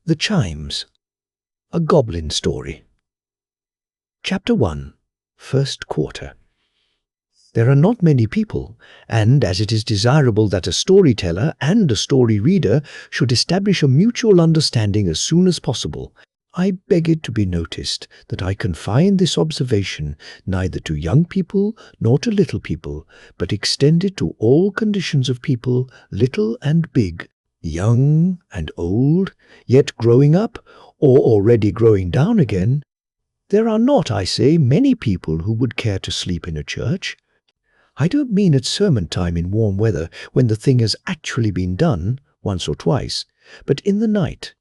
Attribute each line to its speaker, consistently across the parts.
Speaker 1: The Chimes, a Goblin Story. Chapter 1, First Quarter. There are not many people, and as it is desirable that a storyteller and a story reader should establish a mutual understanding as soon as possible, I beg it to be noticed that I confine this observation neither to young people nor to little people, but extend it to all conditions of people, little and big, young and old, yet growing up, or already growing down again. There are not, I say, many people who would care to sleep in a church. I don't mean at sermon time in warm weather, when the thing has actually been done, once or twice, but in the night,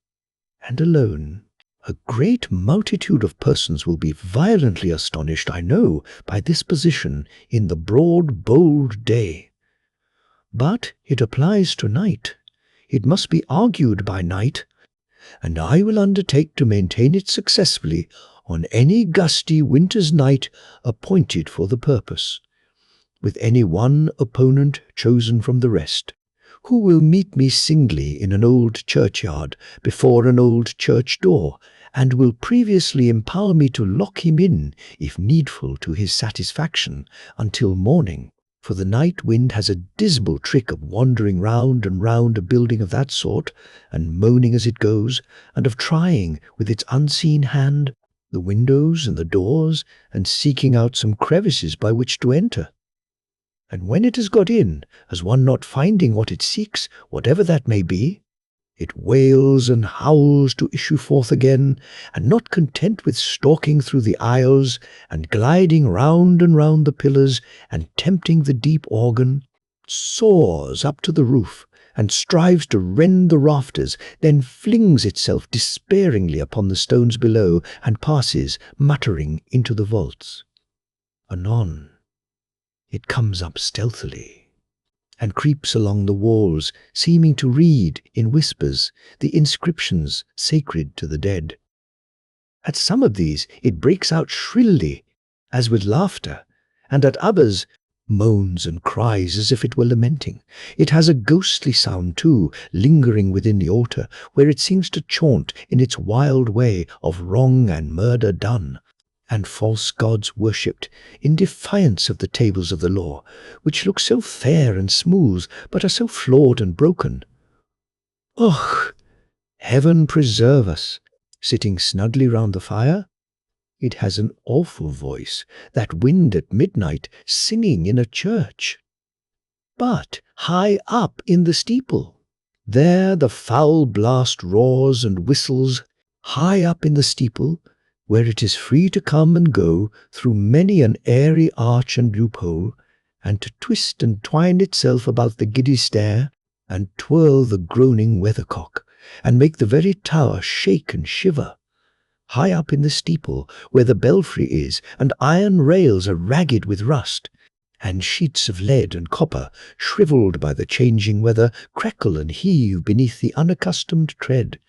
Speaker 1: and alone. A great multitude of persons will be violently astonished, I know, by this position in the broad, bold day. But it applies to night. It must be argued by night, and I will undertake to maintain it successfully on any gusty winter's night appointed for the purpose, with any one opponent chosen from the rest, who will meet me singly in an old churchyard before an old church door, and will previously empower me to lock him in, if needful to his satisfaction, until morning. For the night wind has a dismal trick of wandering round and round a building of that sort, and moaning as it goes, and of trying, with its unseen hand, the windows and the doors, and seeking out some crevices by which to enter. And when it has got in, as one not finding what it seeks, whatever that may be, it wails and howls to issue forth again, and not content with stalking through the aisles, and gliding round and round the pillars, and tempting the deep organ, soars up to the roof, and strives to rend the rafters, then flings itself despairingly upon the stones below, and passes, muttering, into the vaults. Anon, it comes up stealthily, and creeps along the walls, seeming to read, in whispers, the inscriptions sacred to the dead. At some of these it breaks out shrilly, as with laughter, and at others moans and cries as if it were lamenting. It has a ghostly sound too, lingering within the altar, where it seems to chaunt in its wild way of wrong and murder done, and false gods worshipped, in defiance of the tables of the law, which look so fair and smooth, but are so flawed and broken. Och! Heaven preserve us! Sitting snugly round the fire, it has an awful voice, that wind at midnight, singing in a church. But high up in the steeple, there the foul blast roars and whistles, high up in the steeple, where it is free to come and go through many an airy arch and loophole, and to twist and twine itself about the giddy stair, and twirl the groaning weathercock, and make the very tower shake and shiver. High up in the steeple, where the belfry is, and iron rails are ragged with rust, and sheets of lead and copper, shrivelled by the changing weather, crackle and heave beneath the unaccustomed tread,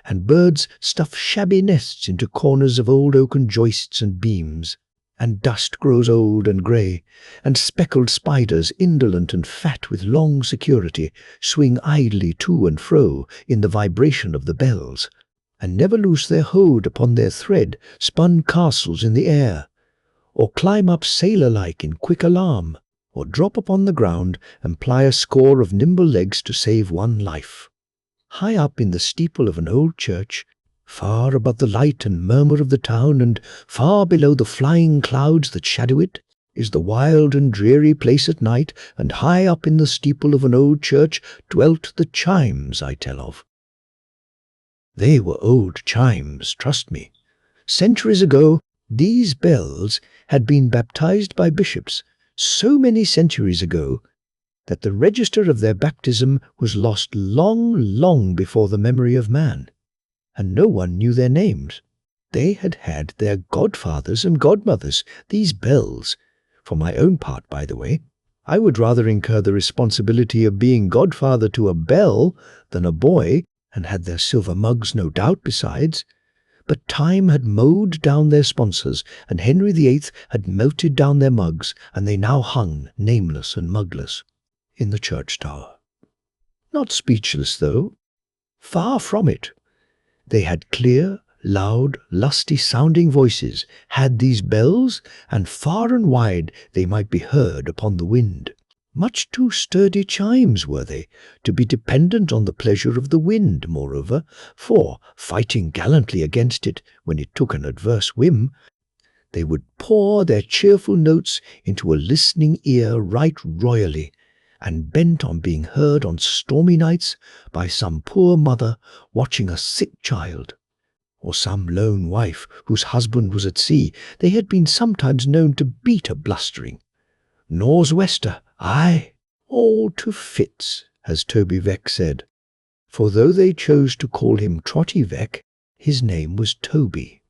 Speaker 1: and birds stuff shabby nests into corners of old oaken joists and beams, and dust grows old and grey, and speckled spiders, indolent and fat with long security, swing idly to and fro in the vibration of the bells, and never loose their hold upon their thread-spun castles in the air, or climb up sailor-like in quick alarm, or drop upon the ground and ply a score of nimble legs to save one life. High up in the steeple of an old church, far above the light and murmur of the town, and far below the flying clouds that shadow it, is the wild and dreary place at night, and high up in the steeple of an old church dwelt the Chimes I tell of. They were old chimes, trust me. Centuries ago, these bells had been baptized by bishops, so many centuries ago that the register of their baptism was lost long, long before the memory of man, and no one knew their names. They had had their godfathers and godmothers, these bells. For my own part, by the way, I would rather incur the responsibility of being godfather to a bell than a boy, and had their silver mugs, no doubt, besides. But time had mowed down their sponsors, and Henry VIII had melted down their mugs, and they now hung, nameless and mugless, in the church tower. Not speechless, though. Far from it. They had clear, loud, lusty-sounding voices, had these bells, and far and wide they might be heard upon the wind. Much too sturdy chimes were they, to be dependent on the pleasure of the wind, moreover, for, fighting gallantly against it when it took an adverse whim, they would pour their cheerful notes into a listening ear right royally, and bent on being heard on stormy nights by some poor mother watching a sick child, or some lone wife whose husband was at sea, they had been sometimes known to beat a blustering Nor'wester, aye, all to fits, as Toby Veck said, for though they chose to call him Trotty Veck, his name was Toby,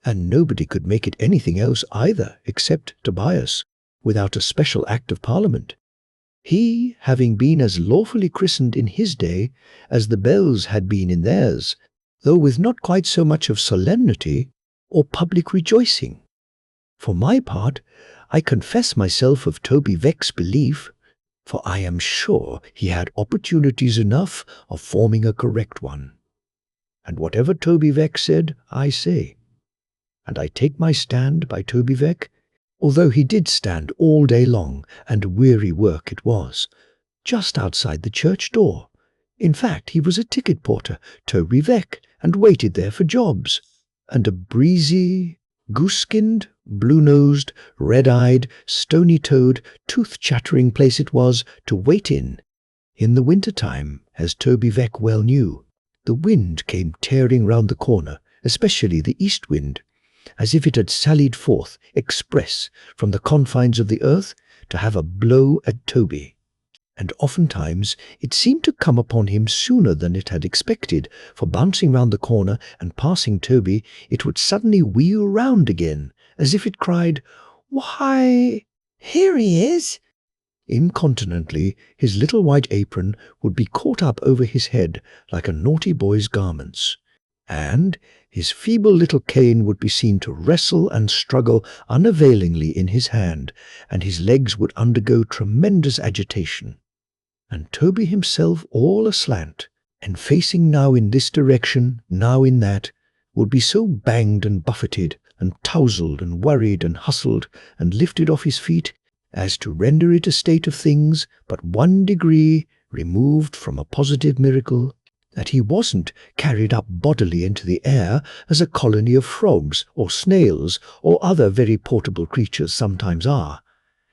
Speaker 1: and nobody could make it anything else either except Tobias, without a special Act of Parliament, he having been as lawfully christened in his day as the bells had been in theirs, though with not quite so much of solemnity or public rejoicing. For my part, I confess myself of Toby Veck's belief, for I am sure he had opportunities enough of forming a correct one. And whatever Toby Veck said, I say. And I take my stand by Toby Veck, although he did stand all day long, and weary work it was, just outside the church door. In fact, he was a ticket porter, Toby Veck, and waited there for jobs, and a breezy, goose-skinned, blue-nosed, red-eyed, stony-toed, tooth-chattering place it was to wait in. In the winter-time, as Toby Veck well knew, the wind came tearing round the corner, especially the east wind, as if it had sallied forth express from the confines of the earth to have a blow at Toby. And oftentimes it seemed to come upon him sooner than it had expected, for bouncing round the corner and passing Toby, it would suddenly wheel round again, as if it cried, "Why, here he is!" Incontinently, his little white apron would be caught up over his head like a naughty boy's garments, and his feeble little cane would be seen to wrestle and struggle unavailingly in his hand, and his legs would undergo tremendous agitation. And Toby himself, all aslant, and facing now in this direction, now in that, would be so banged and buffeted, and tousled and worried and hustled, and lifted off his feet, as to render it a state of things but 1 degree removed from a positive miracle, that he wasn't carried up bodily into the air as a colony of frogs or snails or other very portable creatures sometimes are,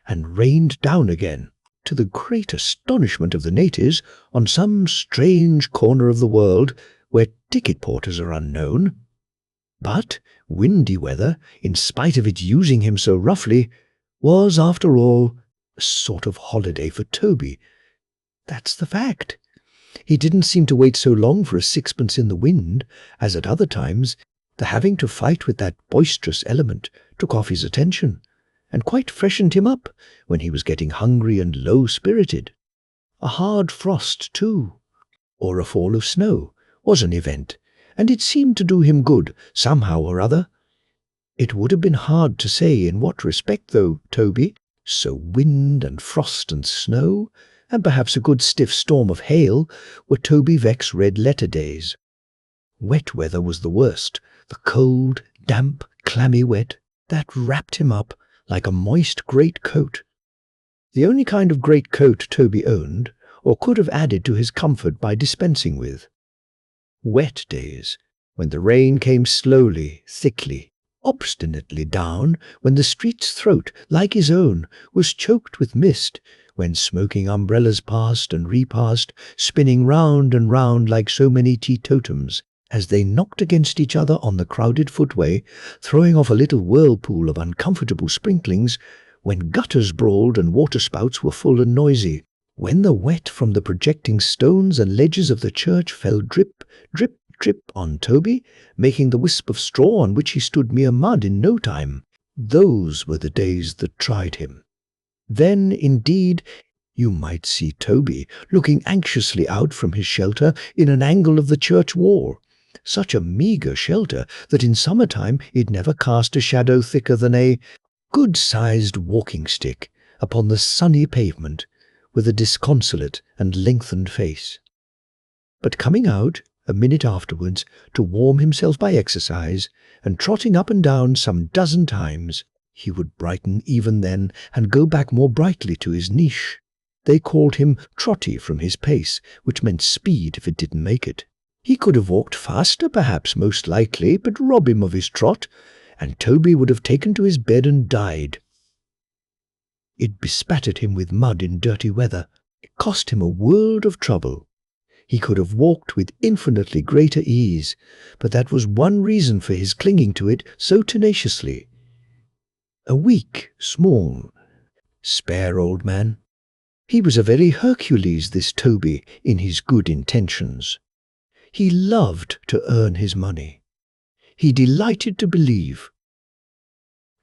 Speaker 1: and rained down again, to the great astonishment of the natives, on some strange corner of the world where ticket porters are unknown. But windy weather, in spite of its using him so roughly, was, after all, a sort of holiday for Toby. That's the fact. He didn't seem to wait so long for a sixpence in the wind, as at other times the having to fight with that boisterous element took off his attention, and quite freshened him up when he was getting hungry and low-spirited. A hard frost, too, or a fall of snow, was an event, and it seemed to do him good, somehow or other. It would have been hard to say in what respect, though, Toby, so wind and frost and snow, and perhaps a good stiff storm of hail, were Toby Veck's red-letter days. Wet weather was the worst, the cold, damp, clammy wet, that wrapped him up like a moist great-coat. The only kind of great-coat Toby owned, or could have added to his comfort by dispensing with. Wet days, when the rain came slowly, thickly, obstinately down, when the street's throat, like his own, was choked with mist, when smoking umbrellas passed and repassed, spinning round and round like so many teetotums, as they knocked against each other on the crowded footway, throwing off a little whirlpool of uncomfortable sprinklings, when gutters brawled and waterspouts were full and noisy, when the wet from the projecting stones and ledges of the church fell drip, drip, drip on Toby, making the wisp of straw on which he stood mere mud in no time. Those were the days that tried him. Then, indeed, you might see Toby looking anxiously out from his shelter in an angle of the church wall, such a meagre shelter that in summer-time it never cast a shadow thicker than a good-sized walking-stick upon the sunny pavement, with a disconsolate and lengthened face. But coming out, a minute afterwards, to warm himself by exercise, and trotting up and down some dozen times, he would brighten even then and go back more brightly to his niche. They called him Trotty from his pace, which meant speed if it didn't make it. He could have walked faster, perhaps, most likely, but rob him of his trot, and Toby would have taken to his bed and died. It bespattered him with mud in dirty weather. It cost him a world of trouble. He could have walked with infinitely greater ease, but that was one reason for his clinging to it so tenaciously. A weak, small, spare old man. He was a very Hercules, this Toby, in his good intentions. He loved to earn his money. He delighted to believe.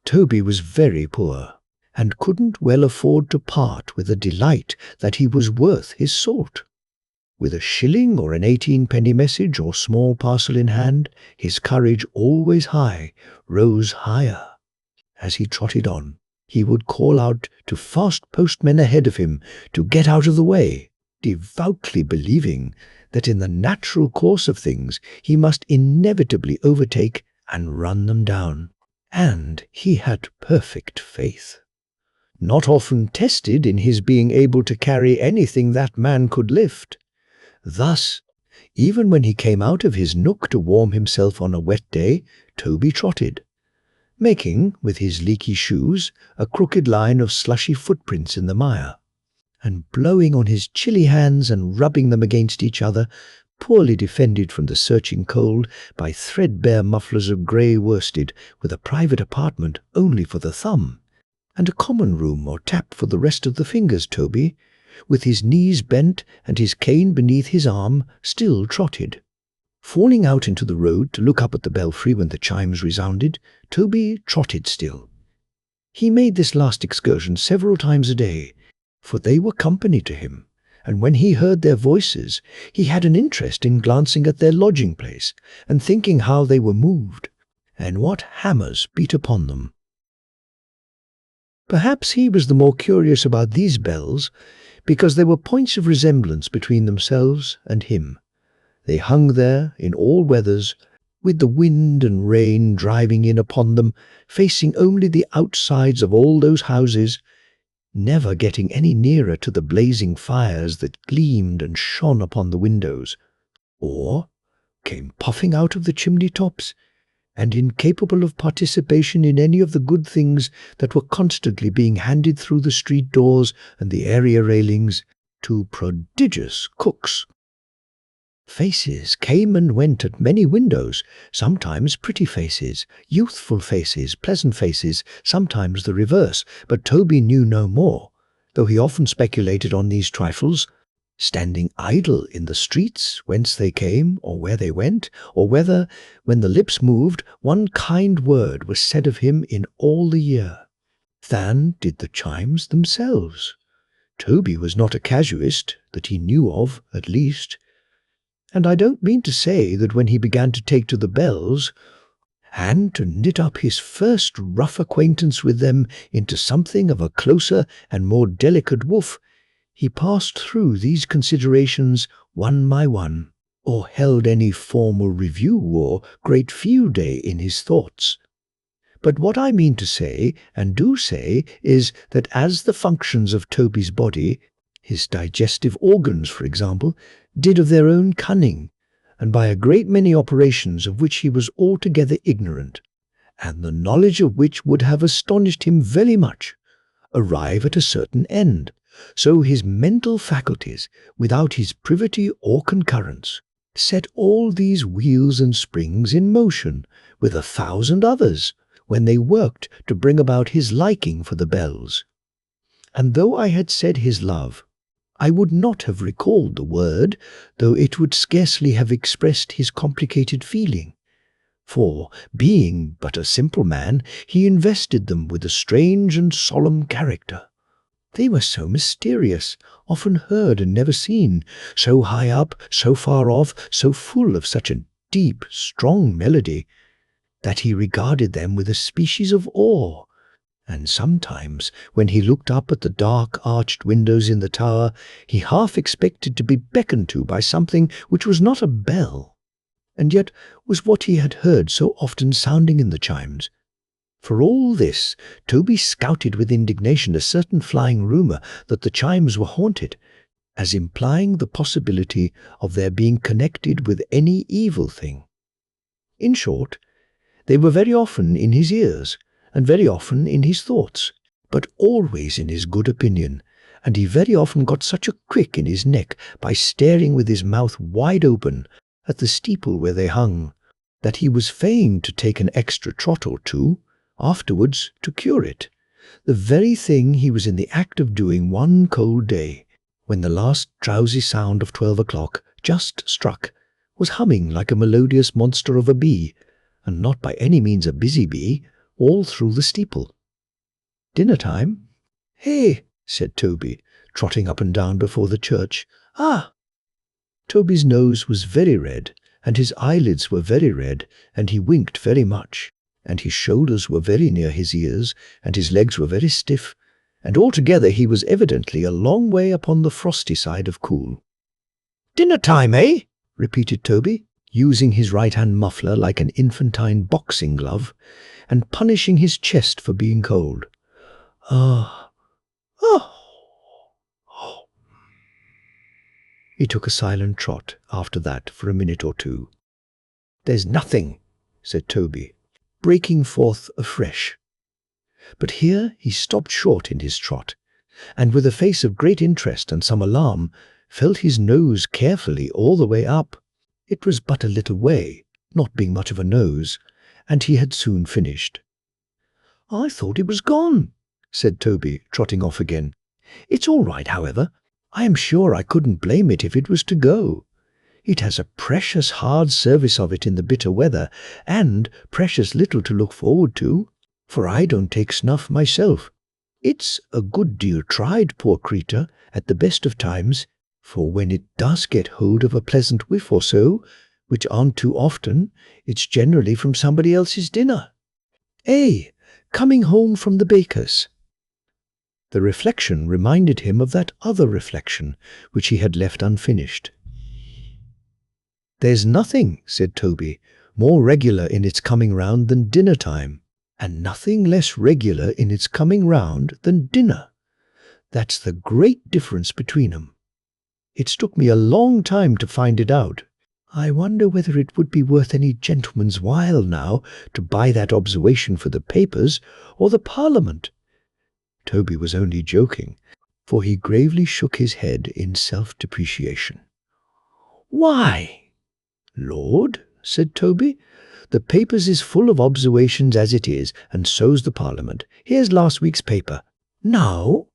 Speaker 1: Toby was very poor, and couldn't well afford to part with a delight that he was worth his salt. With a shilling or an 18-penny message or small parcel in hand, his courage, always high, rose higher. As he trotted on, he would call out to fast postmen ahead of him to get out of the way, devoutly believing that in the natural course of things he must inevitably overtake and run them down. And he had perfect faith, not often tested in his being able to carry anything that man could lift. Thus, even when he came out of his nook to warm himself on a wet day, Toby trotted, making, with his leaky shoes, a crooked line of slushy footprints in the mire, and blowing on his chilly hands and rubbing them against each other, poorly defended from the searching cold by threadbare mufflers of grey worsted, with a private apartment only for the thumb, and a common room or tap for the rest of the fingers. Toby, with his knees bent and his cane beneath his arm, still trotted. Falling out into the road to look up at the belfry when the chimes resounded, Toby trotted still. He made this last excursion several times a day, for they were company to him, and when he heard their voices, he had an interest in glancing at their lodging-place and thinking how they were moved, and what hammers beat upon them. Perhaps he was the more curious about these bells, because there were points of resemblance between themselves and him. They hung there in all weathers, with the wind and rain driving in upon them, facing only the outsides of all those houses, never getting any nearer to the blazing fires that gleamed and shone upon the windows, or came puffing out of the chimney-tops, and incapable of participation in any of the good things that were constantly being handed through the street doors and the area railings to prodigious cooks. Faces came and went at many windows, sometimes pretty faces, youthful faces, pleasant faces, sometimes the reverse, but Toby knew no more, though he often speculated on these trifles, standing idle in the streets whence they came or where they went, or whether, when the lips moved, one kind word was said of him in all the year, than did the chimes themselves. Toby was not a casuist, that he knew of, at least, and I don't mean to say that when he began to take to the bells, and to knit up his first rough acquaintance with them into something of a closer and more delicate woof, he passed through these considerations one by one, or held any formal review or great field day in his thoughts. But what I mean to say, and do say, is that as the functions of Toby's body, his digestive organs, for example, did of their own cunning, and by a great many operations of which he was altogether ignorant, and the knowledge of which would have astonished him very much, arrive at a certain end, so his mental faculties, without his privity or concurrence, set all these wheels and springs in motion, with 1,000 others, when they worked to bring about his liking for the bells. And though I had said his love, I would not have recalled the word, though it would scarcely have expressed his complicated feeling. For, being but a simple man, he invested them with a strange and solemn character. They were so mysterious, often heard and never seen, so high up, so far off, so full of such a deep, strong melody, that he regarded them with a species of awe, and sometimes, when he looked up at the dark arched windows in the tower, he half expected to be beckoned to by something which was not a bell, and yet was what he had heard so often sounding in the chimes. For all this, Toby scouted with indignation a certain flying rumour that the chimes were haunted, as implying the possibility of their being connected with any evil thing. In short, they were very often in his ears, and very often in his thoughts, but always in his good opinion, and he very often got such a crick in his neck by staring with his mouth wide open at the steeple where they hung, that he was fain to take an extra trot or two afterwards to cure it, the very thing he was in the act of doing one cold day, when the last drowsy sound of 12 o'clock, just struck, was humming like a melodious monster of a bee, and not by any means a busy bee, all through the steeple. "Dinner time?" "Hey," said Toby, trotting up and down before the church. "Ah!" Toby's nose was very red, and his eyelids were very red, and he winked very much, and his shoulders were very near his ears, and his legs were very stiff, and altogether he was evidently a long way upon the frosty side of cool. "Dinner time, eh?" repeated Toby, using his right-hand muffler like an infantine boxing glove, and punishing his chest for being cold. "Ah, oh." He took a silent trot after that for a minute or two. "There's nothing," said Toby, breaking forth afresh. But here he stopped short in his trot, and with a face of great interest and some alarm, felt his nose carefully all the way up. It was but a little way, not being much of a nose, and he had soon finished. "I thought it was gone," said Toby, trotting off again. "It's all right, however. I am sure I couldn't blame it if it was to go. It has a precious hard service of it in the bitter weather, and precious little to look forward to, for I don't take snuff myself. It's a good deal tried, poor creature, at the best of times, for when it does get hold of a pleasant whiff or so, which aren't too often, it's generally from somebody else's dinner. Coming home from the baker's." The reflection reminded him of that other reflection, which he had left unfinished. "There's nothing," said Toby, "more regular in its coming round than dinner time, and nothing less regular in its coming round than dinner. That's the great difference between 'em. It's took me a long time to find it out. I wonder whether it would be worth any gentleman's while now to buy that observation for the papers or the Parliament." Toby was only joking, for he gravely shook his head in self-depreciation. "Why?" "Lord," said Toby, "the papers is full of observations as it is, and so's the Parliament. Here's last week's paper. Now,"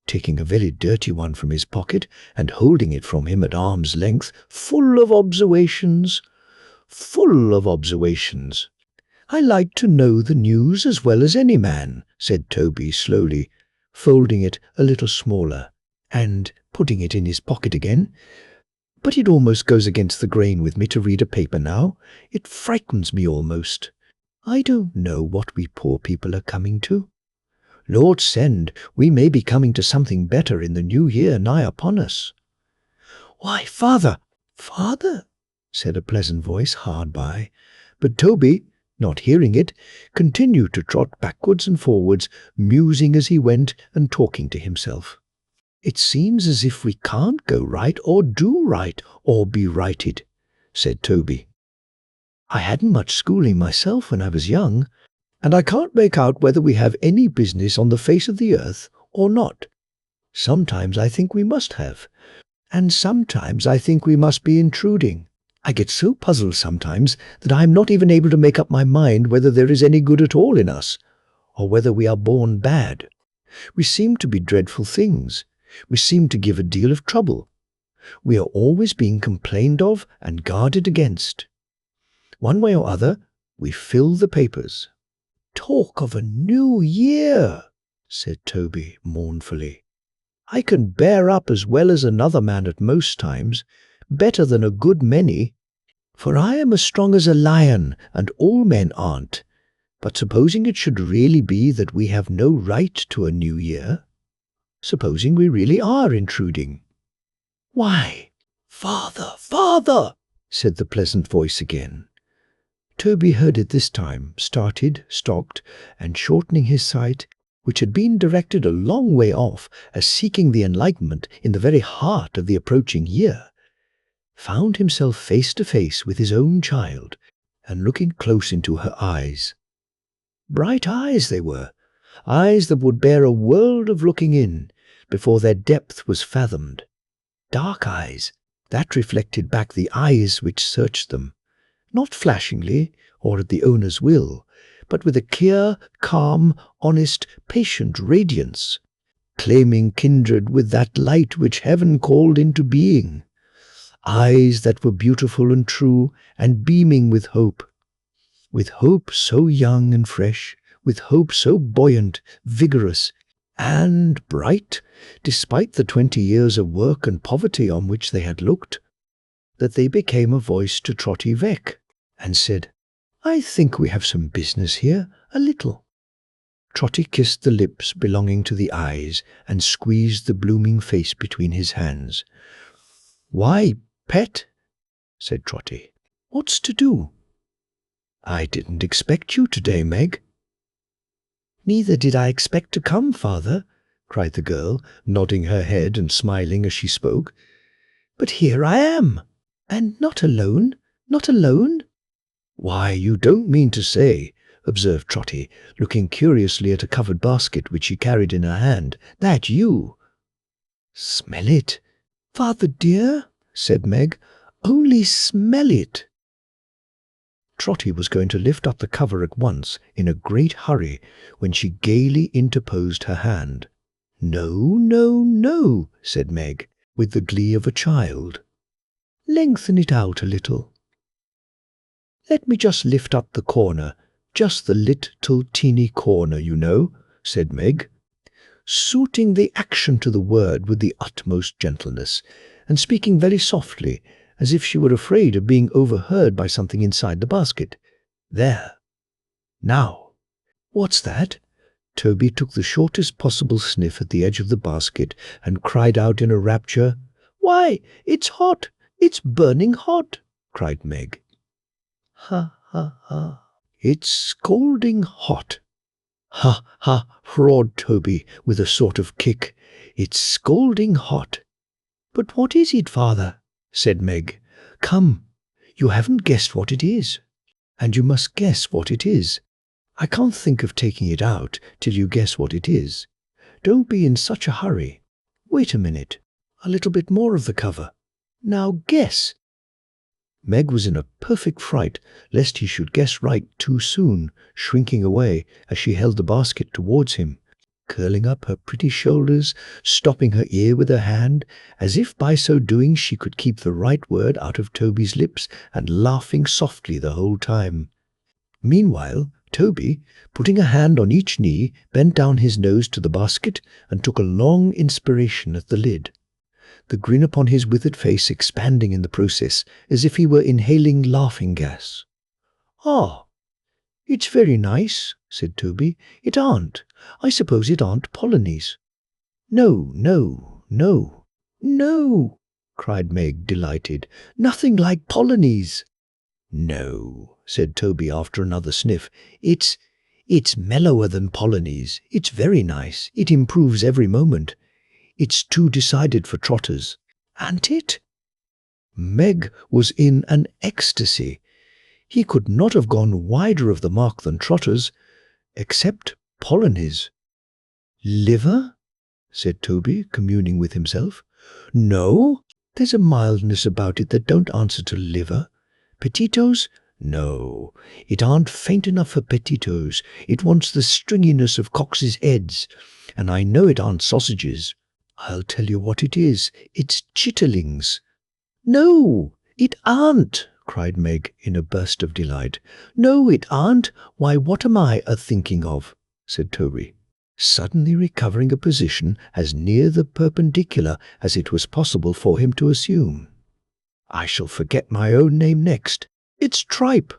Speaker 1: taking a very dirty one from his pocket and holding it from him at arm's length, "full of observations. Full of observations. I like to know the news as well as any man," said Toby slowly, folding it a little smaller, and putting it in his pocket again. "But it almost goes against the grain with me to read a paper now. It frightens me almost. I don't know what we poor people are coming to. Lord send, we may be coming to something better in the new year nigh upon us." "Why, father, father," said a pleasant voice hard by, but Toby, not hearing it, continued to trot backwards and forwards, musing as he went and talking to himself. "It seems as if we can't go right or do right or be righted," said Toby. "I hadn't much schooling myself when I was young, and I can't make out whether we have any business on the face of the earth or not. Sometimes I think we must have, and sometimes I think we must be intruding. I get so puzzled sometimes that I am not even able to make up my mind whether there is any good at all in us, or whether we are born bad. We seem to be dreadful things. We seem to give a deal of trouble. We are always being complained of and guarded against. One way or other, we fill the papers." "Talk of a new year," said Toby mournfully. "I can bear up as well as another man at most times, better than a good many, for I am as strong as a lion, and all men aren't. But supposing it should really be that we have no right to a new year, supposing we really are intruding." "Why, father, father," said the pleasant voice again. Toby heard it this time, started, stopped, and shortening his sight, which had been directed a long way off as seeking the enlightenment in the very heart of the approaching year, found himself face to face with his own child, and looking close into her eyes. Bright eyes they were, eyes that would bear a world of looking in before their depth was fathomed. Dark eyes that reflected back the eyes which searched them, not flashingly or at the owner's will, but with a clear, calm, honest, patient radiance, claiming kindred with that light which heaven called into being. Eyes that were beautiful and true and beaming with hope so young and fresh, with hope so buoyant, vigorous, and bright, despite the 20 years of work and poverty on which they had looked, that they became a voice to Trotty Veck, and said, "I think we have some business here, a little." Trotty kissed the lips belonging to the eyes, and squeezed the blooming face between his hands. "Why, pet," said Trotty, "what's to do?" "I didn't expect you today, Meg." "Neither did I expect to come, father," cried the girl, nodding her head and smiling as she spoke. "But here I am, and not alone, not alone." "Why, you don't mean to say," observed Trotty, looking curiously at a covered basket which she carried in her hand, "that you—" "Smell it, father dear," said Meg. "Only smell it." Trotty was going to lift up the cover at once in a great hurry when she gaily interposed her hand. "No, no, no," said Meg, with the glee of a child. "Lengthen it out a little. Let me just lift up the corner, just the little teeny corner, you know," said Meg, suiting the action to the word with the utmost gentleness, and speaking very softly, as if she were afraid of being overheard by something inside the basket. "There. Now." "What's that?" Toby took the shortest possible sniff at the edge of the basket and cried out in a rapture. "Why, it's hot! It's burning hot!" cried Meg. "Ha, ha, ha! It's scalding hot!" "Ha, ha!" roared Toby with a sort of kick. "It's scalding hot!" "But what is it, father?" said Meg. "Come, you haven't guessed what it is, and you must guess what it is. I can't think of taking it out till you guess what it is. Don't be in such a hurry. Wait a minute. A little bit more of the cover. Now guess." Meg was in a perfect fright lest he should guess right too soon, shrinking away as she held the basket towards him, curling up her pretty shoulders, stopping her ear with her hand, as if by so doing she could keep the right word out of Toby's lips, and laughing softly the whole time. Meanwhile, Toby, putting a hand on each knee, bent down his nose to the basket and took a long inspiration at the lid, the grin upon his withered face expanding in the process as if he were inhaling laughing gas. "Ah, it's very nice," said Toby. "It aren't. I suppose it aren't Polonies." "No, no, no, no," cried Meg, delighted. "Nothing like Polonies." "No," said Toby after another sniff. It's mellower than Polonies. It's very nice. It improves every moment. It's too decided for trotters." "An't it?" Meg was in an ecstasy. He could not have gone wider of the mark than trotters, except Polonies. "Liver?" said Toby, communing with himself. "No, there's a mildness about it that don't answer to liver. Petitos? No, it aren't faint enough for petitos. It wants the stringiness of cocks' heads, and I know it aren't sausages. I'll tell you what it is. It's chitterlings." "No, it aren't," cried Meg in a burst of delight. "No, it aren't. Why, what am I a-thinking of?" said Toby, suddenly recovering a position as near the perpendicular as it was possible for him to assume. "I shall forget my own name next. It's tripe."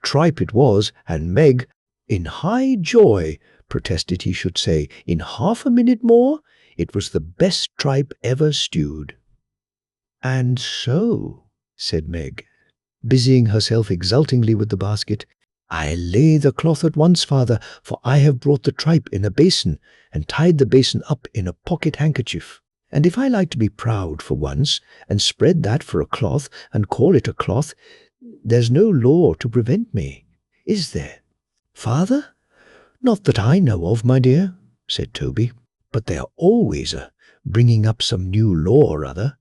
Speaker 1: Tripe it was, and Meg, in high joy, protested he should say, in half a minute more, it was the best tripe ever stewed. "And so," said Meg, busying herself exultingly with the basket. "I lay the cloth at once, father, for I have brought the tripe in a basin, and tied the basin up in a pocket handkerchief. And if I like to be proud for once, and spread that for a cloth, and call it a cloth, there's no law to prevent me, is there?" "Father? Not that I know of, my dear," said Toby, "but they're always bringing up some new law or other.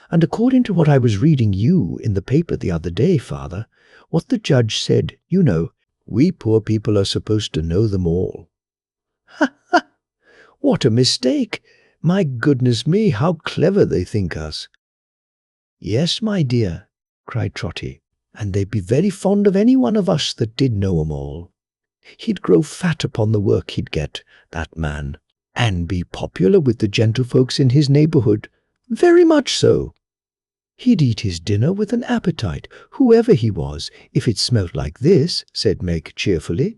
Speaker 1: And according to what I was reading you in the paper the other day, father, what the judge said, you know, we poor people are supposed to know them all." "Ha, ha! What a mistake! My goodness me, how clever they think us." "Yes, my dear," cried Trotty, "and they'd be very fond of any one of us that did know 'em all. He'd grow fat upon the work he'd get, that man, and be popular with the gentlefolks in his neighbourhood, very much so. He'd eat his dinner with an appetite, whoever he was, if it smelt like this," said Meg cheerfully.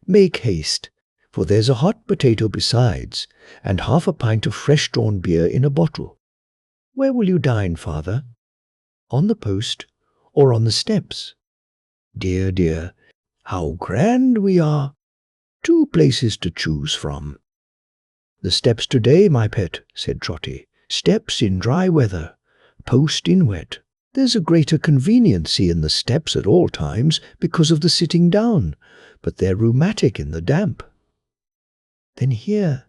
Speaker 1: "Make haste, for there's a hot potato besides, and half a pint of fresh-drawn beer in a bottle. Where will you dine, father? On the post, or on the steps? Dear, dear, how grand we are! 2 places to choose from." "The steps today, my pet," said Trotty. "Steps in dry weather, post in wet. There's a greater conveniency in the steps at all times because of the sitting down, but they're rheumatic in the damp." "Then here,"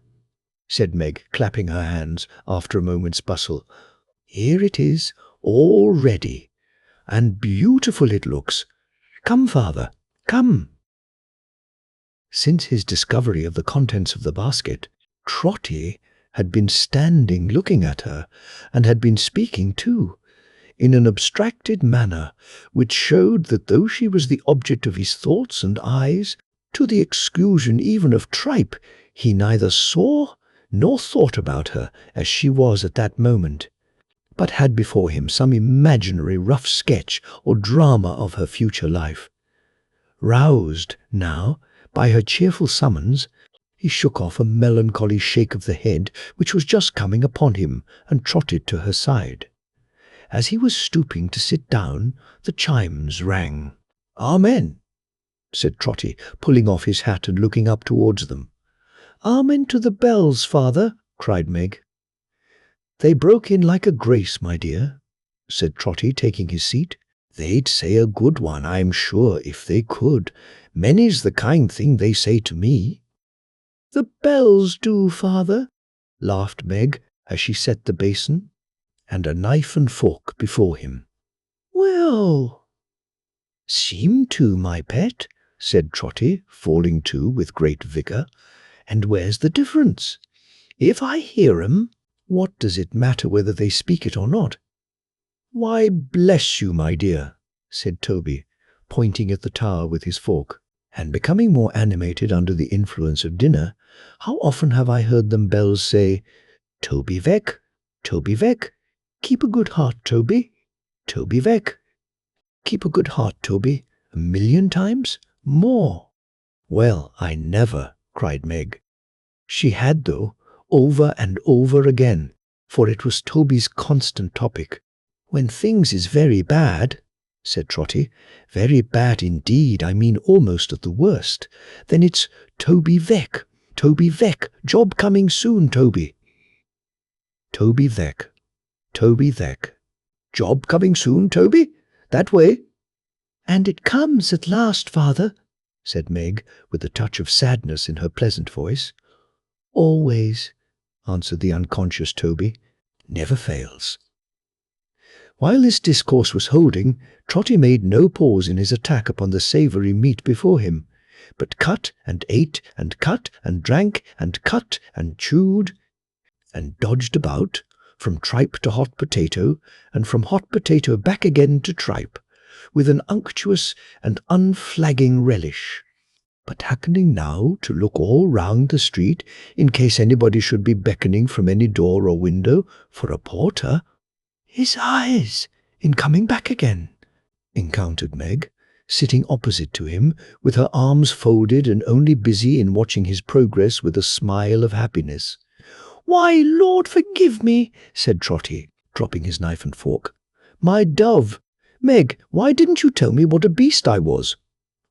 Speaker 1: said Meg, clapping her hands after a moment's bustle. "Here it is, all ready, and beautiful it looks. Come, father, come." Since his discovery of the contents of the basket, Trotty had been standing looking at her, and had been speaking too, in an abstracted manner, which showed that though she was the object of his thoughts and eyes, to the exclusion even of tripe, he neither saw nor thought about her as she was at that moment, but had before him some imaginary rough sketch or drama of her future life. Roused now by her cheerful summons, he shook off a melancholy shake of the head which was just coming upon him, and trotted to her side. As he was stooping to sit down, the chimes rang. "Amen," said Trotty, pulling off his hat and looking up towards them. "Amen to the bells, father," cried Meg. "They broke in like a grace, my dear," said Trotty, taking his seat. "They'd say a good one, I'm sure, if they could. Many's the kind thing they say to me." "The bells do, father," laughed Meg, as she set the basin and a knife and fork before him. "Well, seem to, my pet," said Trotty, falling to with great vigour. "And where's the difference? If I hear 'em, what does it matter whether they speak it or not?" "Why, bless you, my dear," said Toby, pointing at the tower with his fork, and becoming more animated under the influence of dinner, "how often have I heard them bells say, 'Toby Veck, Toby Veck, keep a good heart, Toby, Toby Veck, keep a good heart, Toby,' 1,000,000 times? More." "Well, I never," cried Meg. She had, though, over and over again, for it was Toby's constant topic. "When things is very bad," said Trotty, "very bad indeed, I mean almost at the worst, then it's Toby Veck, Toby Veck, job coming soon, Toby." "Toby Veck, Toby Veck, job coming soon, Toby? That way?" "And it comes at last, father," said Meg, with a touch of sadness in her pleasant voice. "Always," answered the unconscious Toby. "Never fails." While this discourse was holding, Trotty made no pause in his attack upon the savoury meat before him, but cut and ate and cut and drank and cut and chewed and dodged about, from tripe to hot potato, and from hot potato back again to tripe, with an unctuous and unflagging relish, but happening now to look all round the street in case anybody should be beckoning from any door or window for a porter. "His eyes, in coming back again," encountered Meg, sitting opposite to him, with her arms folded and only busy in watching his progress with a smile of happiness. "Why, Lord forgive me," said Trotty, dropping his knife and fork. "My dove, Meg, why didn't you tell me what a beast I was?"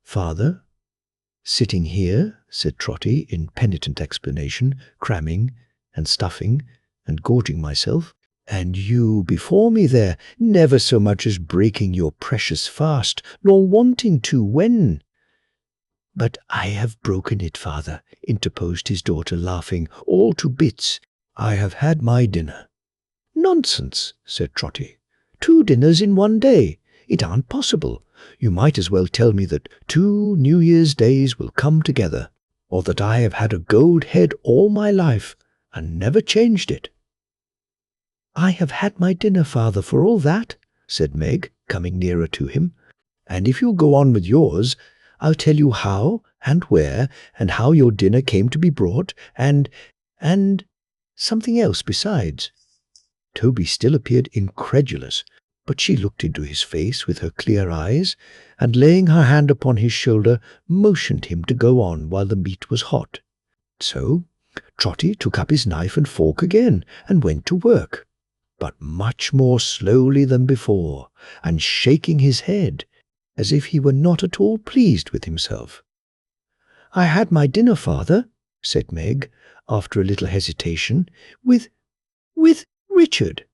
Speaker 1: "Father, sitting here," said Trotty in penitent explanation, cramming and stuffing and gorging myself, "and you before me there, never so much as breaking your precious fast, nor wanting to when—" "But I have broken it, father," interposed his daughter, laughing, "all to bits. I have had my dinner." "Nonsense," said Trotty. "2 dinners in one day. It aren't possible. You might as well tell me that 2 New Year's days will come together, or that I have had a gold head all my life and never changed it." "I have had my dinner, father, for all that," said Meg, coming nearer to him. "And if you'll go on with yours, I'll tell you how and where and how your dinner came to be brought, and something else besides." Toby still appeared incredulous, but she looked into his face with her clear eyes, and laying her hand upon his shoulder, motioned him to go on while the meat was hot. So Trotty took up his knife and fork again and went to work, but much more slowly than before, and shaking his head, as if he were not at all pleased with himself. "I had my dinner, father," said Meg, after a little hesitation, with Richard."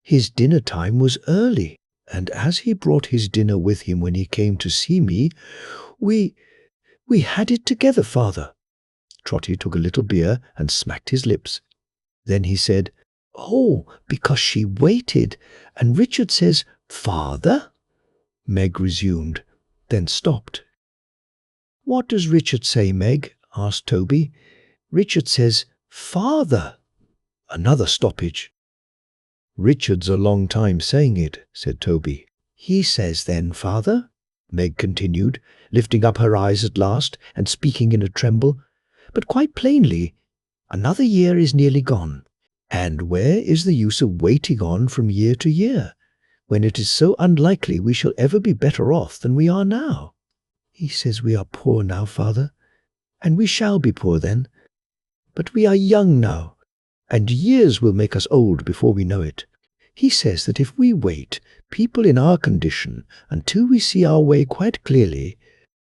Speaker 1: "His dinner time was early, and as he brought his dinner with him when he came to see me, we had it together, father." Trotty took a little beer and smacked his lips. Then he said, "Oh, because she waited, and Richard says, 'Father?'" Meg resumed, then stopped. "What does Richard say, Meg?" asked Toby. "Richard says, 'Father.'" Another stoppage. "Richard's a long time saying it," said Toby. "He says then, father," Meg continued, lifting up her eyes at last and speaking in a tremble, "but quite plainly, another year is nearly gone, and where is the use of waiting on from year to year, when it is so unlikely we shall ever be better off than we are now? He says we are poor now, father, and we shall be poor then, but we are young now, and years will make us old before we know it. He says that if we wait, people in our condition, until we see our way quite clearly,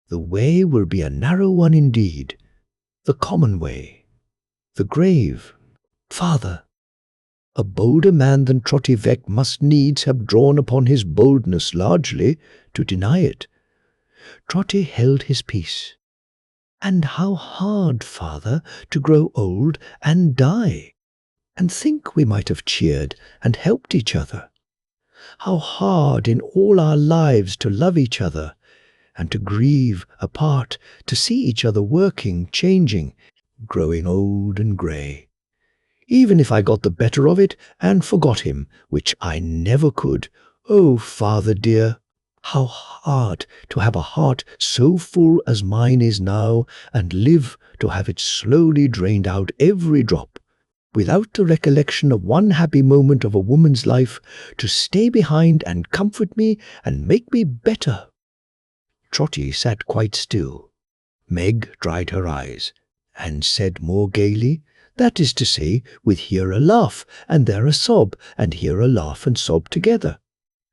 Speaker 1: the way will be a narrow one indeed, the common way, the grave. Father, a bolder man than Trotty Veck must needs have drawn upon his boldness largely to deny it." Trotty held his peace. "And how hard, father, to grow old and die, and think we might have cheered and helped each other. How hard in all our lives to love each other, and to grieve apart, to see each other working, changing, growing old and grey. Even if I got the better of it and forgot him, which I never could, oh, father dear, how hard to have a heart so full as mine is now, and live to have it slowly drained out every drop, without the recollection of one happy moment of a woman's life to stay behind and comfort me and make me better." Trotty sat quite still. Meg dried her eyes, and said more gaily, that is to say, with here a laugh, and there a sob, and here a laugh and sob together.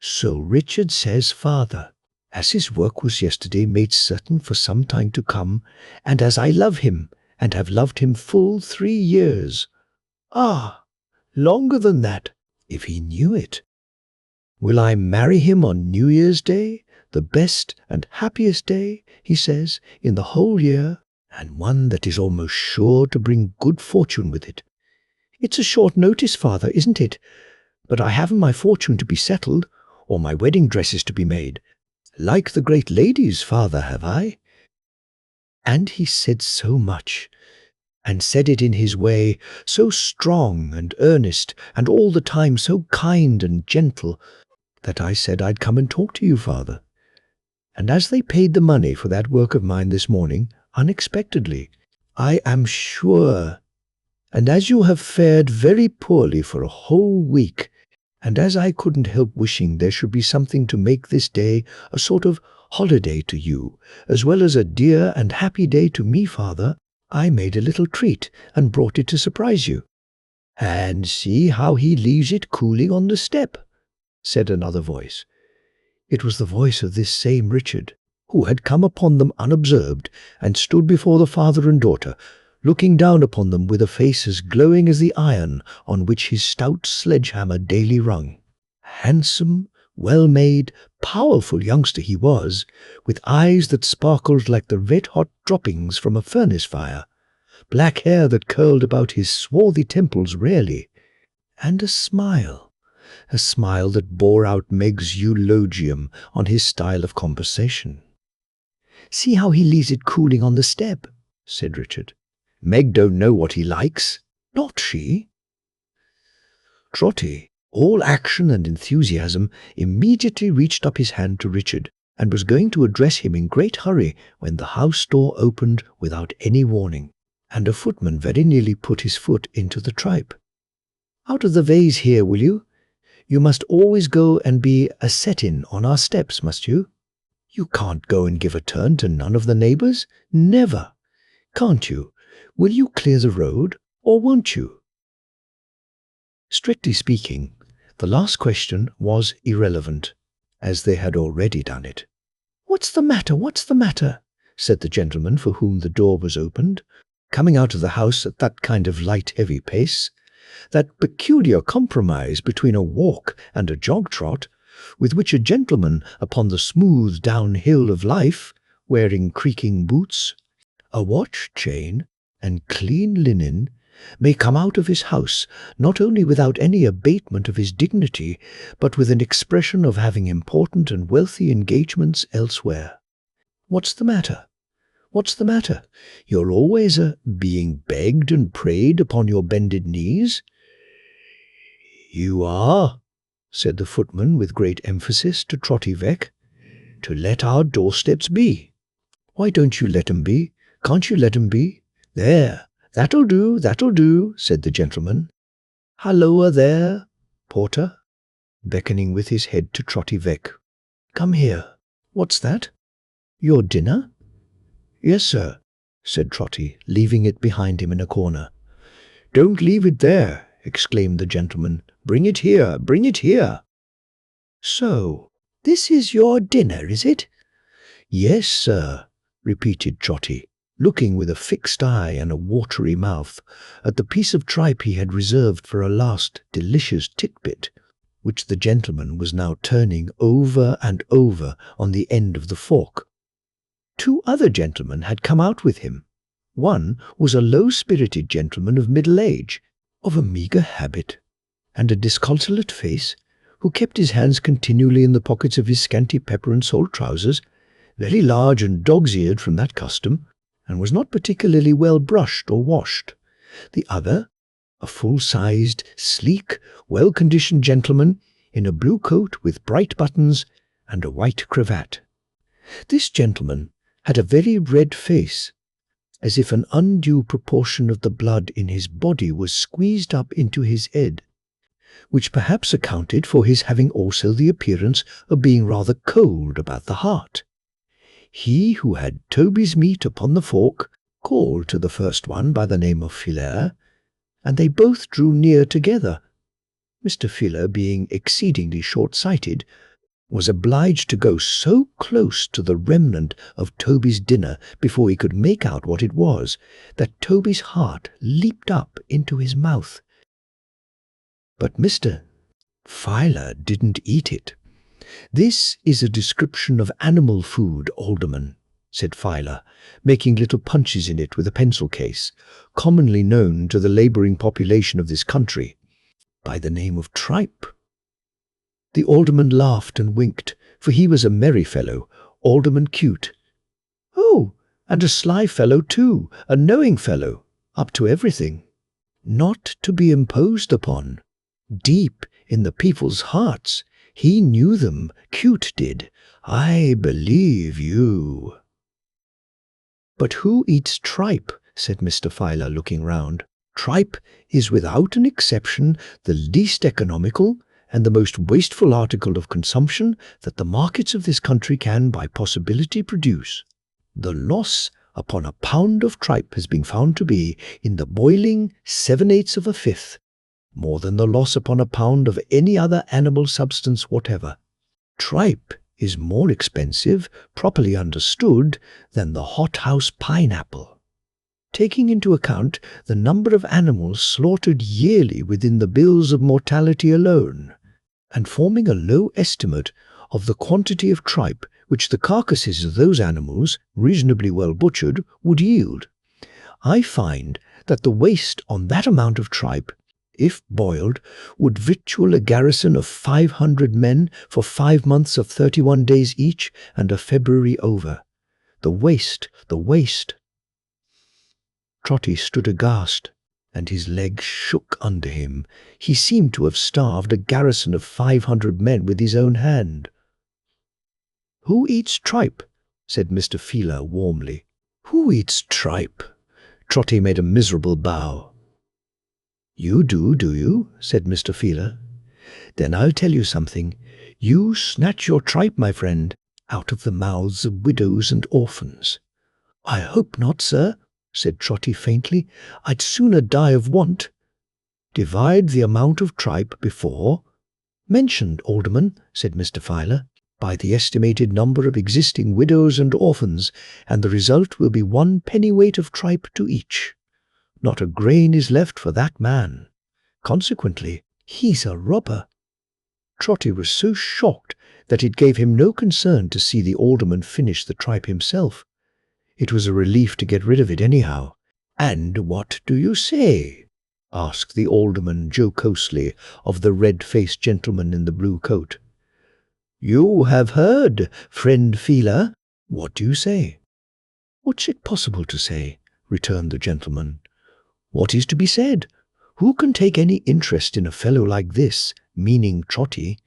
Speaker 1: "So Richard says, father, as his work was yesterday made certain for some time to come, and as I love him, and have loved him full 3 years. Ah, longer than that, if he knew it. Will I marry him on New Year's Day, the best and happiest day, he says, in the whole year, and one that is almost sure to bring good fortune with it. It's a short notice, father, isn't it? But I haven't my fortune to be settled, or my wedding dresses to be made. Like the great ladies, father, have I?" And he said so much, and said it in his way, so strong and earnest, and all the time so kind and gentle, that I said I'd come and talk to you, father. And as they paid the money for that work of mine this morning, unexpectedly, I am sure, and as you have fared very poorly for a whole week, and as I couldn't help wishing there should be something to make this day a sort of holiday to you, as well as a dear and happy day to me, father, I made a little treat and brought it to surprise you." "And see how he leaves it cooling on the step," said another voice, It was the voice of this same Richard, who had come upon them unobserved and stood before the father and daughter, looking down upon them with a face as glowing as the iron on which his stout sledge-hammer daily rung. Handsome, well-made, powerful youngster he was, with eyes that sparkled like the red-hot droppings from a furnace fire, black hair that curled about his swarthy temples rarely, and a smile that bore out Meg's eulogium on his style of conversation. "See how he leaves it cooling on the step," said Richard. "Meg don't know what he likes, not she." Trotty, all action and enthusiasm, immediately reached up his hand to Richard, and was going to address him in great hurry when the house door opened without any warning, and a footman very nearly put his foot into the tripe. "Out of the vase here, will you? You must always go and be a set-in on our steps, must you? You can't go and give a turn to none of the neighbours, never. Can't you? Will you clear the road, or won't you?" Strictly speaking, the last question was irrelevant, as they had already done it. "What's the matter? What's the matter?" said the gentleman for whom the door was opened, coming out of the house at that kind of light, heavy pace, that peculiar compromise between a walk and a jog-trot, with which a gentleman upon the smooth downhill of life, wearing creaking boots, a watch chain, and clean linen, may come out of his house not only without any abatement of his dignity, but with an expression of having important and wealthy engagements elsewhere. "What's the matter? What's the matter? You're always being begged and prayed upon your bended knees." "You are," said the footman with great emphasis to Trotty Veck, "to let our doorsteps be." "Why don't you let 'em be? Can't you let 'em be? There, that'll do," said the gentleman. "Halloa there, porter," beckoning with his head to Trotty Veck. "Come here. What's that? Your dinner?" "Yes, sir," said Trotty, leaving it behind him in a corner. "Don't leave it there," exclaimed the gentleman. "Bring it here, bring it here." "So, this is your dinner, is it?" "Yes, sir," repeated Trotty, looking with a fixed eye and a watery mouth at the piece of tripe he had reserved for a last delicious titbit, which the gentleman was now turning over and over on the end of the fork. Two other gentlemen had come out with him. One was a low-spirited gentleman of middle age, of a meagre habit, and a disconsolate face, who kept his hands continually in the pockets of his scanty pepper-and-salt trousers, very large and dog's-eared from that custom, and was not particularly well brushed or washed. The other, a full-sized, sleek, well-conditioned gentleman, in a blue coat with bright buttons and a white cravat. This gentleman had a very red face, as if an undue proportion of the blood in his body was squeezed up into his head, which perhaps accounted for his having also the appearance of being rather cold about the heart. He who had Toby's meat upon the fork called to the first one by the name of Filaire, and they both drew near together. Mr. Filaire, being exceedingly short-sighted, was obliged to go so close to the remnant of Toby's dinner before he could make out what it was, that Toby's heart leaped up into his mouth. But Mr. Filer didn't eat it. "This is a description of animal food, Alderman," said Filer, making little punches in it with a pencil case, commonly known to the labouring population of this country by the name of tripe. The alderman laughed and winked, for he was a merry fellow, Alderman Cute. "Oh, and a sly fellow too, a knowing fellow, up to everything. Not to be imposed upon. Deep in the people's hearts, he knew them, Cute did. I believe you." "But who eats tripe?" said Mr. Filer, looking round. "Tripe is without an exception the least economical and the most wasteful article of consumption that the markets of this country can by possibility produce. The loss upon a pound of tripe has been found to be, in the boiling 7/8 of a fifth, more than the loss upon a pound of any other animal substance whatever. Tripe is more expensive, properly understood, than the hothouse pineapple. Taking into account the number of animals slaughtered yearly within the bills of mortality alone, and forming a low estimate of the quantity of tripe which the carcasses of those animals, reasonably well butchered, would yield, I find that the waste on that amount of tripe, if boiled, would victual a garrison of 500 men for 5 months of 31 days each, and a February over. The waste, the waste! Trotty stood aghast, and his legs shook under him. He seemed to have starved a garrison of 500 men with his own hand. "Who eats tripe?" said Mr. Filer warmly. "Who eats tripe?" Trotty made a miserable bow. "You do you?" said Mr. Filer. "Then I'll tell you something. You snatch your tripe, my friend, out of the mouths of widows and orphans." "I hope not, sir," said Trotty faintly. "I'd sooner die of want." "Divide the amount of tripe before mentioned, Alderman," said Mr. Filer, "by the estimated number of existing widows and orphans, and the result will be 1 pennyweight of tripe to each. Not a grain is left for that man. Consequently, he's a robber." Trotty was so shocked that it gave him no concern to see the alderman finish the tripe himself. It was a relief to get rid of it anyhow. "And what do you say?" asked the alderman jocosely of the red-faced gentleman in the blue coat. "You have heard, friend Filer. What do you say?" "What's it possible to say?" returned the gentleman. "What is to be said? Who can take any interest in a fellow like this, meaning Trotty,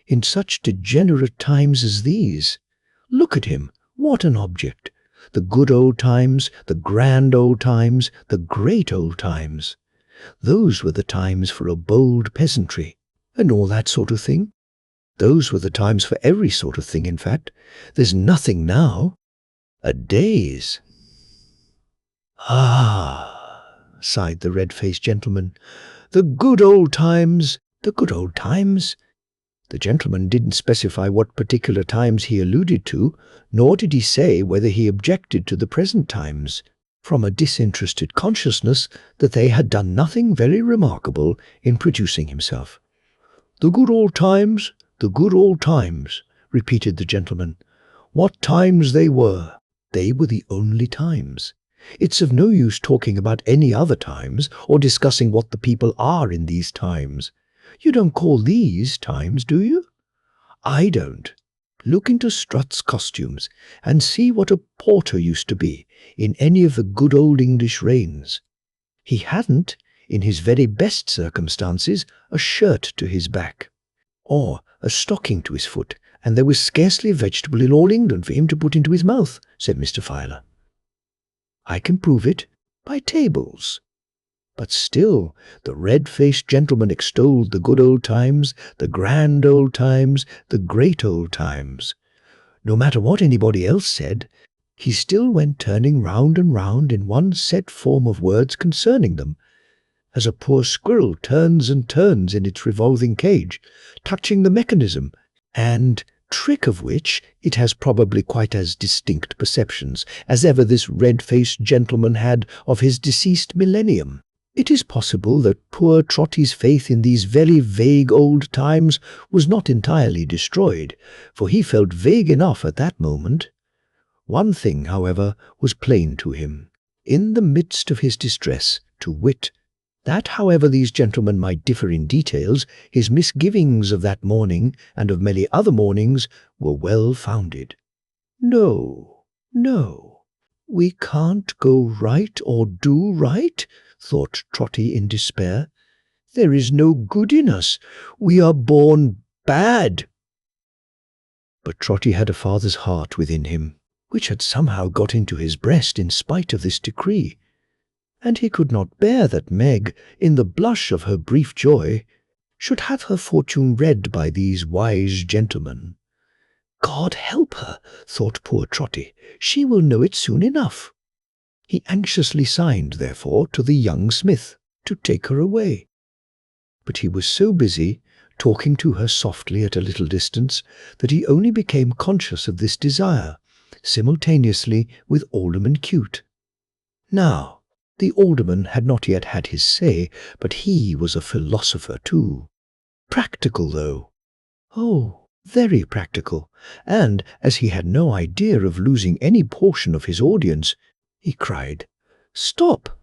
Speaker 1: in such degenerate times as these? Look at him, what an object! The good old times, the grand old times, the great old times. Those were the times for a bold peasantry, and all that sort of thing. Those were the times for every sort of thing, in fact. There's nothing now. A daze." "Ah," sighed the red-faced gentleman, "the good old times, the good old times." The gentleman didn't specify what particular times he alluded to, nor did he say whether he objected to the present times, from a disinterested consciousness that they had done nothing very remarkable in producing himself. "The good old times, the good old times," repeated the gentleman. "What times they were! They were the only times. It's of no use talking about any other times, or discussing what the people are in these times. You don't call these times, do you? I don't. Look into Strutt's costumes, and see what a porter used to be in any of the good old English reigns. He hadn't, in his very best circumstances, a shirt to his back, or a stocking to his foot, and there was scarcely a vegetable in all England for him to put into his mouth," said Mr. Filer. "I can prove it by tables." But still the red-faced gentleman extolled the good old times, the grand old times, the great old times. No matter what anybody else said, he still went turning round and round in one set form of words concerning them, as a poor squirrel turns and turns in its revolving cage, touching the mechanism, and trick of which it has probably quite as distinct perceptions as ever this red-faced gentleman had of his deceased millennium. It is possible that poor Trotty's faith in these very vague old times was not entirely destroyed, for he felt vague enough at that moment. One thing, however, was plain to him, in the midst of his distress, to wit, that however these gentlemen might differ in details, his misgivings of that morning and of many other mornings were well founded. "No, no, we can't go right or do right," thought Trotty in despair. "There is no good in us. We are born bad." But Trotty had a father's heart within him, which had somehow got into his breast in spite of this decree, and he could not bear that Meg, in the blush of her brief joy, should have her fortune read by these wise gentlemen. "God help her," thought poor Trotty, "she will know it soon enough." He anxiously signed, therefore, to the young smith to take her away. But he was so busy talking to her softly at a little distance, that he only became conscious of this desire, simultaneously with Alderman Cute. Now, the alderman had not yet had his say, but he was a philosopher too. Practical, though. Oh, very practical, and as he had no idea of losing any portion of his audience, he cried, "Stop!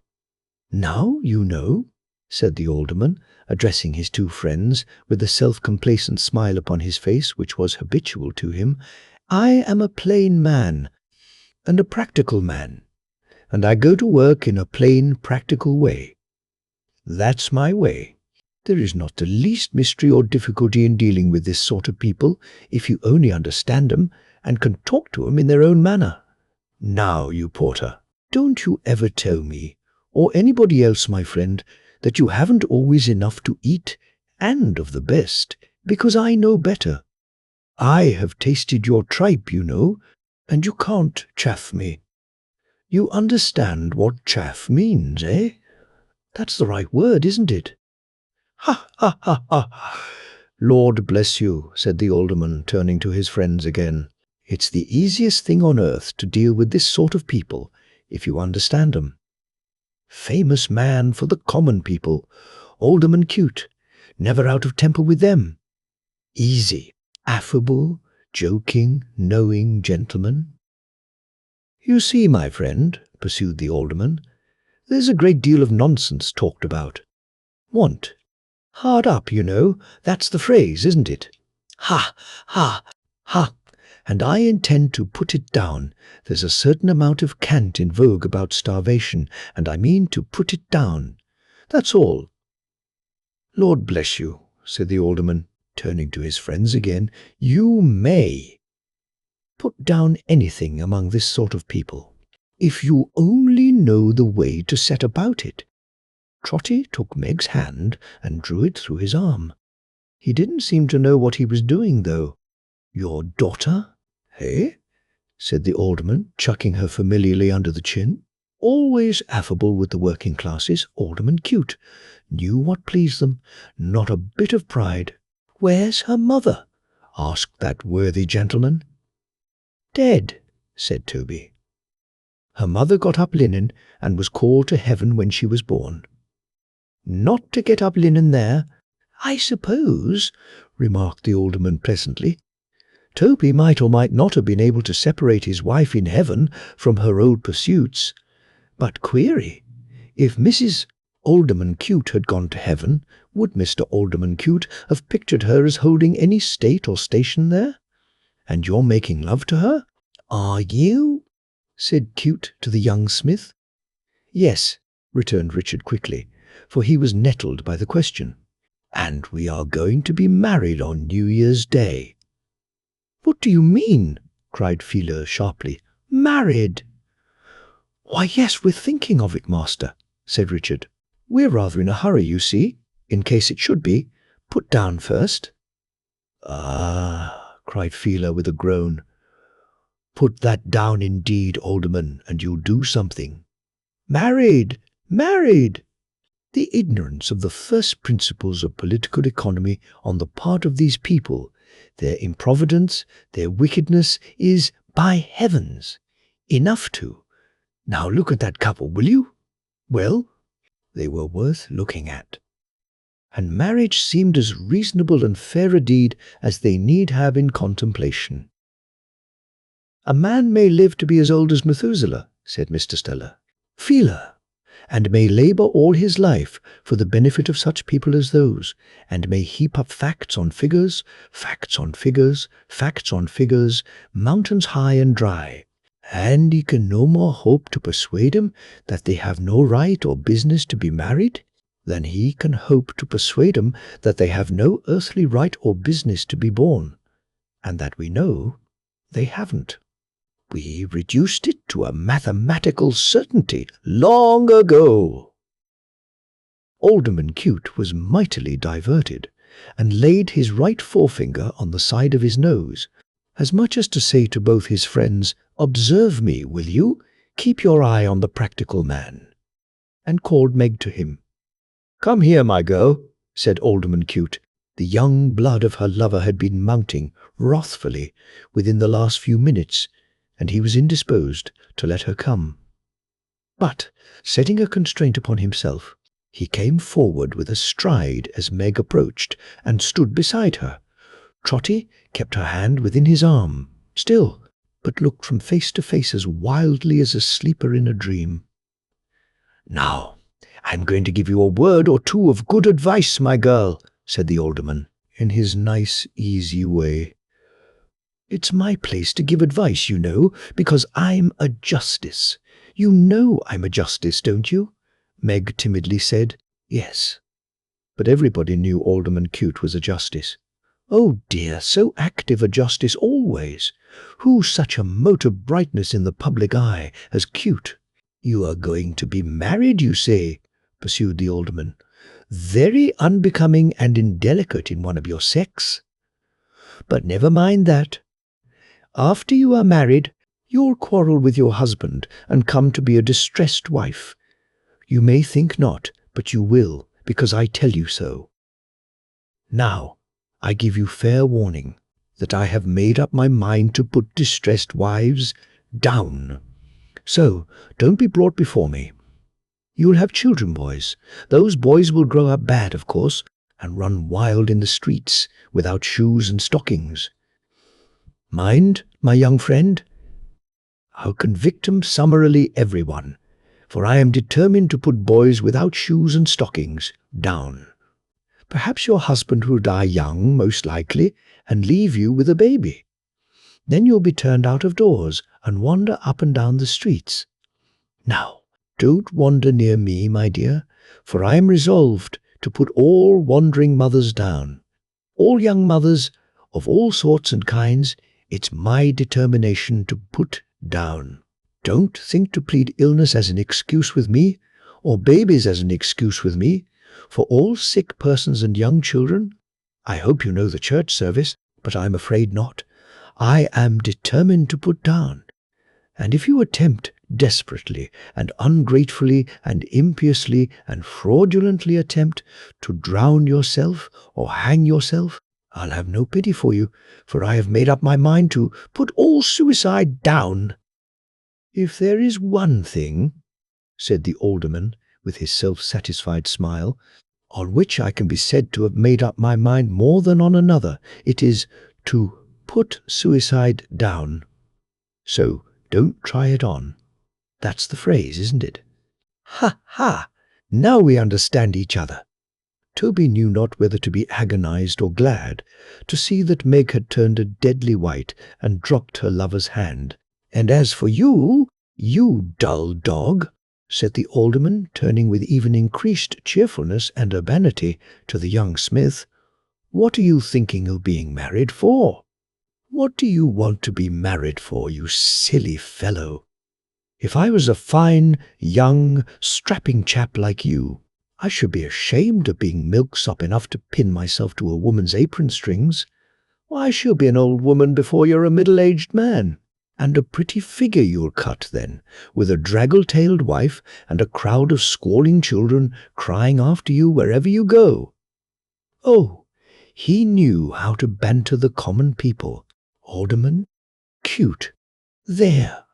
Speaker 1: Now you know," said the alderman, addressing his two friends with the self-complacent smile upon his face which was habitual to him, "I am a plain man, and a practical man, and I go to work in a plain, practical way. That's my way. There is not the least mystery or difficulty in dealing with this sort of people, if you only understand 'em and can talk to 'em in their own manner. Now, you porter, don't you ever tell me, or anybody else, my friend, that you haven't always enough to eat, and of the best, because I know better. I have tasted your tripe, you know, and you can't chaff me. You understand what chaff means, eh? That's the right word, isn't it?" "Ha, ha, ha, ha! Lord bless you," said the alderman, turning to his friends again. "It's the easiest thing on earth to deal with this sort of people, if you understand 'em. Famous man for the common people, Alderman Cute, never out of temper with them. Easy, affable, joking, knowing gentleman." "You see, my friend," pursued the alderman, "there's a great deal of nonsense talked about. Want. Hard up, you know, that's the phrase, isn't it? Ha, ha, ha, and I intend to put it down. There's a certain amount of cant in vogue about starvation, and I mean to put it down. That's all." "Lord bless you," said the alderman, turning to his friends again, "you may put down anything among this sort of people, if you only know the way to set about it." Trotty took Meg's hand and drew it through his arm. He didn't seem to know what he was doing, though. "Your daughter, eh?" said the alderman, chucking her familiarly under the chin. Always affable with the working classes, Alderman Cute knew what pleased them, not a bit of pride. "Where's her mother?" asked that worthy gentleman. "Dead," said Toby. "Her mother got up linen and was called to heaven when she was born." "Not to get up linen there, I suppose," remarked the alderman pleasantly. "Toby might or might not have been able to separate his wife in heaven from her old pursuits. But query, if Mrs. Alderman Cute had gone to heaven, would Mr. Alderman Cute have pictured her as holding any state or station there? And you're making love to her, are you?" said Cute to the young smith. "Yes," returned Richard quickly, for he was nettled by the question. "And we are going to be married on New Year's Day." "What do you mean?" cried Phila sharply. "Married?" "Why, yes, we're thinking of it, master," said Richard. "We're rather in a hurry, you see, in case it should be put down first." "Ah," cried Phila with a groan. "Put that down indeed, alderman, and you'll do something. Married! Married!" The ignorance of the first principles of political economy on the part of these people, their improvidence, their wickedness, is, by heavens, enough to. Now look at that couple, will you? Well, they were worth looking at. And marriage seemed as reasonable and fair a deed as they need have in contemplation. "A man may live to be as old as Methuselah," said Mr. Steller. "Phila, and may labour all his life for the benefit of such people as those, and may heap up facts on figures, facts on figures, facts on figures, mountains high and dry, and he can no more hope to persuade 'em that they have no right or business to be married, than he can hope to persuade 'em that they have no earthly right or business to be born, and that we know they haven't. We reduced it to a mathematical certainty long ago." Alderman Cute was mightily diverted, and laid his right forefinger on the side of his nose, as much as to say to both his friends, "Observe me, will you? Keep your eye on the practical man," and called Meg to him. "Come here, my girl," said Alderman Cute. The young blood of her lover had been mounting wrathfully within the last few minutes, and he was indisposed to let her come. But, setting a constraint upon himself, he came forward with a stride as Meg approached, and stood beside her. Trotty kept her hand within his arm, still, but looked from face to face as wildly as a sleeper in a dream. "Now, I'm going to give you a word or two of good advice, my girl," said the alderman, in his nice, easy way. "It's my place to give advice, you know, because I'm a justice. You know I'm a justice, don't you?" Meg timidly said. "Yes." But everybody knew Alderman Cute was a justice. Oh dear, so active a justice always. Who such a mote of brightness in the public eye as Cute? "You are going to be married, you say," pursued the alderman. "Very unbecoming and indelicate in one of your sex. But never mind that. After you are married, you'll quarrel with your husband and come to be a distressed wife. You may think not, but you will, because I tell you so. Now, I give you fair warning that I have made up my mind to put distressed wives down. So, don't be brought before me. You'll have children, boys. Those boys will grow up bad, of course, and run wild in the streets without shoes and stockings. Mind, my young friend, I'll convict 'em summarily everyone, for I am determined to put boys without shoes and stockings down. Perhaps your husband will die young, most likely, and leave you with a baby. Then you'll be turned out of doors and wander up and down the streets. Now, don't wander near me, my dear, for I am resolved to put all wandering mothers down. All young mothers, of all sorts and kinds, it's my determination to put down. Don't think to plead illness as an excuse with me, or babies as an excuse with me, for all sick persons and young children. I hope you know the church service, but I'm afraid not. I am determined to put down. And if you attempt desperately and ungratefully and impiously and fraudulently attempt to drown yourself or hang yourself, I'll have no pity for you, for I have made up my mind to put all suicide down. If there is one thing," said the alderman with his self-satisfied smile, "on which I can be said to have made up my mind more than on another, it is to put suicide down. So don't try it on. That's the phrase, isn't it?" "Ha, ha! Now we understand each other." Toby knew not whether to be agonized or glad to see that Meg had turned a deadly white and dropped her lover's hand. "And as for you, you dull dog," said the alderman, turning with even increased cheerfulness and urbanity to the young smith, "what are you thinking of being married for? What do you want to be married for, you silly fellow? If I was a fine, young, strapping chap like you, I should be ashamed of being milksop enough to pin myself to a woman's apron strings. Why, she'll be an old woman before you're a middle-aged man. And a pretty figure you'll cut then, with a draggle-tailed wife and a crowd of squalling children crying after you wherever you go." Oh, he knew how to banter the common people. Alderman Cute. There.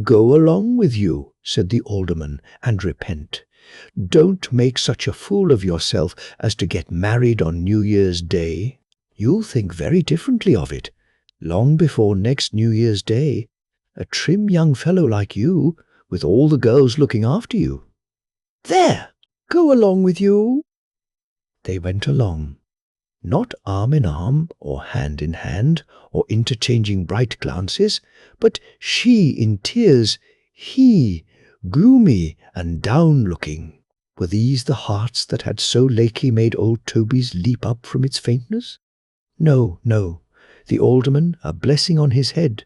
Speaker 1: "Go along with you," said the alderman, "and repent. Don't make such a fool of yourself as to get married on New Year's Day. You'll think very differently of it. Long before next New Year's Day, a trim young fellow like you, with all the girls looking after you. There! Go along with you." They went along, not arm in arm or hand in hand or interchanging bright glances, but she in tears, he gloomy and down-looking. Were these the hearts that had so lately made old Toby's leap up from its faintness? No, no, the alderman, a blessing on his head,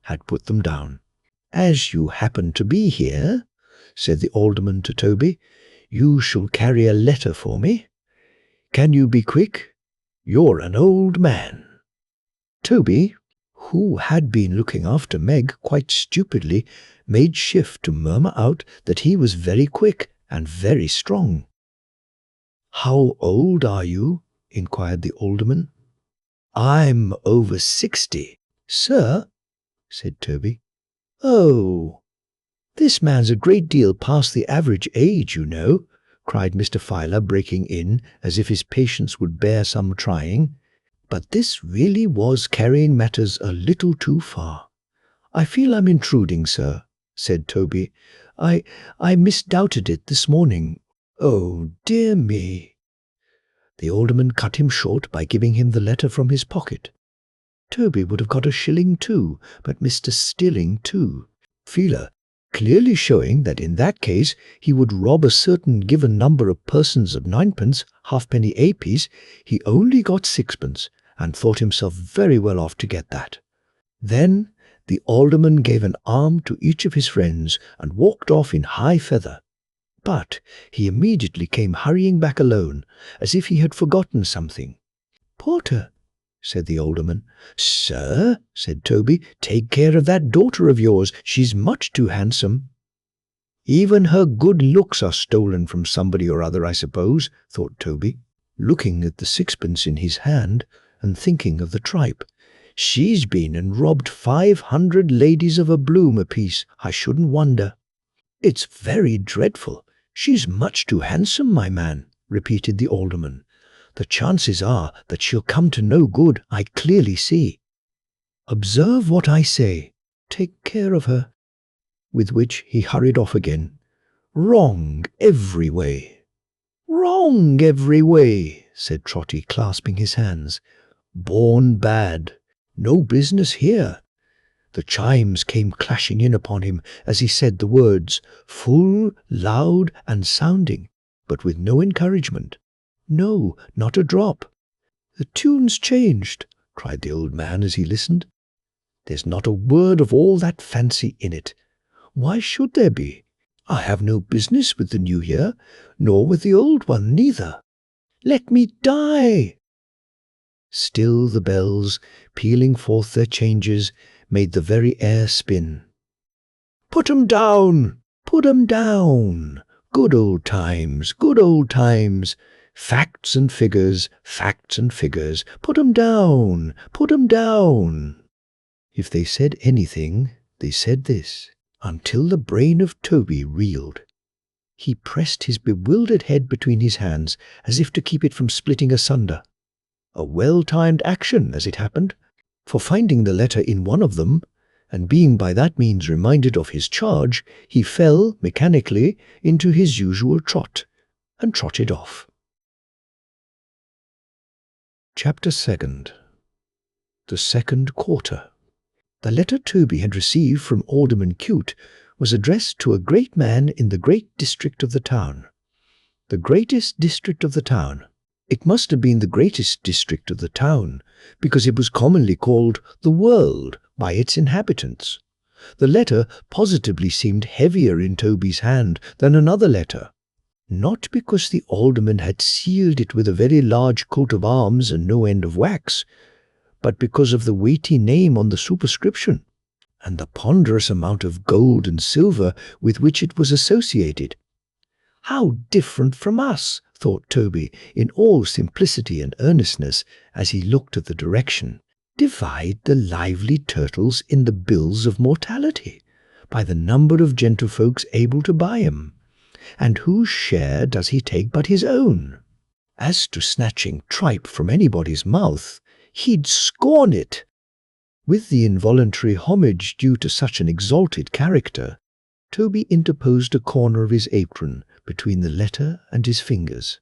Speaker 1: had put them down. "As you happen to be here," said the alderman to Toby, "you shall carry a letter for me. Can you be quick? You're an old man." Toby, who had been looking after Meg quite stupidly, made shift to murmur out that he was very quick and very strong. "How old are you?" inquired the alderman. I'm over 60. Sir, said Toby. Oh, this man's a great deal past the average age, you know, cried Mr. Filer, breaking in, as if his patience would bear some trying. But this really was carrying matters a little too far. I feel I'm intruding, sir, said Toby. I misdoubted it this morning. Oh, dear me. The alderman cut him short by giving him the letter from his pocket. Toby would have got a shilling too, but Mr. Stilling too. Filer, clearly showing that in that case he would rob a certain given number of persons of ninepence, halfpenny a-piece, he only got sixpence, and thought himself very well off to get that. Then the alderman gave an arm to each of his friends and walked off in high feather. But he immediately came hurrying back alone, as if he had forgotten something. Porter, said the alderman. Sir, said Toby, take care of that daughter of yours. She's much too handsome. Even her good looks are stolen from somebody or other, I suppose, thought Toby, looking at the sixpence in his hand and thinking of the tripe. She's been and robbed 500 ladies of a bloom apiece, I shouldn't wonder. It's very dreadful. She's much too handsome, my man, repeated the alderman. The chances are that she'll come to no good, I clearly see. Observe what I say. Take care of her. With which he hurried off again. Wrong every way. Wrong every way, said Trotty, clasping his hands. Born bad. No business here. The chimes came clashing in upon him as he said the words, full, loud, and sounding, but with no encouragement. No, not a drop. The tune's changed, cried the old man as he listened. There's not a word of all that fancy in it. Why should there be? I have no business with the new year, nor with the old one neither. Let me die! Still the bells, pealing forth their changes, made the very air spin. Put 'em down! Put 'em down! Good old times, good old times! Facts and figures, put 'em down, put 'em down. If they said anything, they said this, until the brain of Toby reeled. He pressed his bewildered head between his hands, as if to keep it from splitting asunder. A well-timed action, as it happened, for finding the letter in one of them, and being by that means reminded of his charge, he fell, mechanically, into his usual trot, and trotted off. Chapter 2. The second quarter. The letter Toby had received from Alderman Cute was addressed to a great man in the great district of the town. The greatest district of the town. It must have been the greatest district of the town, because it was commonly called the world by its inhabitants. The letter positively seemed heavier in Toby's hand than another letter, not because the alderman had sealed it with a very large coat of arms and no end of wax, but because of the weighty name on the superscription, and the ponderous amount of gold and silver with which it was associated. How different from us, thought Toby, in all simplicity and earnestness, as he looked at the direction. Divide the lively turtles in the bills of mortality, by the number of gentlefolks able to buy 'em. And whose share does he take but his own? As to snatching tripe from anybody's mouth, he'd scorn it. With the involuntary homage due to such an exalted character, Toby interposed a corner of his apron between the letter and his fingers.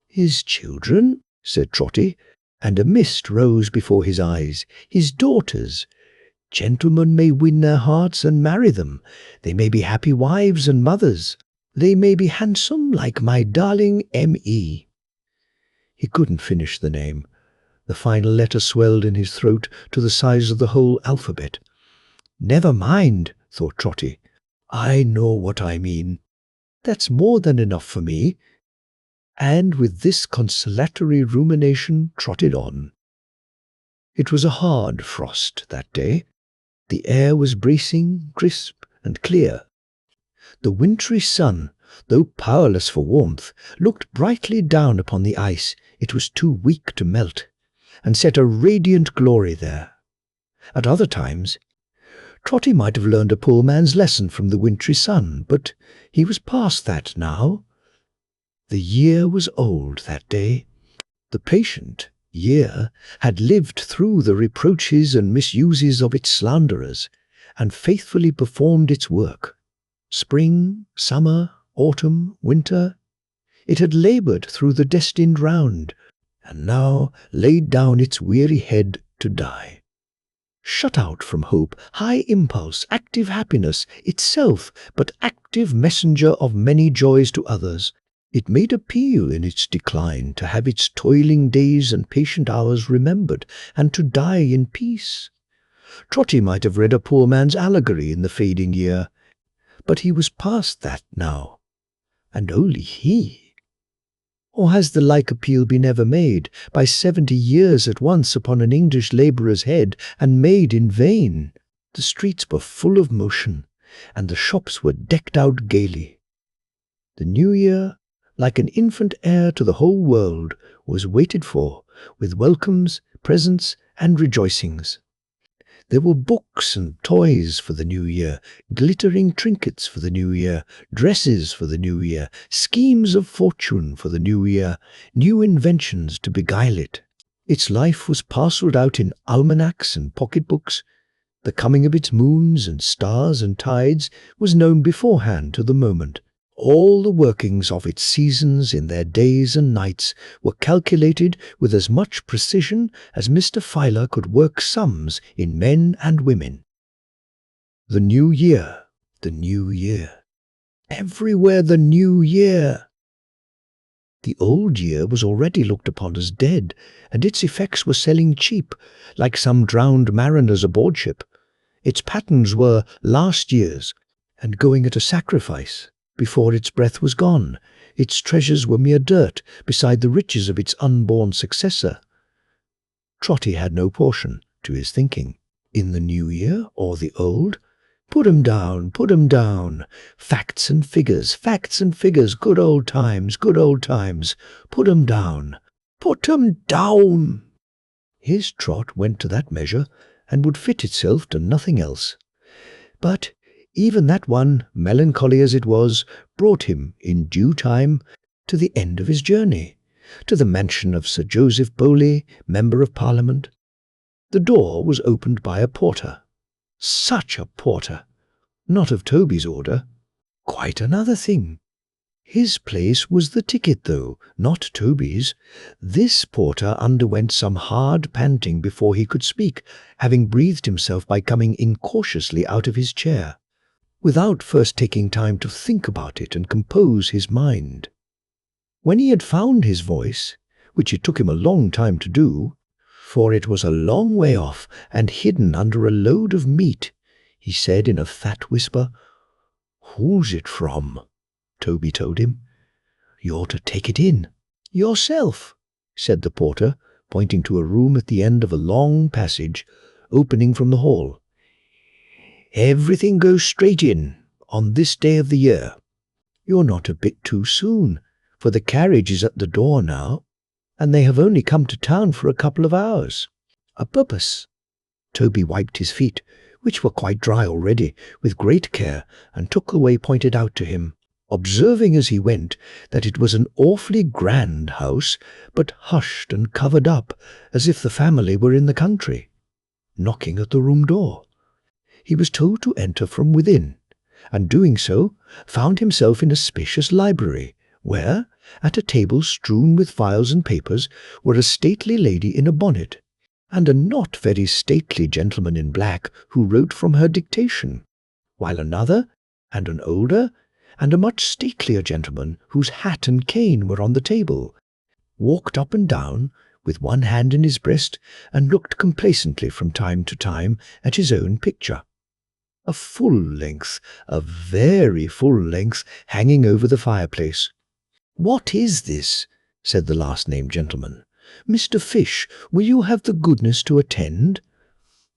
Speaker 1: His children, said Trotty, and a mist rose before his eyes. His daughters. Gentlemen may win their hearts and marry them. They may be happy wives and mothers. They may be handsome like my darling M.E. He couldn't finish the name. The final letter swelled in his throat to the size of the whole alphabet. Never mind, thought Trotty. I know what I mean. That's more than enough for me. And with this consolatory rumination trotted on. It was a hard frost that day. The air was bracing, crisp, and clear. The wintry sun, though powerless for warmth, looked brightly down upon the ice It was too weak to melt, and set a radiant glory there. At other times, Trotty might have learned a poor man's lesson from the wintry sun, but he was past that now. The year was old that day. The patient year had lived through the reproaches and misuses of its slanderers, and faithfully performed its work. Spring, summer, autumn, winter, it had laboured through the destined round, and now laid down its weary head to die. Shut out from hope, high impulse, active happiness, itself but active messenger of many joys to others, it made appeal in its decline to have its toiling days and patient hours remembered, and to die in peace. Trotty might have read a poor man's allegory in the fading year, but he was past that now, and only he. Or has the like appeal been ever made, by 70 years at once upon an English labourer's head, and made in vain? The streets were full of motion, and the shops were decked out gaily. The new year, like an infant heir to the whole world, was waited for, with welcomes, presents, and rejoicings. There were books and toys for the new year, glittering trinkets for the new year, dresses for the new year, schemes of fortune for the new year, new inventions to beguile it. Its life was parcelled out in almanacs and pocket-books. The coming of its moons and stars and tides was known beforehand to the moment. All the workings of its seasons in their days and nights were calculated with as much precision as Mr. Filer could work sums in men and women. The new year, the new year. Everywhere the new year. The old year was already looked upon as dead, and its effects were selling cheap, like some drowned mariners aboard ship. Its patterns were last year's, and going at a sacrifice. Before its breath was gone, its treasures were mere dirt beside the riches of its unborn successor. Trotty had no portion, to his thinking, in the new year or the old. Put 'em down, put 'em down. Facts and figures, good old times, put 'em down, put 'em down. His trot went to that measure, and would fit itself to nothing else. But even that one, melancholy as it was, brought him, in due time, to the end of his journey, to the mansion of Sir Joseph Bowley, Member of Parliament. The door was opened by a porter. Such a porter! Not of Toby's order. Quite another thing. His place was the ticket, though, not Toby's. This porter underwent some hard panting before he could speak, having breathed himself by coming incautiously out of his chair, without first taking time to think about it and compose his mind. When he had found his voice, which it took him a long time to do, for it was a long way off and hidden under a load of meat, he said in a fat whisper, "Who's it from?" Toby told him. "You're to take it in yourself," said the porter, pointing to a room at the end of a long passage opening from the hall. "Everything goes straight in, on this day of the year. You're not a bit too soon, for the carriage is at the door now, and they have only come to town for a couple of hours. A purpose." Toby wiped his feet, which were quite dry already, with great care, and took the way pointed out to him, observing as he went that it was an awfully grand house, but hushed and covered up, as if the family were in the country. Knocking at the room door, he was told to enter from within, and doing so, found himself in a spacious library, where, at a table strewn with files and papers, were a stately lady in a bonnet, and a not very stately gentleman in black who wrote from her dictation, while another, and an older, and a much statelier gentleman, whose hat and cane were on the table, walked up and down, with one hand in his breast, and looked complacently from time to time at his own picture. A full length, a very full length, hanging over the fireplace. "What is this?" said the last-named gentleman. "Mr. Fish, will you have the goodness to attend?"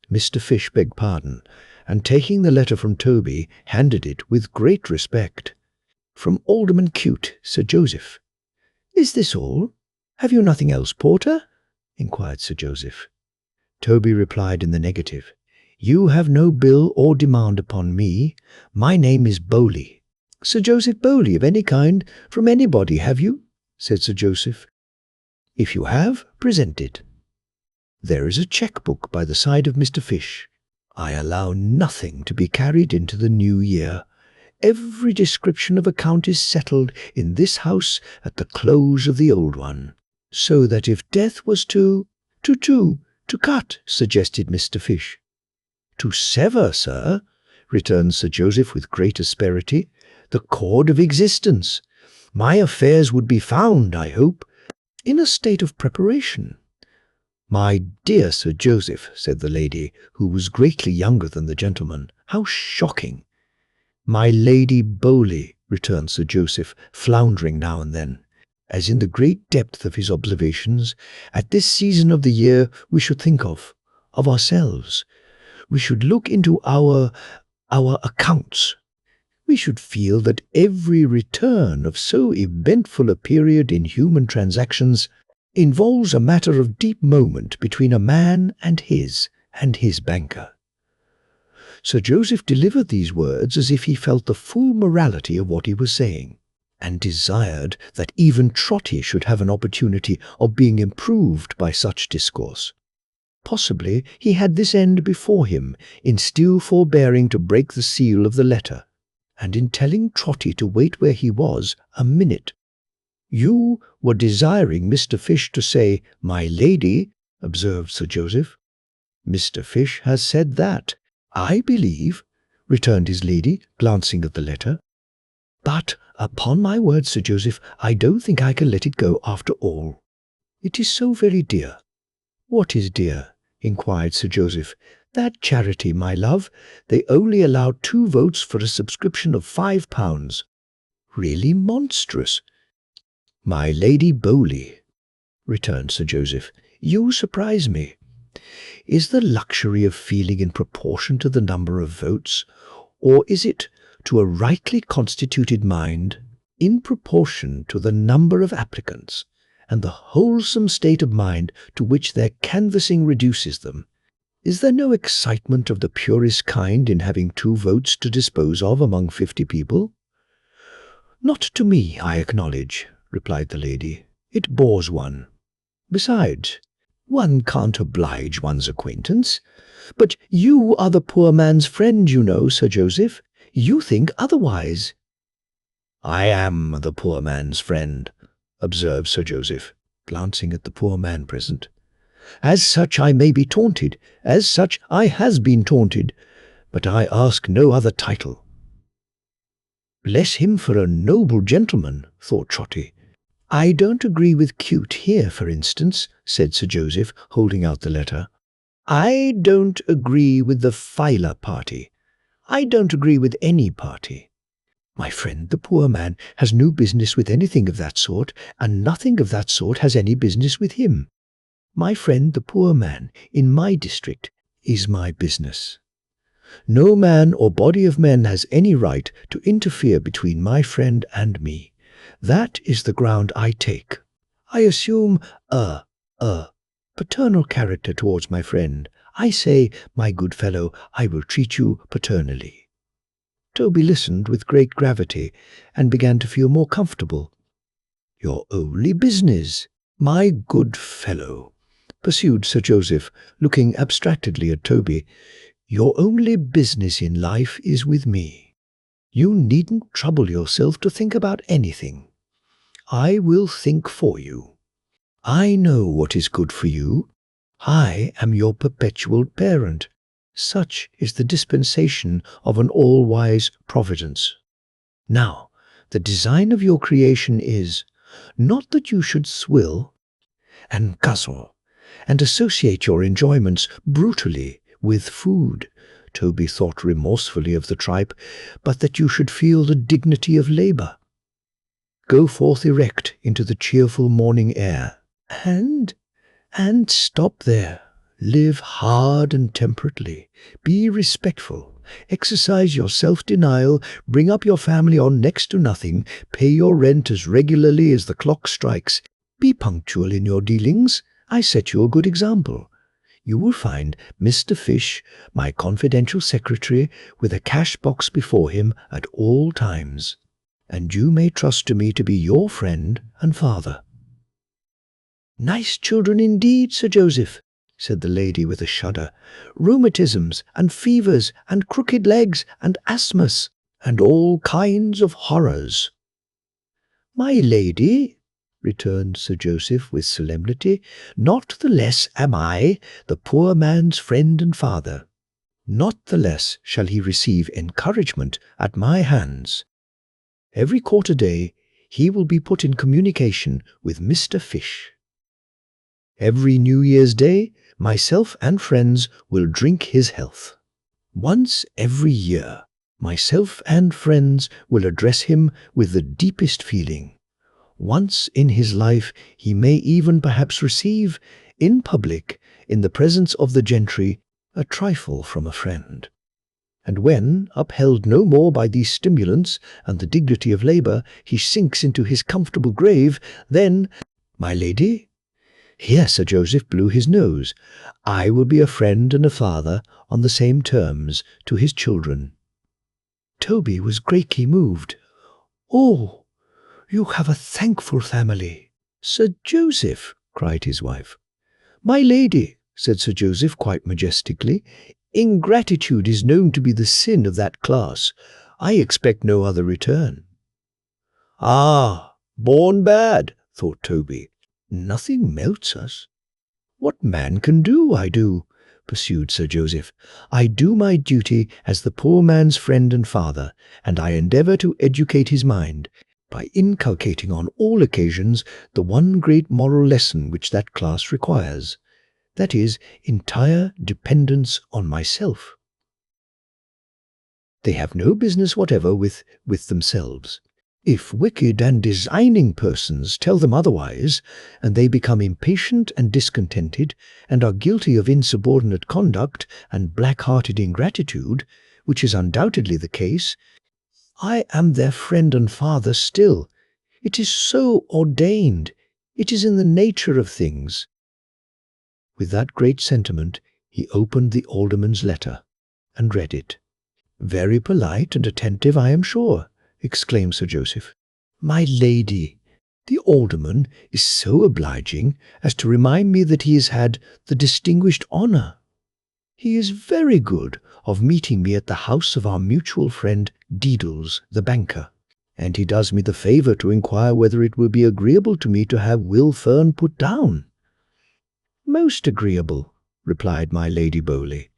Speaker 1: Mr. Fish begged pardon, and taking the letter from Toby, handed it with great respect. "From Alderman Cute, Sir Joseph." "Is this all? "Have you nothing else, porter?" inquired Sir Joseph. Toby replied in the negative. "You have no bill or demand upon me. My name is Bowley." "Sir Joseph Bowley of any kind, from anybody, have you?" said Sir Joseph. "If you have, present it." "There is a cheque-book by the side of Mr. Fish. I allow nothing to be carried into the new year. Every description of account is settled in this house at the close of the old one, so that if death was to cut," suggested Mr. Fish. "To sever, sir," returned Sir Joseph with great asperity, "the cord of existence. My affairs would be found, I hope, in a state of preparation." "My dear Sir Joseph," said the lady, who was greatly younger than the gentleman, "how shocking!" "My Lady Bowley," returned Sir Joseph, floundering now and then, as in the great depth of his observations, "at this season of the year we should think of ourselves. We should look into our accounts. We should feel that every return of so eventful a period in human transactions involves a matter of deep moment between a man and his banker." Sir Joseph delivered these words as if he felt the full morality of what he was saying, and desired that even Trotty should have an opportunity of being improved by such discourse. Possibly he had this end before him in still forbearing to break the seal of the letter, and in telling Trotty to wait where he was a minute. "You were desiring Mr. Fish to say 'my lady,'" observed Sir Joseph. "Mr. Fish has said that, I believe," returned his lady, glancing at the letter. "But, upon my word, Sir Joseph, I don't think I can let it go after all. It is so very dear." "What is dear?" inquired Sir Joseph. "That charity, my love. They only allow 2 votes for a subscription of £5. Really monstrous." "My Lady Bowley," returned Sir Joseph, "you surprise me. Is the luxury of feeling in proportion to the number of votes, or is it, to a rightly constituted mind, in proportion to the number of applicants, and the wholesome state of mind to which their canvassing reduces them? Is there no excitement of the purest kind in having 2 votes to dispose of among 50 people?" "Not to me, I acknowledge," replied the lady. "It bores one. Besides, one can't oblige one's acquaintance. But you are the poor man's friend, you know, Sir Joseph. You think otherwise." "I am the poor man's friend," observed Sir Joseph, glancing at the poor man present. "As such I may be taunted, as such I has been taunted, but I ask no other title." "Bless him for a noble gentleman," thought Trotty. "I don't agree with Cute here, for instance," said Sir Joseph, holding out the letter. "I don't agree with the Filer party. I don't agree with any party. My friend the poor man has no business with anything of that sort, and nothing of that sort has any business with him. My friend the poor man in my district is my business. No man or body of men has any right to interfere between my friend and me. That is the ground I take. I assume a paternal character towards my friend. I say, my good fellow, I will treat you paternally." Toby listened with great gravity, and began to feel more comfortable. "Your only business, my good fellow," pursued Sir Joseph, looking abstractedly at Toby, "your only business in life is with me. You needn't trouble yourself to think about anything. I will think for you. I know what is good for you. I am your perpetual parent. Such is the dispensation of an all-wise Providence. Now, the design of your creation is, not that you should swill and guzzle, and associate your enjoyments brutally with food," Toby thought remorsefully of the tripe, "but that you should feel the dignity of labour. Go forth erect into the cheerful morning air, and stop there. Live hard and temperately. Be respectful. Exercise your self-denial. Bring up your family on next to nothing. Pay your rent as regularly as the clock strikes. Be punctual in your dealings. I set you a good example. You will find Mr. Fish, my confidential secretary, with a cash box before him at all times, and you may trust to me to be your friend and father." "Nice children indeed, Sir Joseph," said the lady with a shudder. "Rheumatisms and fevers and crooked legs and asthmas and all kinds of horrors." "My lady," returned Sir Joseph with solemnity, "not the less am I the poor man's friend and father. Not the less shall he receive encouragement at my hands. Every quarter day he will be put in communication with Mr. Fish. Every New Year's Day myself and friends will drink his health. Once every year myself and friends will address him with the deepest feeling. Once in his life he may even perhaps receive, in public, in the presence of the gentry, a trifle from a friend. And when, upheld no more by these stimulants and the dignity of labour, he sinks into his comfortable grave, then, my lady," here Sir Joseph blew his nose, "I will be a friend and a father on the same terms to his children." Toby was greatly moved. "Oh, you have a thankful family." "Sir Joseph," cried his wife. "My lady," said Sir Joseph quite majestically, "ingratitude is known to be the sin of that class. I expect no other return." "Ah, born bad," thought Toby. "Nothing melts us." "What man can do, I do," pursued Sir Joseph. "I do my duty as the poor man's friend and father, and I endeavour to educate his mind, by inculcating on all occasions the one great moral lesson which that class requires, that is, entire dependence on myself. They have no business whatever with themselves. If wicked and designing persons tell them otherwise, and they become impatient and discontented, and are guilty of insubordinate conduct and black-hearted ingratitude, which is undoubtedly the case, I am their friend and father still. It is so ordained. It is in the nature of things." With that great sentiment, he opened the alderman's letter and read it. "Very polite and attentive, I am sure," exclaimed Sir Joseph. "My lady, the alderman is so obliging as to remind me that he has had the distinguished honour. He is very good of meeting me at the house of our mutual friend Deedles, the banker, and he does me the favour to inquire whether it will be agreeable to me to have Will Fern put down." "Most agreeable," replied my Lady Bowley.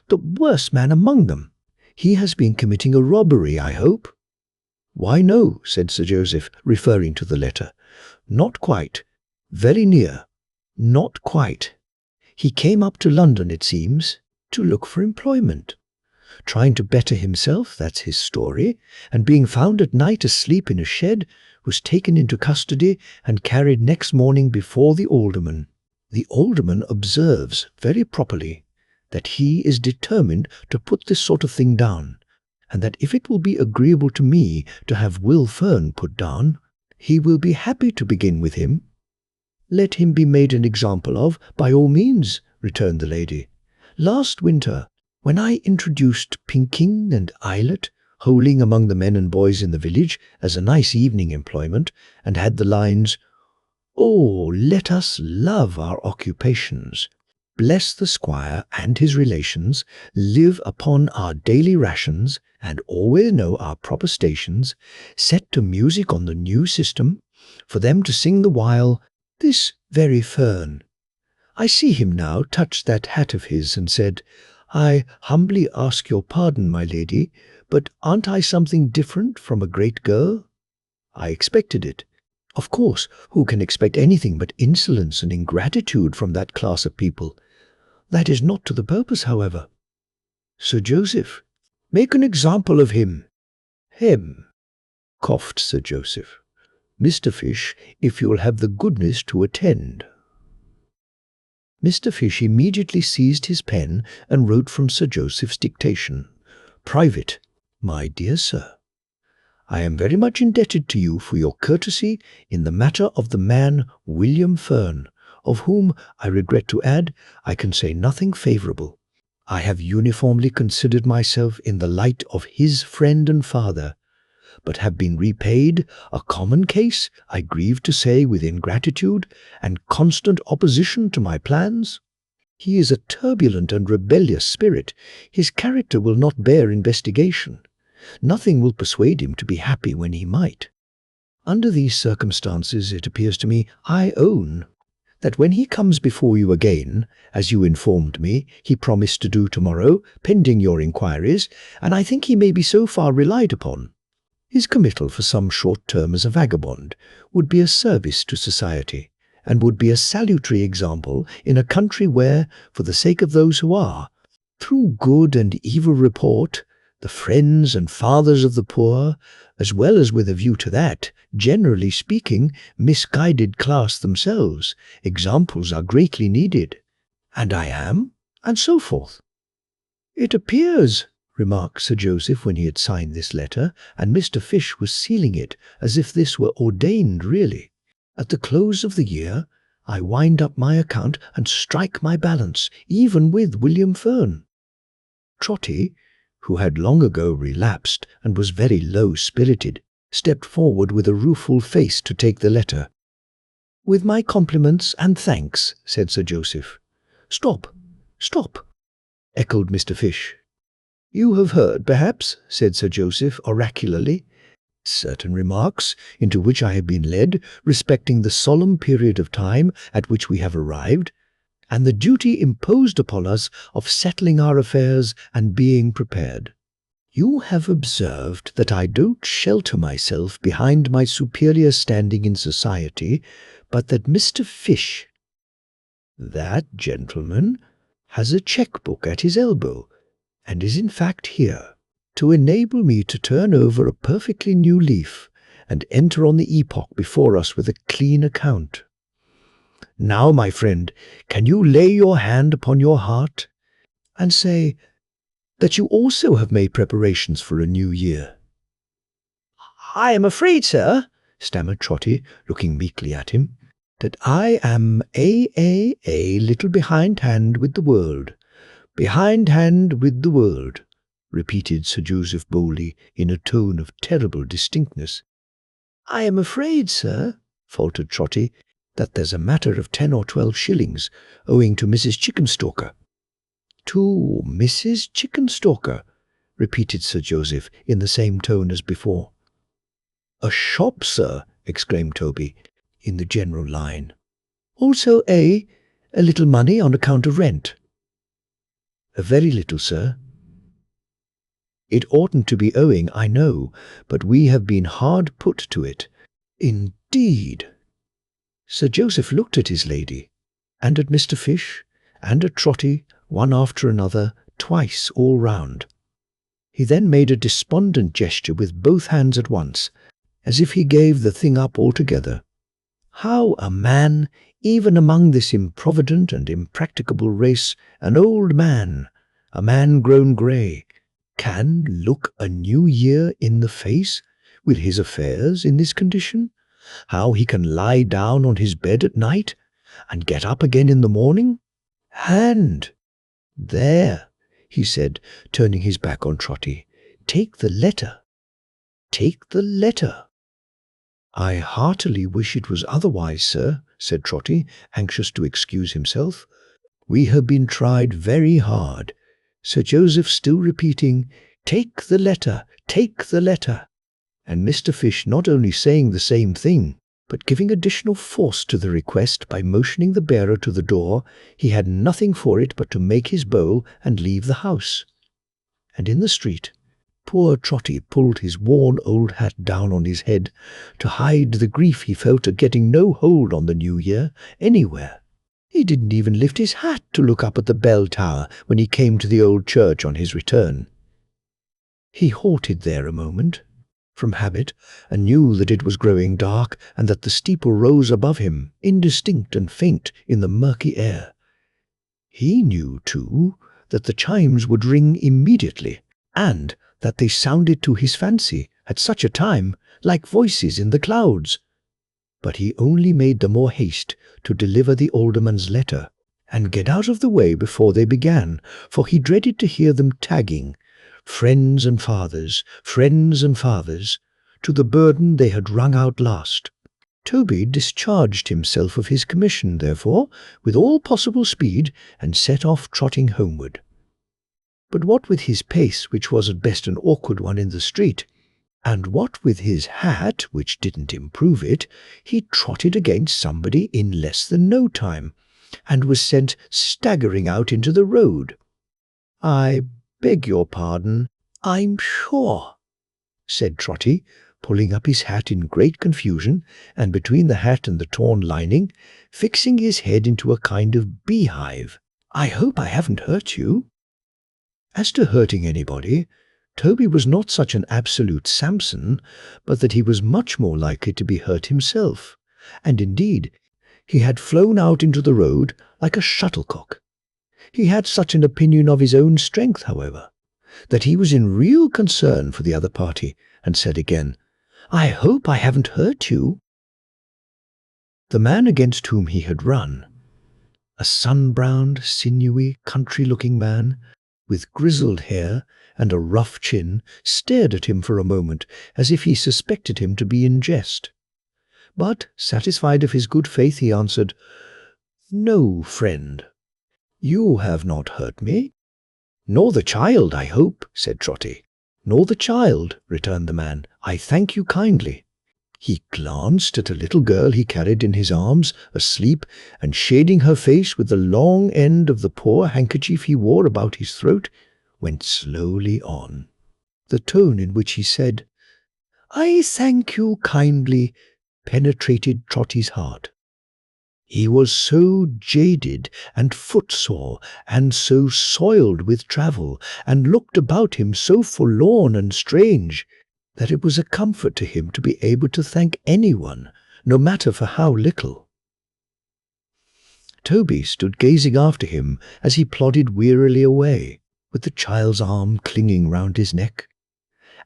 Speaker 1: "The worst man among them. He has been committing a robbery, I hope." "Why, no," said Sir Joseph, referring to the letter. "Not quite. Very near. Not quite. He came up to London, it seems, to look for employment. Trying to better himself, that's his story, and being found at night asleep in a shed, was taken into custody and carried next morning before the alderman. The alderman observes, very properly, that he is determined to put this sort of thing down, and that if it will be agreeable to me to have Will Fern put down, he will be happy to begin with him." "Let him be made an example of, by all means," returned the lady. "Last winter, when I introduced pinking and eyelet, holing among the men and boys in the village as a nice evening employment, and had the lines, 'Oh, let us love our occupations, bless the squire and his relations, live upon our daily rations, and always know our proper stations, set to music on the new system, for them to sing the while, this very Fern.' I see him now touch that hat of his and said, 'I humbly ask your pardon, my lady, but aren't I something different from a great girl?' I expected it. Of course, who can expect anything but insolence and ingratitude from that class of people? That is not to the purpose, however. Sir Joseph, make an example of him." "Hem," coughed Sir Joseph. "Mr. Fish, if you will have the goodness to attend." Mr. Fish immediately seized his pen and wrote from Sir Joseph's dictation. "Private, my dear sir, I am very much indebted to you for your courtesy in the matter of the man William Fern, of whom, I regret to add, I can say nothing favourable. I have uniformly considered myself in the light of his friend and father, but have been repaid, a common case, I grieve to say, with ingratitude and constant opposition to my plans. He is a turbulent and rebellious spirit. His character will not bear investigation. Nothing will persuade him to be happy when he might. Under these circumstances, it appears to me, I own, that when he comes before you again, as you informed me, he promised to do tomorrow, pending your inquiries, and I think he may be so far relied upon, his committal for some short term as a vagabond would be a service to society, and would be a salutary example in a country where, for the sake of those who are, through good and evil report, the friends and fathers of the poor, as well as with a view to that, generally speaking, misguided class themselves, examples are greatly needed. And I am, and so forth. It appears, remarked Sir Joseph when he had signed this letter, and Mr. Fish was sealing it as if this were ordained really, at the close of the year I wind up my account and strike my balance, even with William Fern. Trotty, who had long ago relapsed and was very low-spirited, stepped forward with a rueful face to take the letter. "With my compliments and thanks," said Sir Joseph. "Stop, stop," echoed Mr. Fish. "You have heard, perhaps," said Sir Joseph oracularly, "certain remarks into which I have been led respecting the solemn period of time at which we have arrived, and the duty imposed upon us of settling our affairs and being prepared. You have observed that I don't shelter myself behind my superior standing in society, but that Mr. Fish, that gentleman, has a cheque-book at his elbow, and is in fact here, to enable me to turn over a perfectly new leaf and enter on the epoch before us with a clean account. Now, my friend, can you lay your hand upon your heart and say that you also have made preparations for a new year?" "I am afraid, sir," stammered Trotty, looking meekly at him, "that I am a little behindhand with the world. Behindhand with the world," repeated Sir Joseph boldly in a tone of terrible distinctness. "I am afraid, sir," faltered Trotty, "that there's a matter of 10 or 12 shillings owing to Mrs. Chickenstalker." "To Mrs. Chickenstalker," repeated Sir Joseph in the same tone as before. "A shop, sir," exclaimed Toby, in the general line. "Also a little money on account of rent." "A very little, sir." "It oughtn't to be owing, I know, but we have been hard put to it." "Indeed." Sir Joseph looked at his lady, and at Mr. Fish, and at Trotty, one after another, twice all round. He then made a despondent gesture with both hands at once, as if he gave the thing up altogether. How a man, even among this improvident and impracticable race, an old man, a man grown grey, can look a new year in the face, with his affairs in this condition? How he can lie down on his bed at night, and get up again in the morning? And there, he said, turning his back on Trotty, take the letter. Take the letter. "I heartily wish it was otherwise, sir," said Trotty, anxious to excuse himself. "We have been tried very hard." Sir Joseph still repeating, "Take the letter, take the letter," and Mr. Fish not only saying the same thing, but giving additional force to the request by motioning the bearer to the door. He had nothing for it but to make his bow and leave the house. And in the street, poor Trotty pulled his worn old hat down on his head to hide the grief he felt at getting no hold on the new year anywhere. He didn't even lift his hat to look up at the bell tower when he came to the old church on his return. He halted there a moment, from habit, and knew that it was growing dark and that the steeple rose above him, indistinct and faint in the murky air. He knew, too, that the chimes would ring immediately, and that they sounded to his fancy at such a time, like voices in the clouds. But he only made the more haste to deliver the alderman's letter, and get out of the way before they began, for he dreaded to hear them tagging, friends and fathers, to the burden they had wrung out last. Toby discharged himself of his commission, therefore, with all possible speed, and set off trotting homeward. But what with his pace, which was at best an awkward one in the street, and what with his hat, which didn't improve it, he trotted against somebody in less than no time, and was sent staggering out into the road. "I beg your pardon, I'm sure," said Trotty, pulling up his hat in great confusion, and between the hat and the torn lining, fixing his head into a kind of beehive. "I hope I haven't hurt you." As to hurting anybody, Toby was not such an absolute Samson, but that he was much more likely to be hurt himself, and indeed he had flown out into the road like a shuttlecock. He had such an opinion of his own strength, however, that he was in real concern for the other party, and said again, "I hope I haven't hurt you." The man against whom he had run, a sun-browned, sinewy, country-looking man, with grizzled hair and a rough chin, stared at him for a moment as if he suspected him to be in jest. But, satisfied of his good faith, he answered, "No, friend, you have not hurt me." "Nor the child, I hope," said Trotty. "Nor the child," returned the man. "I thank you kindly." He glanced at a little girl he carried in his arms, asleep, and shading her face with the long end of the poor handkerchief he wore about his throat, went slowly on. The tone in which he said, "I thank you kindly," penetrated Trotty's heart. He was so jaded and footsore, and so soiled with travel, and looked about him so forlorn and strange, that it was a comfort to him to be able to thank anyone, no matter for how little. Toby stood gazing after him as he plodded wearily away, with the child's arm clinging round his neck.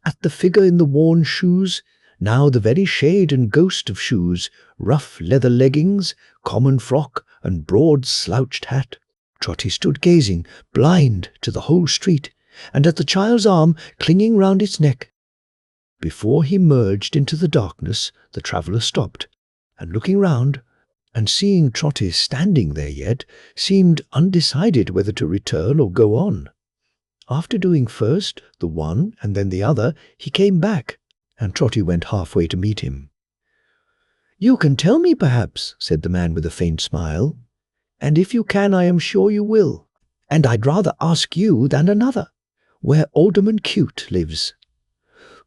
Speaker 1: At the figure in the worn shoes, now the very shade and ghost of shoes, rough leather leggings, common frock, and broad slouched hat, Trotty stood gazing, blind to the whole street, and at the child's arm clinging round its neck. Before he merged into the darkness, the traveller stopped, and looking round, and seeing Trotty standing there yet, seemed undecided whether to return or go on. After doing first the one and then the other, he came back, and Trotty went halfway to meet him. "You can tell me, perhaps," said the man with a faint smile, "and if you can, I am sure you will, and I'd rather ask you than another, where Alderman Cute lives."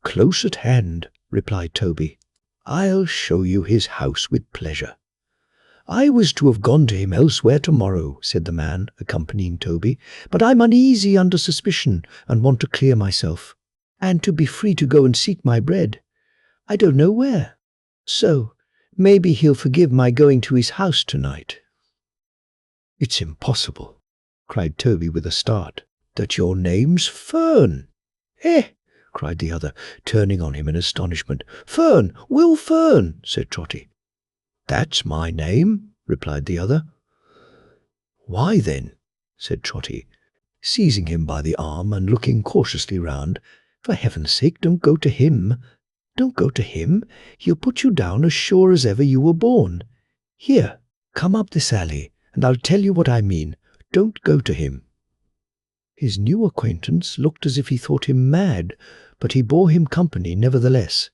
Speaker 1: "Close at hand," replied Toby. "I'll show you his house with pleasure." "I was to have gone to him elsewhere tomorrow," said the man, accompanying Toby, "but I'm uneasy under suspicion, and want to clear myself, and to be free to go and seek my bread. I don't know where. So, maybe he'll forgive my going to his house tonight." "It's impossible," cried Toby with a start. "That your name's Fern." "Eh!" cried the other, turning on him in astonishment. "Fern! Will Fern!" said Trotty. "That's my name," replied the other. "Why then," said Trotty, seizing him by the arm and looking cautiously round, "for heaven's sake, don't go to him. Don't go to him. He'll put you down as sure as ever you were born. Here, come up this alley, and I'll tell you what I mean. Don't go to him." His new acquaintance looked as if he thought him mad, but he bore him company nevertheless.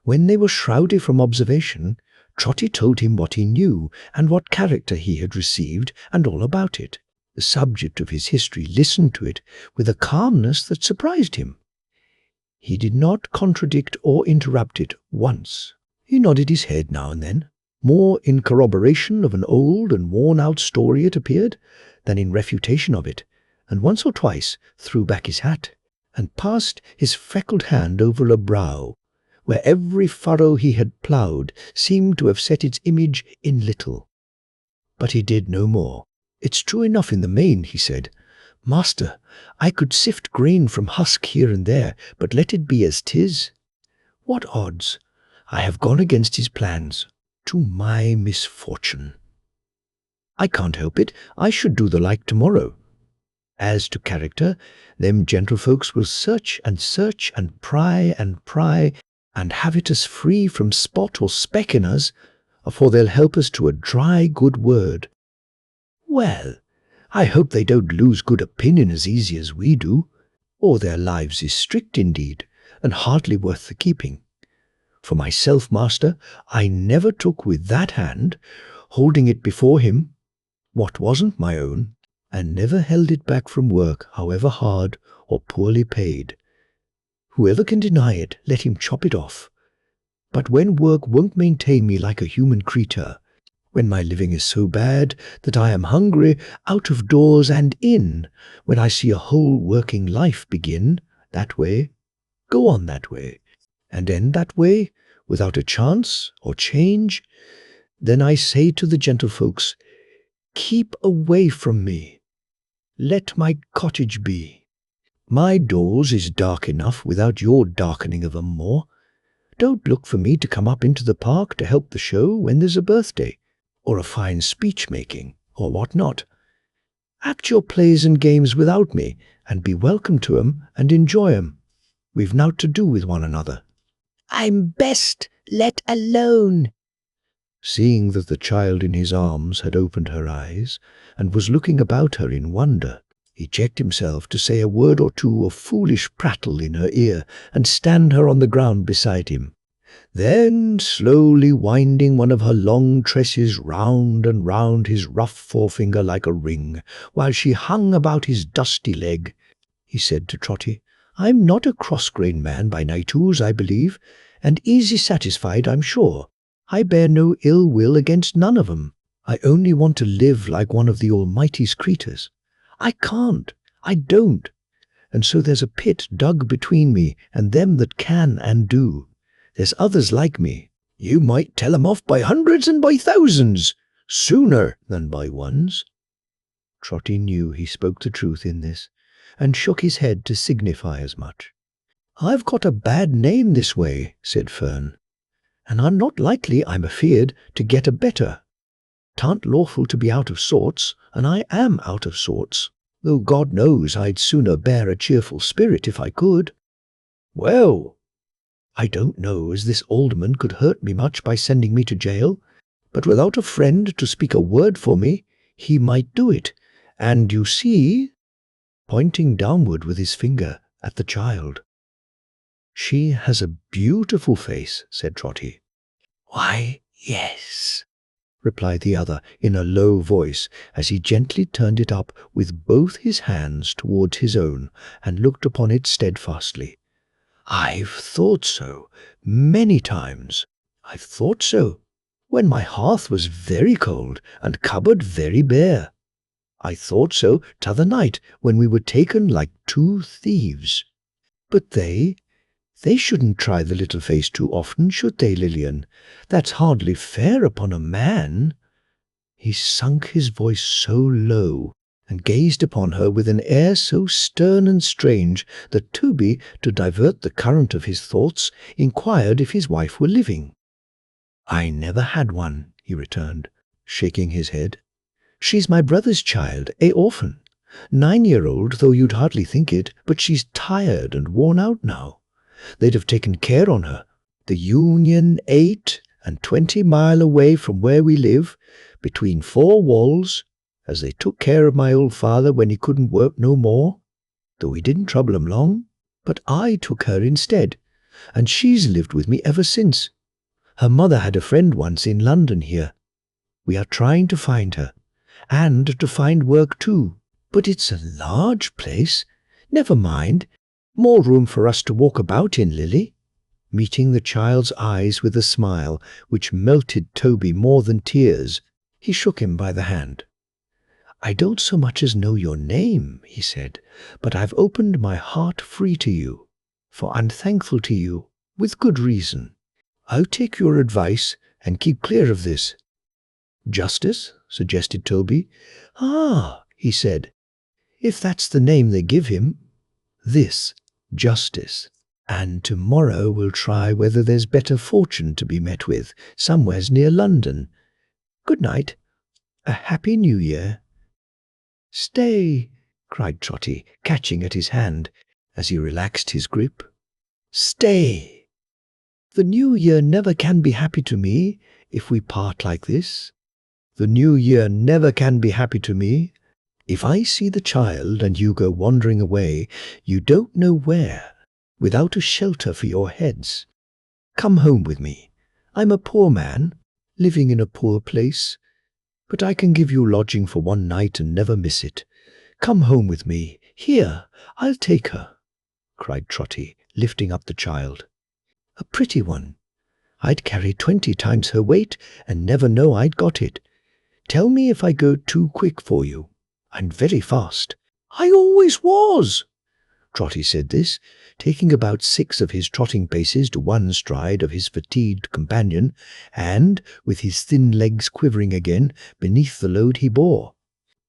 Speaker 1: When they were shrouded from observation, Trotty told him what he knew, and what character he had received, and all about it. The subject of his history listened to it with a calmness that surprised him. He did not contradict or interrupt it once. He nodded his head now and then, more in corroboration of an old and worn-out story, it appeared, than in refutation of it, and once or twice threw back his hat, and passed his freckled hand over a brow, where every furrow he had ploughed seemed to have set its image in little. But he did no more. "It's true enough in the main," he said. "Master, I could sift grain from husk here and there, but let it be as 'tis. What odds? I have gone against his plans, to my misfortune. I can't help it, I should do the like tomorrow. As to character, them gentlefolks will search and pry, and have it as free from spot or speck in us, afore they'll help us to a dry good word. Well, I hope they don't lose good opinion as easy as we do, or their lives is strict indeed, and hardly worth the keeping. For myself, master, I never took with that hand, holding it before him, what wasn't my own, and never held it back from work, however hard or poorly paid. Whoever can deny it, let him chop it off. But when work won't maintain me like a human creature, when my living is so bad that I am hungry out of doors and in, when I see a whole working life begin that way, go on that way, and end that way, without a chance or change, then I say to the gentlefolks, keep away from me. Let my cottage be. My doors is dark enough without your darkening of 'em more. Don't look for me to come up into the park to help the show when there's a birthday, or a fine speech-making, or what not. Act your plays and games without me, and be welcome to 'em and enjoy 'em. We've nowt to do with one another. I'm best let alone. Seeing that the child in his arms had opened her eyes, and was looking about her in wonder, he checked himself to say a word or two of foolish prattle in her ear, and stand her on the ground beside him. Then, slowly winding one of her long tresses round and round his rough forefinger like a ring, while she hung about his dusty leg, he said to Trotty, I'm not a cross-grained man by nightous, I believe, and easy satisfied, I'm sure. I bear no ill will against none of 'em. I only want to live like one of the Almighty's creatures. I can't, I don't, and so there's a pit dug between me and them that can and do. There's others like me. You might tell 'em off by hundreds and by thousands, sooner than by ones. Trotty knew he spoke the truth in this, and shook his head to signify as much. I've got a bad name this way, said Fern, and I'm not likely, I'm afeard, to get a better. 'Tan't lawful to be out of sorts, and I am out of sorts, though God knows I'd sooner bear a cheerful spirit if I could. Well, I don't know as this alderman could hurt me much by sending me to jail, but without a friend to speak a word for me, he might do it, and you see, pointing downward with his finger at the child. She has a beautiful face, said Trotty. Why, yes, replied the other in a low voice, as he gently turned it up with both his hands towards his own and looked upon it steadfastly. I've thought so, many times. I've thought so, when my hearth was very cold and cupboard very bare. I thought so t'other night when we were taken like two thieves. But they shouldn't try the little face too often, should they, Lilian? That's hardly fair upon a man. He sunk his voice so low, and gazed upon her with an air so stern and strange, that Toby, to divert the current of his thoughts, inquired if his wife were living. I never had one, he returned, shaking his head. She's my brother's child, a orphan. 9-year-old, though you'd hardly think it, but she's tired and worn out now. They'd have taken care on her. The Union 8 and 20 mile away from where we live, between 4 walls, as they took care of my old father when he couldn't work no more, though he didn't trouble 'em long, but I took her instead, and she's lived with me ever since. Her mother had a friend once in London here. We are trying to find her, and to find work too, but it's a large place. Never mind, more room for us to walk about in, Lily. Meeting the child's eyes with a smile which melted Toby more than tears, he shook him by the hand. I don't so much as know your name, he said, but I've opened my heart free to you, for I'm thankful to you, with good reason. I'll take your advice and keep clear of this. Justice, suggested Toby. Ah, he said, if that's the name they give him. This, Justice. And tomorrow we'll try whether there's better fortune to be met with, somewheres near London. Good night. A happy New Year." "Stay," cried Trotty, catching at his hand as he relaxed his grip. "Stay. The New Year never can be happy to me if we part like this. The New Year never can be happy to me. If I see the child and you go wandering away, you don't know where, without a shelter for your heads. Come home with me. I'm a poor man, living in a poor place, but I can give you lodging for one night and never miss it. Come home with me. Here, I'll take her," cried Trotty, lifting up the child. "A pretty one. I'd carry 20 times her weight and never know I'd got it. Tell me if I go too quick for you. I'm very fast." "I always was." Trotty said this, taking about 6 of his trotting paces to one stride of his fatigued companion, and, with his thin legs quivering again beneath the load he bore.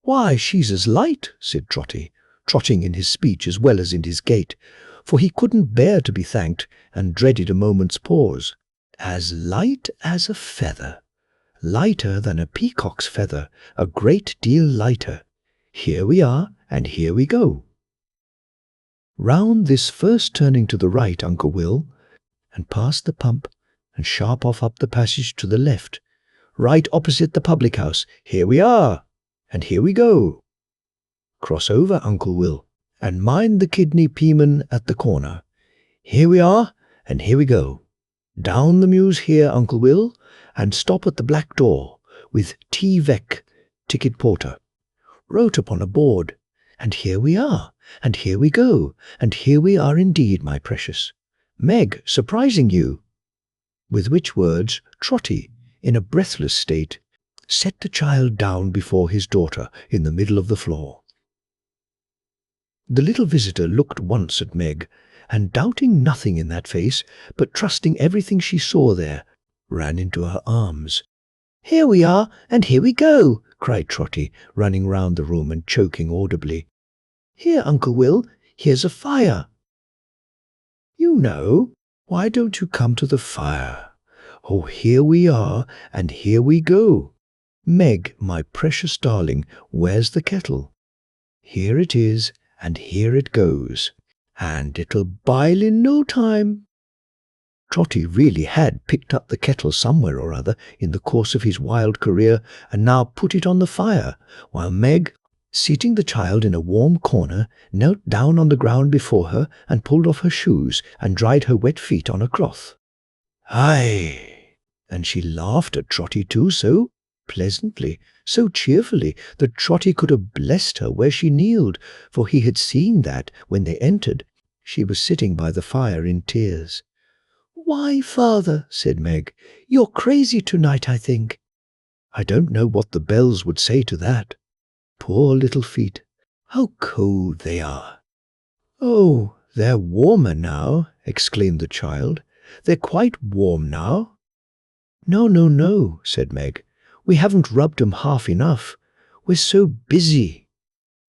Speaker 1: "Why, she's as light," said Trotty, trotting in his speech as well as in his gait, for he couldn't bear to be thanked, and dreaded a moment's pause. "As light as a feather. Lighter than a peacock's feather, a great deal lighter. Here we are, and here we go. Round this first turning to the right, Uncle Will, and past the pump, and sharp off up the passage to the left, right opposite the public-house. Here we are, and here we go. Cross over, Uncle Will, and mind the kidney peaman at the corner. Here we are, and here we go. Down the Mews here, Uncle Will, and stop at the black door, with T. Vec, ticket porter, wrote upon a board. And here we are, and here we go, and here we are indeed, my precious. Meg, surprising you." With which words, Trotty, in a breathless state, set the child down before his daughter in the middle of the floor. The little visitor looked once at Meg, and doubting nothing in that face, but trusting everything she saw there, ran into her arms. "Here we are, and here we go," cried Trotty, running round the room and choking audibly. "Here, Uncle Will, here's a fire." "You know, why don't you come to the fire? Oh, here we are, and here we go. Meg, my precious darling, where's the kettle? Here it is, and here it goes, and it'll bile in no time." Trotty really had picked up the kettle somewhere or other in the course of his wild career, and now put it on the fire, while Meg, seating the child in a warm corner, knelt down on the ground before her and pulled off her shoes and dried her wet feet on a cloth. "Aye!" And she laughed at Trotty too, so pleasantly, so cheerfully, that Trotty could have blessed her where she kneeled, for he had seen that, when they entered, she was sitting by the fire in tears. "Why, father," said Meg, "you're crazy tonight, I think." "I don't know what the bells would say to that. Poor little feet, how cold they are." "Oh, they're warmer now," exclaimed the child. "They're quite warm now." "No, no, no," said Meg. "We haven't rubbed 'em half enough. We're so busy.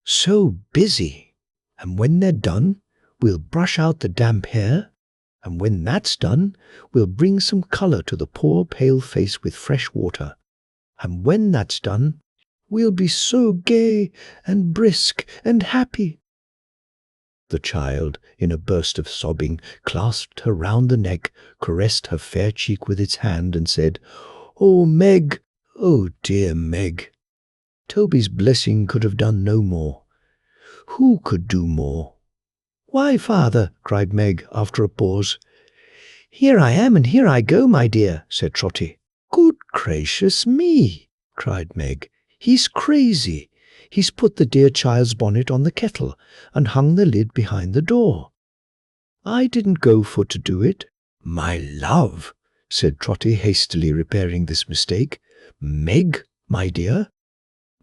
Speaker 1: So busy. And when they're done, we'll brush out the damp hair, and when that's done, we'll bring some colour to the poor pale face with fresh water. And when that's done, we'll be so gay and brisk and happy." The child, in a burst of sobbing, clasped her round the neck, caressed her fair cheek with its hand, and said, "Oh, Meg! Oh, dear Meg!" Toby's blessing could have done no more. Who could do more? "Why, father," cried Meg, after a pause. "Here I am, and here I go, my dear," said Trotty. "Good gracious me!" cried Meg. "He's crazy. He's put the dear child's bonnet on the kettle, and hung the lid behind the door. I didn't go for to do it." "My love," said Trotty, hastily repairing this mistake. "Meg, my dear."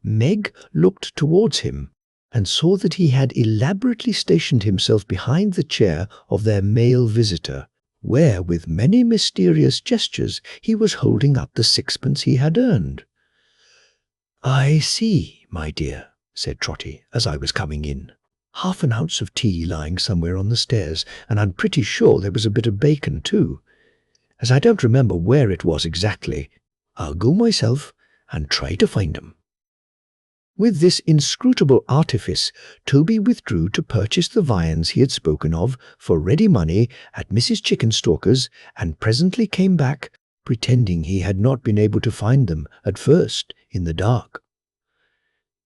Speaker 1: Meg looked towards him, and saw that he had elaborately stationed himself behind the chair of their male visitor, where, with many mysterious gestures, he was holding up the 6pence he had earned. "I see, my dear," said Trotty, as I was coming in. half an ounce of tea lying somewhere on the stairs, and I'm pretty sure there was a bit of bacon too. As I don't remember where it was exactly, I'll go myself and try to find 'em." With this inscrutable artifice, Toby withdrew to purchase the viands he had spoken of for ready money at Mrs. Chickenstalker's, and presently came back, pretending he had not been able to find them at first in the dark.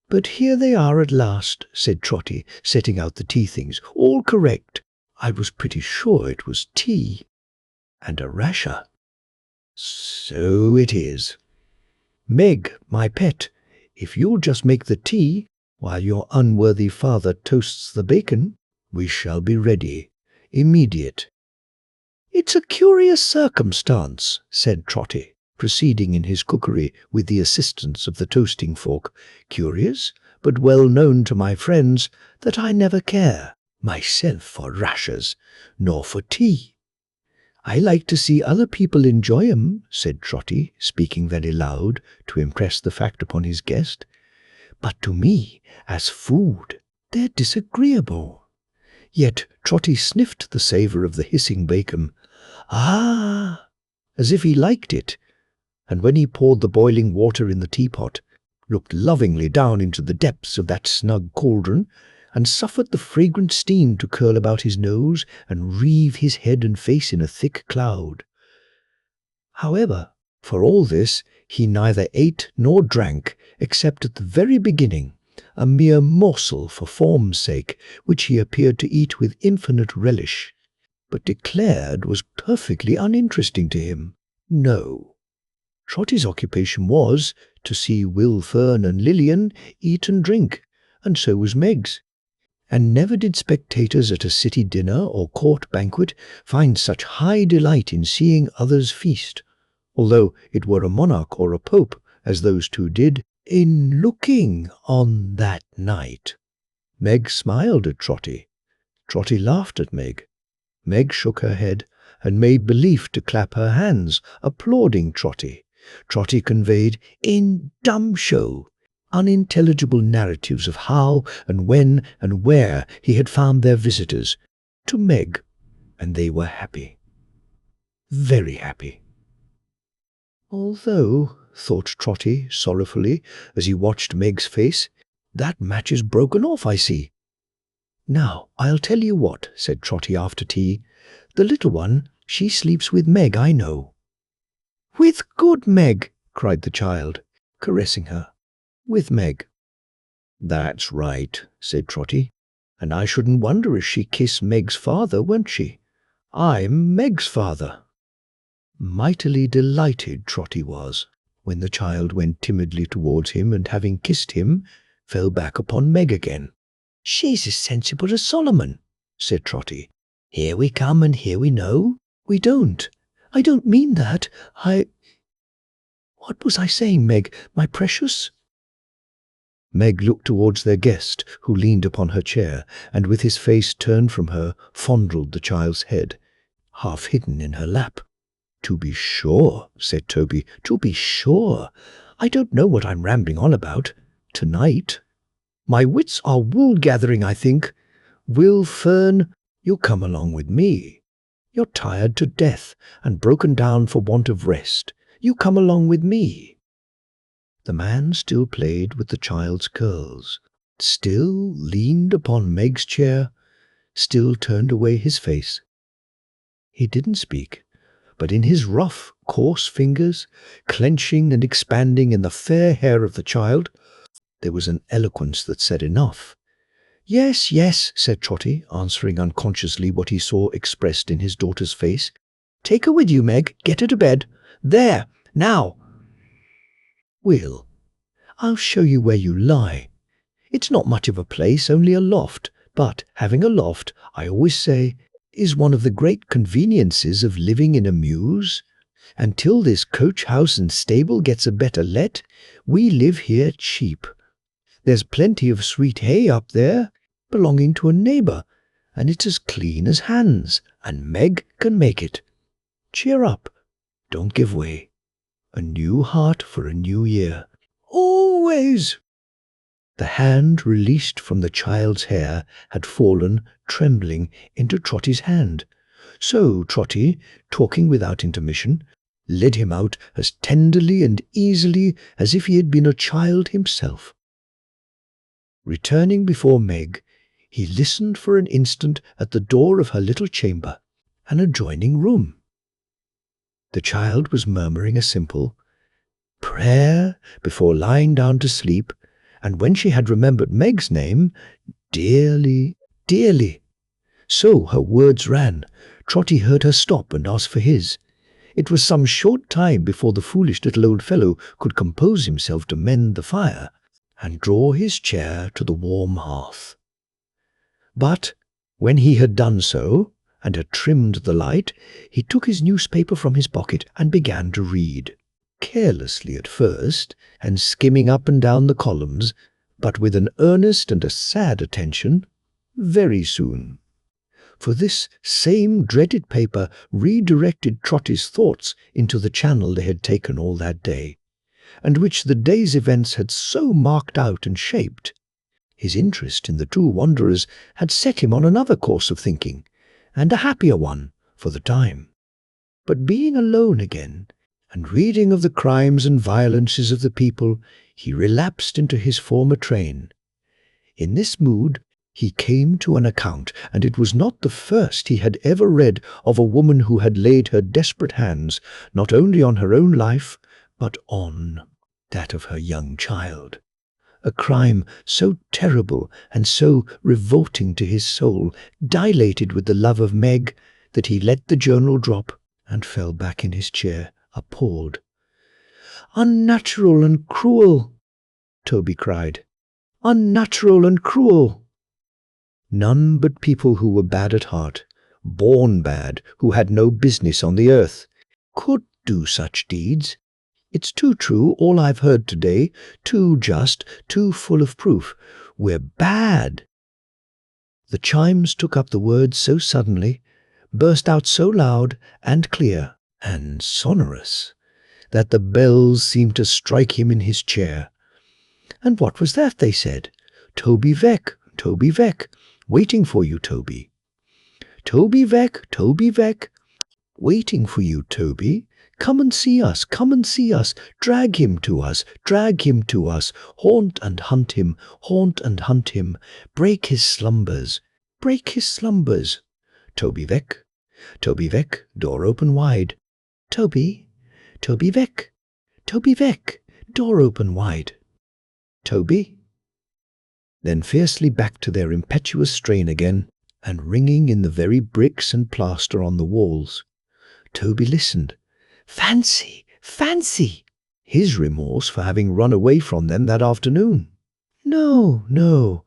Speaker 1: "But here they are at last," said Trotty, setting out the tea things. "All correct. I was pretty sure it was tea. And a rasher." "So it is. Meg, my pet, if you'll just make the tea, while your unworthy father toasts the bacon, we shall be ready. Immediate." "It's a curious circumstance," said Trotty, proceeding in his cookery with the assistance of the toasting fork. "Curious, but well known to my friends, that I never care, myself, for rashers, nor for tea. I like to see other people enjoy 'em," said Trotty, speaking very loud to impress the fact upon his guest. "But to me, as food, they're disagreeable." Yet Trotty sniffed the savour of the hissing bacon. Ah! As if he liked it, and when he poured the boiling water in the teapot, looked lovingly down into the depths of that snug cauldron, and suffered the fragrant steam to curl about his nose and wreathe his head and face in a thick cloud. However, for all this, he neither ate nor drank, except at the very beginning, a mere morsel for form's sake, which he appeared to eat with infinite relish, but declared was perfectly uninteresting to him. No. Trotty's occupation was to see Will Fern and Lilian eat and drink, and so was Meg's. And never did spectators at a city dinner or court banquet find such high delight in seeing others feast, although it were a monarch or a pope, as those two did, in looking on that night. Meg smiled at Trotty. Trotty laughed at Meg. Meg shook her head and made belief to clap her hands, applauding Trotty. Trotty conveyed, in dumb show, unintelligible narratives of how and when and where he had found their visitors, to Meg, and they were happy. Very happy. "Although," thought Trotty sorrowfully as he watched Meg's face, "that match is broken off, I see." "Now, I'll tell you what," said Trotty after tea. "The little one, she sleeps with Meg, I know." "With good Meg," cried the child, caressing her. "With Meg." "That's right," said Trotty. "And I shouldn't wonder if she kissed Meg's father, won't she? I'm Meg's father." Mightily delighted Trotty was, when the child went timidly towards him and, having kissed him, fell back upon Meg again. "She's as sensible as Solomon," said Trotty. "Here we come and here we know." "We don't. I don't mean that. What was I saying, Meg, my precious?" Meg looked towards their guest, who leaned upon her chair, and with his face turned from her, fondled the child's head, half hidden in her lap. "To be sure," said Toby, "to be sure. I don't know what I'm rambling on about, tonight. My wits are wool-gathering, I think. Will Fern, you'll come along with me. You're tired to death and broken down for want of rest. You come along with me." The man still played with the child's curls, still leaned upon Meg's chair, still turned away his face. He didn't speak, but in his rough, coarse fingers, clenching and expanding in the fair hair of the child, there was an eloquence that said enough. "Yes, yes," said Trotty, answering unconsciously what he saw expressed in his daughter's face. "Take her with you, Meg. Get her to bed. There, now." "Will, I'll show you where you lie. It's not much of a place, only a loft, but having a loft, I always say, is one of the great conveniences of living in a mews. And till this coach house and stable gets a better let, we live here cheap. There's plenty of sweet hay up there, belonging to a neighbour, and it's as clean as hands, and Meg can make it. Cheer up, don't give way. A new heart for a new year. Always." The hand released from the child's hair had fallen, trembling, into Trotty's hand. So Trotty, talking without intermission, led him out as tenderly and easily as if he had been a child himself. Returning before Meg, he listened for an instant at the door of her little chamber, an adjoining room. The child was murmuring a simple prayer before lying down to sleep, and when she had remembered Meg's name, dearly, dearly. So her words ran. Trotty heard her stop and ask for his. It was some short time before the foolish little old fellow could compose himself to mend the fire and draw his chair to the warm hearth. But when he had done so, and had trimmed the light, he took his newspaper from his pocket and began to read, carelessly at first, and skimming up and down the columns, but with an earnest and a sad attention, very soon. For this same dreaded paper redirected Trotty's thoughts into the channel they had taken all that day, and which the day's events had so marked out and shaped. His interest in the two wanderers had set him on another course of thinking, and a happier one for the time. But being alone again, and reading of the crimes and violences of the people, he relapsed into his former train. In this mood he came to an account, and it was not the first he had ever read, of a woman who had laid her desperate hands not only on her own life, but on that of her young child. A crime so terrible and so revolting to his soul, dilated with the love of Meg, that he let the journal drop and fell back in his chair, appalled. "Unnatural and cruel!" Toby cried. "Unnatural and cruel!" None but people who were bad at heart, born bad, who had no business on the earth, could do such deeds. It's too true, all I've heard today, too just, too full of proof. We're bad. The chimes took up the words so suddenly, burst out so loud and clear and sonorous, that the bells seemed to strike him in his chair. And what was that, they said? Toby Veck, Toby Veck, waiting for you, Toby. Toby Veck, Toby Veck, waiting for you, Toby. Come and see us, come and see us, drag him to us, drag him to us, haunt and hunt him, haunt and hunt him, break his slumbers, break his slumbers. Toby Veck, door open wide. Toby, Toby Veck, door open wide. Toby. Then fiercely back to their impetuous strain again, and ringing in the very bricks and plaster on the walls. Toby listened. Fancy, fancy! His remorse for having run away from them that afternoon. No, no,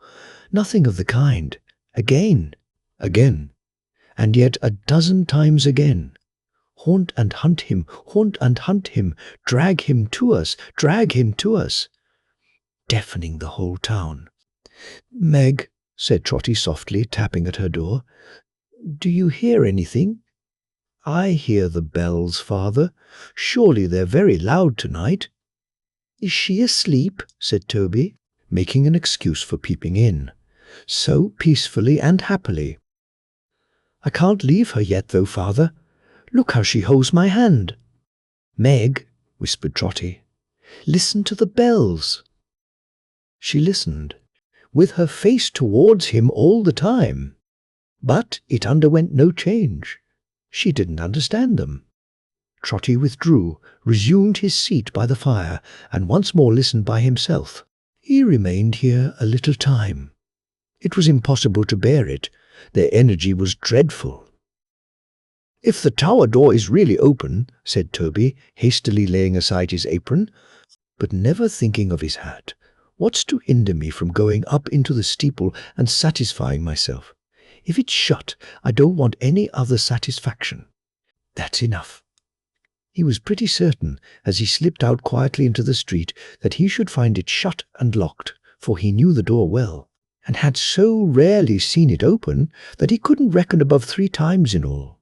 Speaker 1: nothing of the kind. Again, and yet a dozen times again. Haunt and hunt him, haunt and hunt him, drag him to us, drag him to us. Deafening the whole town. Meg, said Trotty softly, tapping at her door, do you hear anything? I hear the bells, father. Surely they're very loud tonight. Is she asleep? Said Toby, making an excuse for peeping in, so peacefully and happily. I can't leave her yet, though, father. Look how she holds my hand. Meg, whispered Trotty, listen to the bells. She listened, with her face towards him all the time, but it underwent no change. She didn't understand them. Trotty withdrew, resumed his seat by the fire, and once more listened by himself. He remained here a little time. It was impossible to bear it. Their energy was dreadful. If the tower door is really open, said Toby, hastily laying aside his apron, but never thinking of his hat, what's to hinder me from going up into the steeple and satisfying myself? If it's shut, I don't want any other satisfaction. That's enough. He was pretty certain, as he slipped out quietly into the street, that he should find it shut and locked, for he knew the door well, and had so rarely seen it open that he couldn't reckon above 3 times in all.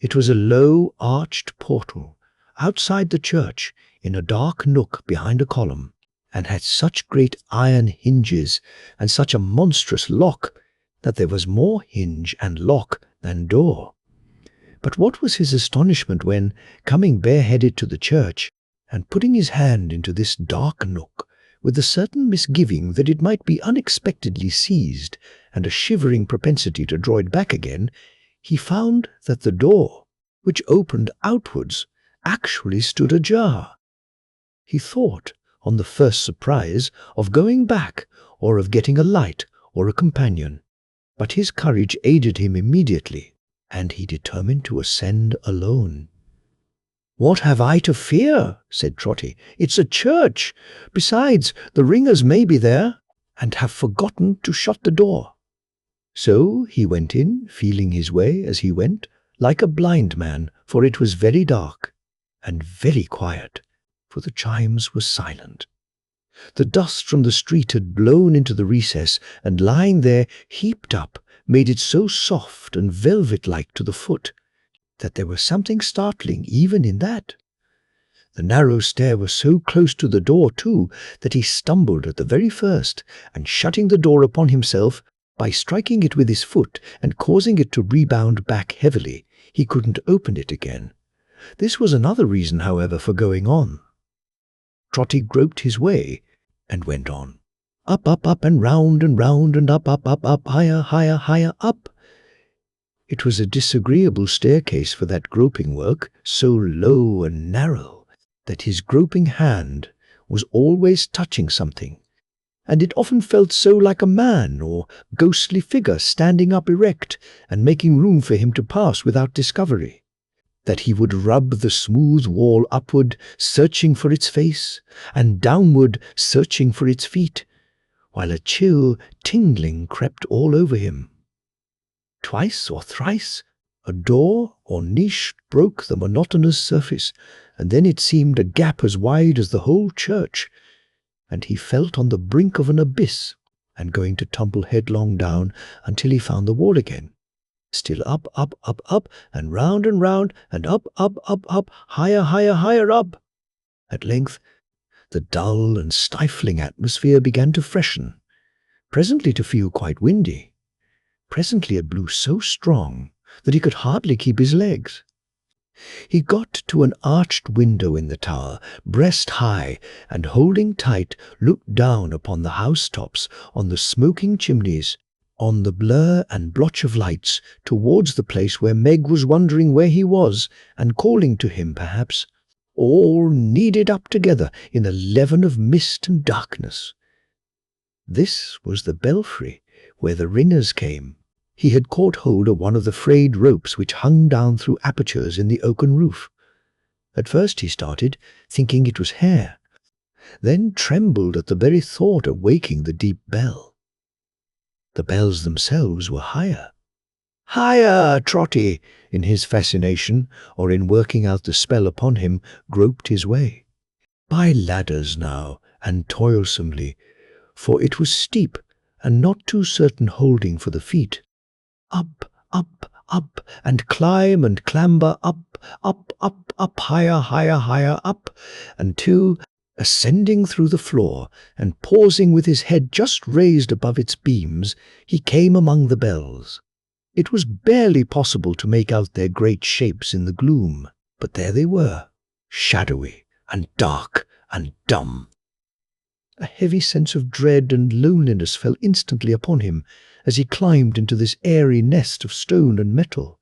Speaker 1: It was a low, arched portal, outside the church, in a dark nook behind a column, and had such great iron hinges and such a monstrous lock that there was more hinge and lock than door. But what was his astonishment when, coming bareheaded to the church, and putting his hand into this dark nook, with a certain misgiving that it might be unexpectedly seized, and a shivering propensity to draw it back again, he found that the door, which opened outwards, actually stood ajar. He thought, on the first surprise, of going back, or of getting a light or a companion, but his courage aided him immediately, and he determined to ascend alone. "What have I to fear?" said Trotty. "It's a church. Besides, the ringers may be there, and have forgotten to shut the door." So he went in, feeling his way as he went, like a blind man, for it was very dark, and very quiet, for the chimes were silent. The dust from the street had blown into the recess, and lying there, heaped up, made it so soft and velvet-like to the foot, that there was something startling even in that. The narrow stair was so close to the door, too, that he stumbled at the very first, and shutting the door upon himself, by striking it with his foot and causing it to rebound back heavily, he couldn't open it again. This was another reason, however, for going on. Trotty groped his way, and went on. Up, and round, and up, higher, higher, higher, up. It was a disagreeable staircase for that groping work, so low and narrow, that his groping hand was always touching something, and it often felt so like a man or ghostly figure standing up erect and making room for him to pass without discovery, that he would rub the smooth wall upward, searching for its face, and downward, searching for its feet, while a chill tingling crept all over him. Twice or thrice a door or niche broke the monotonous surface, and then it seemed a gap as wide as the whole church, and he felt on the brink of an abyss, and going to tumble headlong down until he found the wall again. Still up, and round, and up, higher, higher, higher up. At length the dull and stifling atmosphere began to freshen, presently to feel quite windy. Presently it blew so strong that he could hardly keep his legs. He got to an arched window in the tower, breast high, and holding tight, looked down upon the housetops, on the smoking chimneys, on the blur and blotch of lights, towards the place where Meg was wondering where he was, and calling to him, perhaps, all kneaded up together in a leaven of mist and darkness. This was the belfry, where the ringers came. He had caught hold of one of the frayed ropes which hung down through apertures in the oaken roof. At first he started, thinking it was hair, then trembled at the very thought of waking the deep bell. The bells themselves were higher. "Higher!" Trotty, in his fascination, or in working out the spell upon him, groped his way. By ladders now, and toilsomely, for it was steep, and not too certain holding for the feet. Up, and climb and clamber up, higher, higher, higher up, until, ascending through the floor, and pausing with his head just raised above its beams, he came among the bells. It was barely possible to make out their great shapes in the gloom, but there they were, shadowy and dark and dumb. A heavy sense of dread and loneliness fell instantly upon him as he climbed into this airy nest of stone and metal.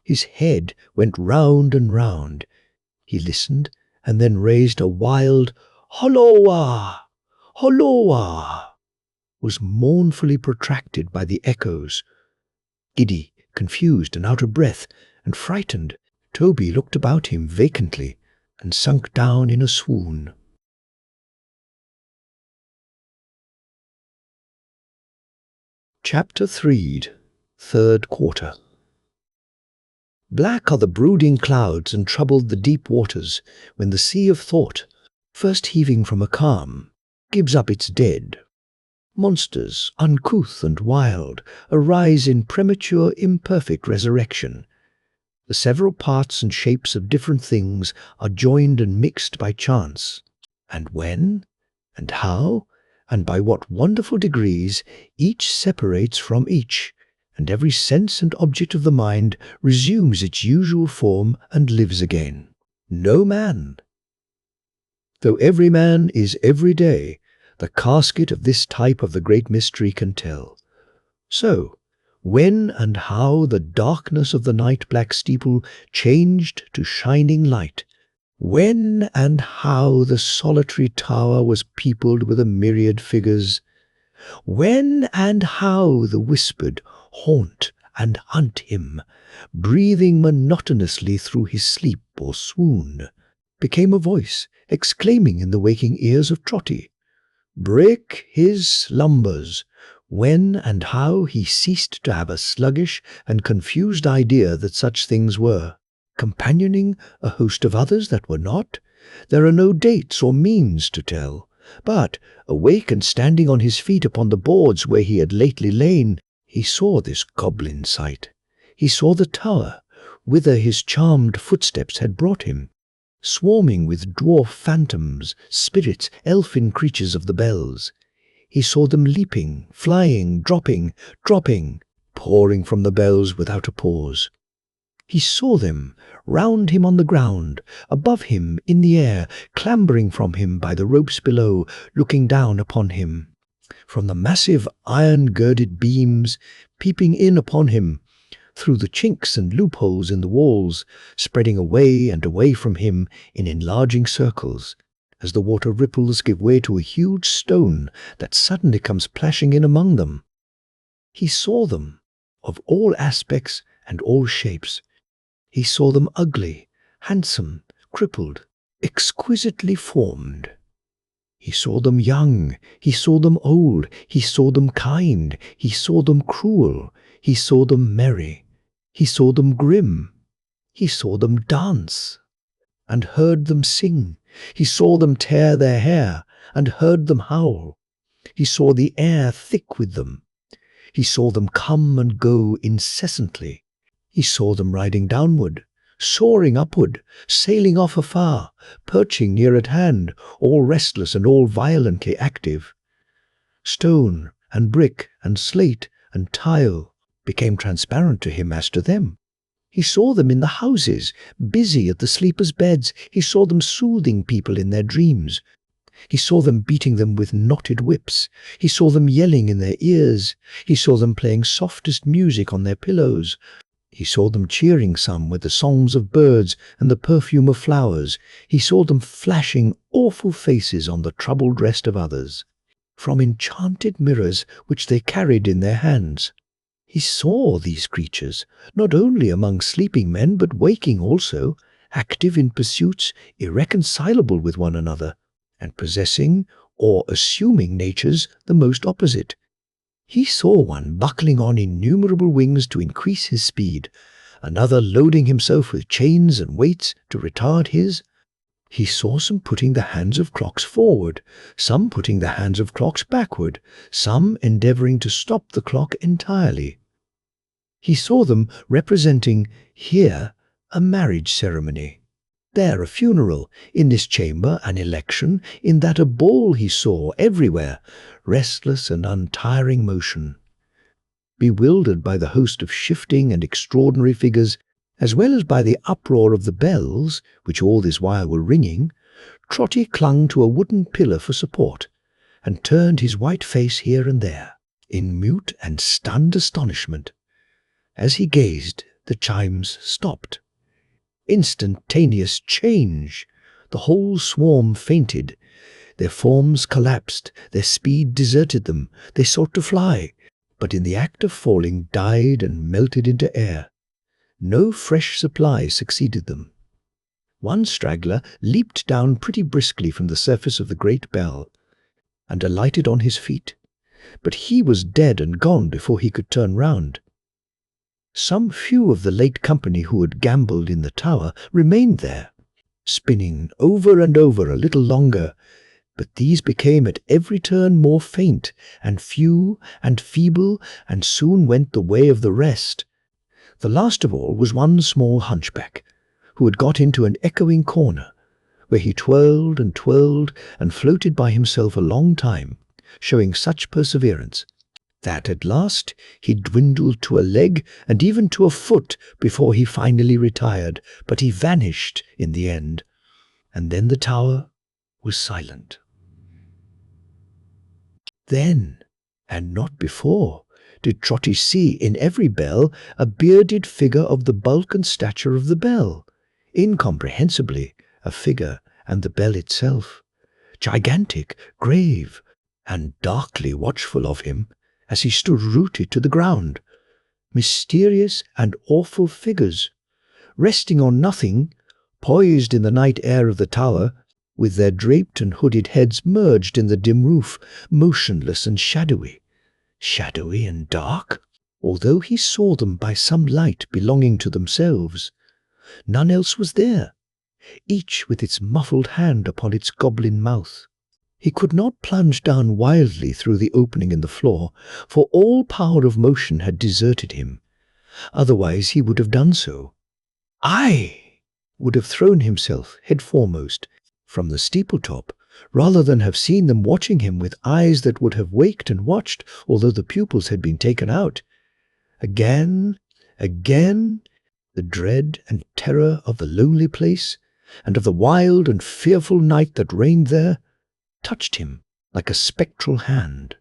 Speaker 1: His head went round and round. He listened, and then raised a wild "Holloa! Holloa!" was mournfully protracted by the echoes. Giddy, confused, and out of breath, and frightened, Toby looked about him vacantly, and sunk down in a swoon. Chapter 3, Third Quarter. Black are the brooding clouds and troubled the deep waters, when the sea of thought, first heaving from a calm, gives up its dead. Monsters, uncouth and wild, arise in premature, imperfect resurrection. The several parts and shapes of different things are joined and mixed by chance, and when, and how, and by what wonderful degrees each separates from each, and every sense and object of the mind resumes its usual form and lives again. No man, though every man is every day, the casket of this type of the great mystery can tell. So, when and how the darkness of the night-black steeple changed to shining light, when and how the solitary tower was peopled with a myriad figures, when and how the whispered haunt and hunt him, breathing monotonously through his sleep or swoon, became a voice exclaiming in the waking ears of Trotty, "Break his slumbers," when and how he ceased to have a sluggish and confused idea that such things were, companioning a host of others that were not, there are no dates or means to tell, but, awake and standing on his feet upon the boards where he had lately lain, he saw this goblin sight. He saw the tower, whither his charmed footsteps had brought him, swarming with dwarf phantoms, spirits, elfin creatures of the bells. He saw them leaping, flying, dropping, pouring from the bells without a pause. He saw them round him on the ground, above him in the air, clambering from him by the ropes below, looking down upon him from the massive iron-girded beams, peeping in upon him through the chinks and loopholes in the walls, spreading away and away from him in enlarging circles, as the water ripples give way to a huge stone that suddenly comes plashing in among them. He saw them of all aspects and all shapes. He saw them ugly, handsome, crippled, exquisitely formed. He saw them young, he saw them old, he saw them kind, he saw them cruel, he saw them merry, he saw them grim, he saw them dance, and heard them sing. He saw them tear their hair, and heard them howl. He saw the air thick with them. He saw them come and go incessantly. He saw them riding downward, soaring upward, sailing off afar, perching near at hand, all restless and all violently active. Stone and brick and slate and tile became transparent to him as to them. He saw them in the houses, busy at the sleepers' beds. He saw them soothing people in their dreams. He saw them beating them with knotted whips. He saw them yelling in their ears. He saw them playing softest music on their pillows. He saw them cheering some with the songs of birds and the perfume of flowers. He saw them flashing awful faces on the troubled rest of others, from enchanted mirrors which they carried in their hands. He saw these creatures, not only among sleeping men, but waking also, active in pursuits irreconcilable with one another, and possessing or assuming natures the most opposite. He saw one buckling on innumerable wings to increase his speed, another loading himself with chains and weights to retard his. He saw some putting the hands of clocks forward, some putting the hands of clocks backward, some endeavoring to stop the clock entirely. He saw them representing here a marriage ceremony, there a funeral, in this chamber an election, in that a ball. He saw everywhere restless and untiring motion. Bewildered by the host of shifting and extraordinary figures, as well as by the uproar of the bells, which all this while were ringing, Trotty clung to a wooden pillar for support, and turned his white face here and there, in mute and stunned astonishment. As he gazed, the chimes stopped. Instantaneous change! The whole swarm fainted. Their forms collapsed, their speed deserted them. They sought to fly, but in the act of falling died and melted into air. No fresh supply succeeded them. One straggler leaped down pretty briskly from the surface of the great bell, and alighted on his feet, but he was dead and gone before he could turn round. Some few of the late company who had gambled in the tower remained there, spinning over and over a little longer, but these became at every turn more faint and few and feeble, and soon went the way of the rest. The last of all was one small hunchback, who had got into an echoing corner, where he twirled and floated by himself a long time, showing such perseverance that at last he dwindled to a leg and even to a foot before he finally retired, but he vanished in the end, and then the tower was silent. Then, and not before, did Trotty see in every bell a bearded figure of the bulk and stature of the bell, incomprehensibly a figure, and the bell itself, gigantic, grave, and darkly watchful of him as he stood rooted to the ground. Mysterious and awful figures, resting on nothing, poised in the night air of the tower, with their draped and hooded heads merged in the dim roof, motionless and shadowy. Shadowy and dark, although he saw them by some light belonging to themselves. None else was there, each with its muffled hand upon its goblin mouth. He could not plunge down wildly through the opening in the floor, for all power of motion had deserted him. Otherwise he would have done so. Aye, would have thrown himself head foremost from the steeple-top, rather than have seen them watching him with eyes that would have waked and watched, although the pupils had been taken out. Again, the dread and terror of the lonely place, and of the wild and fearful night that reigned there, touched him like a spectral hand.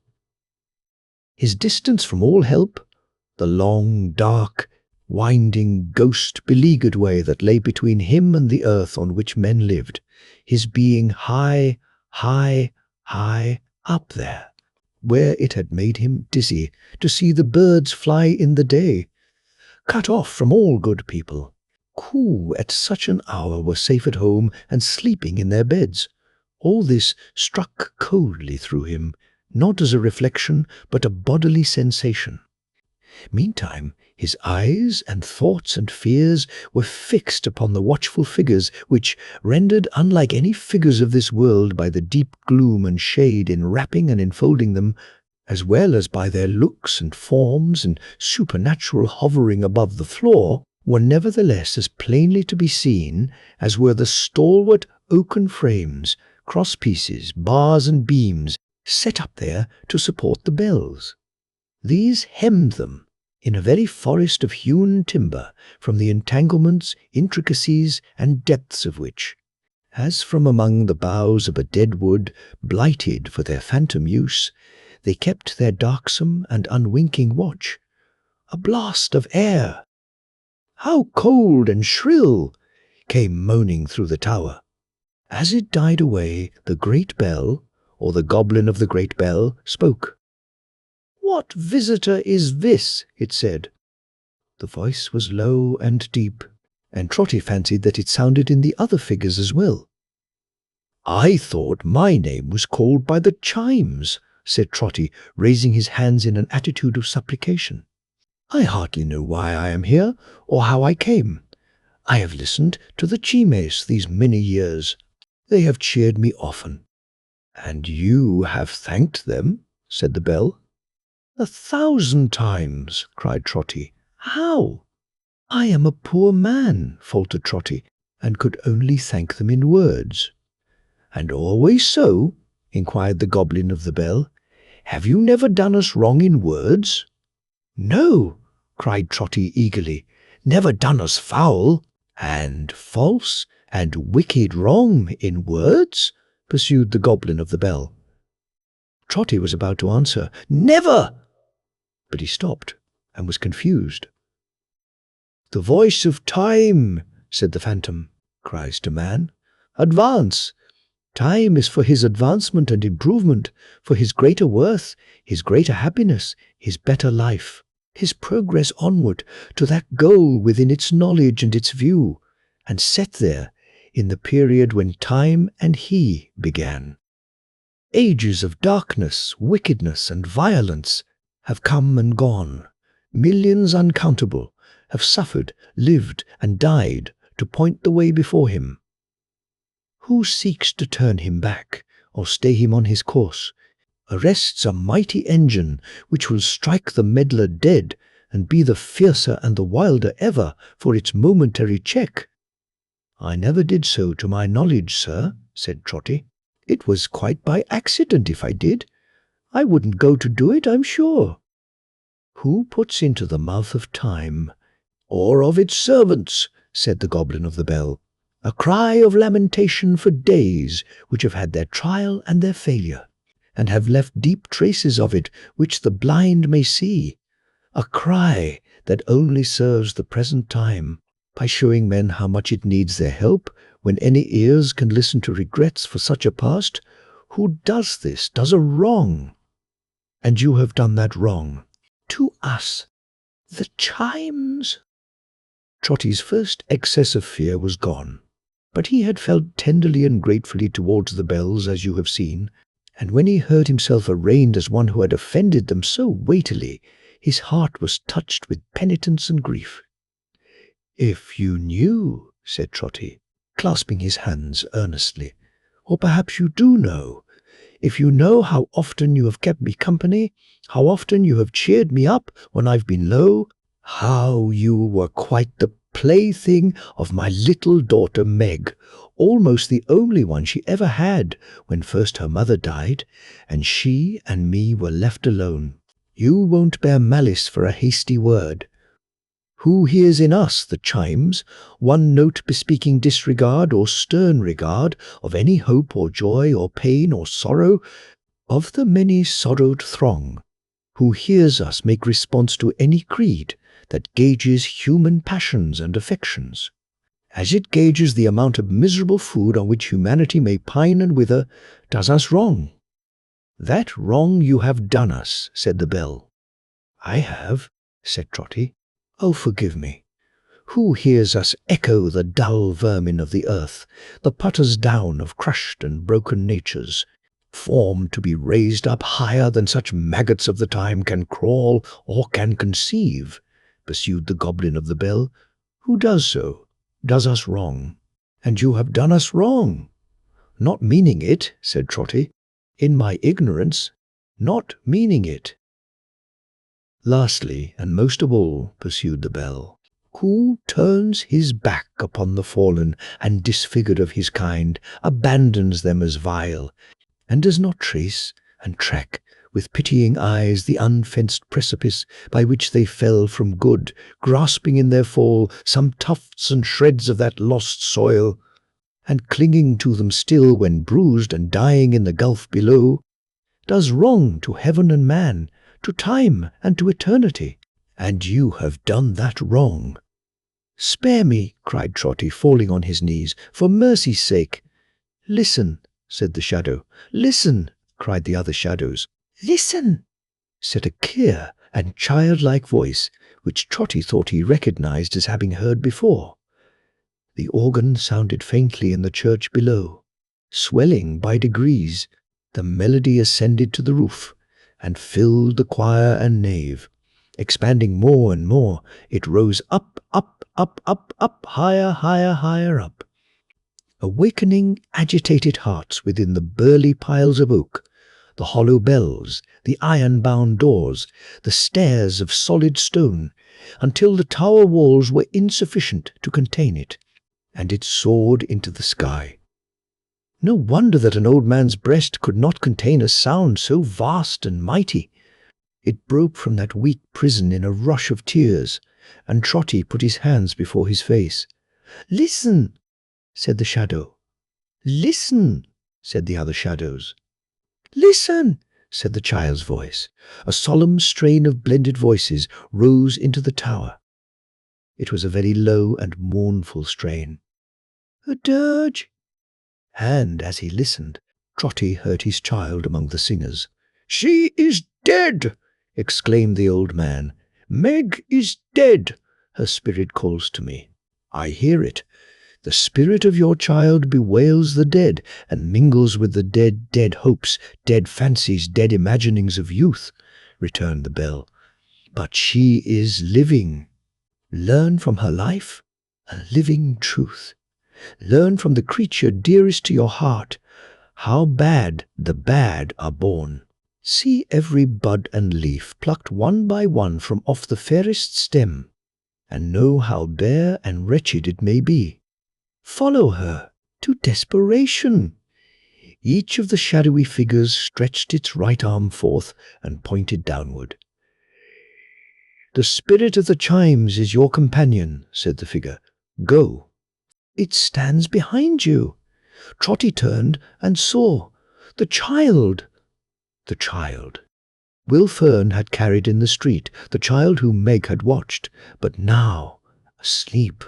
Speaker 1: His distance from all help, the long, dark, winding, ghost-beleaguered way that lay between him and the earth on which men lived, his being high up there, where it had made him dizzy to see the birds fly in the day, cut off from all good people, who at such an hour were safe at home and sleeping in their beds. All this struck coldly through him, not as a reflection, but a bodily sensation. Meantime, his eyes and thoughts and fears were fixed upon the watchful figures which, rendered unlike any figures of this world by the deep gloom and shade enwrapping and enfolding them, as well as by their looks and forms and supernatural hovering above the floor, were nevertheless as plainly to be seen as were the stalwart oaken frames, cross-pieces, bars and beams set up there to support the bells. These hemmed them in a very forest of hewn timber, from the entanglements, intricacies, and depths of which, as from among the boughs of a dead wood, blighted for their phantom use, they kept their darksome and unwinking watch. A blast of air, how cold and shrill, came moaning through the tower. As it died away, the great bell, or the goblin of the great bell, spoke. "What visitor is this?" it said. The voice was low and deep, and Trotty fancied that it sounded in the other figures as well. "I thought my name was called by the chimes," said Trotty, raising his hands in an attitude of supplication. "I hardly know why I am here, or how I came. I have listened to the chimes these many years. They have cheered me often." "And you have thanked them?" said the bell. "1,000 times," cried Trotty. "How?" "I am a poor man," faltered Trotty, and could only thank them in words. "And always so?" inquired the goblin of the bell. "Have you never done us wrong in words?" "No," cried Trotty eagerly. "Never done us foul." "And false and wicked wrong in words?" pursued the goblin of the bell. Trotty was about to answer, "Never!" but he stopped and was confused. "The voice of time," said the phantom, cries to man, "advance. Time is for his advancement and improvement, for his greater worth, his greater happiness, his better life, his progress onward to that goal within its knowledge and its view, and set there in the period when time and he began. Ages of darkness, wickedness, and violence have come and gone. Millions uncountable have suffered, lived, and died to point the way before him. Who seeks to turn him back or stay him on his course, arrests a mighty engine which will strike the meddler dead and be the fiercer and the wilder ever for its momentary check. "I never did so to my knowledge, sir," said Trotty. "It was quite by accident if I did. I wouldn't go to do it, I'm sure." "Who puts into the mouth of time, or of its servants," said the Goblin of the Bell, "a cry of lamentation for days which have had their trial and their failure, and have left deep traces of it which the blind may see, a cry that only serves the present time, by showing men how much it needs their help, when any ears can listen to regrets for such a past? Who does this does a wrong, and you have done that wrong to us, the Chimes." Trotty's first excess of fear was gone, but he had felt tenderly and gratefully towards the bells, as you have seen, and when he heard himself arraigned as one who had offended them so weightily, his heart was touched with penitence and grief. "If you knew," said Trotty, clasping his hands earnestly, "or perhaps you do know, if you know how often you have kept me company, how often you have cheered me up when I've been low, how you were quite the plaything of my little daughter Meg, almost the only one she ever had when first her mother died, and she and me were left alone. You won't bear malice for a hasty word. Who hears in us, the Chimes, one note bespeaking disregard or stern regard of any hope or joy or pain or sorrow of the many sorrowed throng? Who hears us make response to any creed that gauges human passions and affections, as it gauges the amount of miserable food on which humanity may pine and wither, does us wrong?" "That wrong you have done us," said the Bell. "I have," said Trotty. "Oh, forgive me. Who hears us echo the dull vermin of the earth, the putters down of crushed and broken natures, formed to be raised up higher than such maggots of the time can crawl or can conceive?" pursued the Goblin of the Bell. "Who does so, does us wrong, and you have done us wrong." "Not meaning it," said Trotty. "In my ignorance, not meaning it." "Lastly, and most of all," pursued the Bell, "who turns his back upon the fallen and disfigured of his kind, abandons them as vile, and does not trace and track with pitying eyes the unfenced precipice by which they fell from good, grasping in their fall some tufts and shreds of that lost soil, and clinging to them still when bruised and dying in the gulf below, does wrong to heaven and man, to time and to eternity, and you have done that wrong." "Spare me," cried Trotty, falling on his knees, "for mercy's sake." "Listen," said the shadow. "Listen," cried the other shadows. "Listen," said a clear and childlike voice, which Trotty thought he recognized as having heard before. The organ sounded faintly in the church below. Swelling by degrees, the melody ascended to the roof, and filled the choir and nave. Expanding more and more, it rose up, up, up, up, up, higher, higher, higher up, awakening agitated hearts within the burly piles of oak, the hollow bells, the iron-bound doors, the stairs of solid stone, until the tower walls were insufficient to contain it, and it soared into the sky. No wonder that an old man's breast could not contain a sound so vast and mighty. It broke from that weak prison in a rush of tears, and Trotty put his hands before his face. "Listen," said the shadow. "Listen," said the other shadows. "Listen," said the child's voice. A solemn strain of blended voices rose into the tower. It was a very low and mournful strain. "A dirge." And as he listened, Trotty heard his child among the singers. "She is dead!" exclaimed the old man. "Meg is dead! Her spirit calls to me. I hear it. The spirit of your child bewails the dead, and mingles with the dead hopes, dead fancies, dead imaginings of youth," returned the Bell. "But she is living. Learn from her life a living truth. Learn from the creature dearest to your heart how bad the bad are born. See every bud and leaf plucked one by one from off the fairest stem, and know how bare and wretched it may be. Follow her to desperation. Each of the shadowy figures stretched its right arm forth and pointed downward. The spirit of the chimes is your companion, said the figure. Go. It stands behind you. Trotty turned and saw the child. The child. Will Fern had carried in the street, the child whom Meg had watched, but now asleep.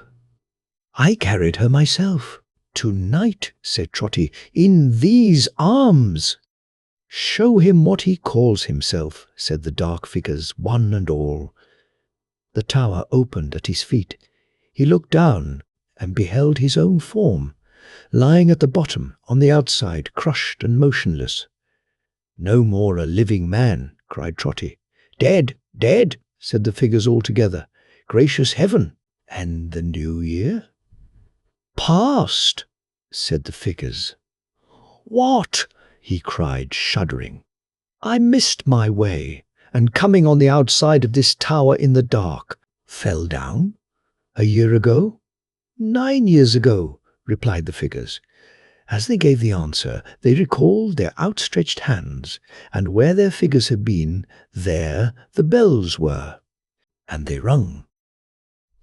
Speaker 1: I carried her myself. Tonight, said Trotty, in these arms. Show him what he calls himself, said the dark figures, one and all. The tower opened at his feet. He looked down and beheld his own form, lying at the bottom, on the outside, crushed and motionless. No more a living man, cried Trotty. Dead, dead, said the figures all together. Gracious heaven! And the new year? Past, said the figures. What? He cried, shuddering. I missed my way, and coming on the outside of this tower in the dark, fell down. A year ago? 9 years ago, replied the figures. As they gave the answer, they recalled their outstretched hands, and where their figures had been, there the bells were. And they rung,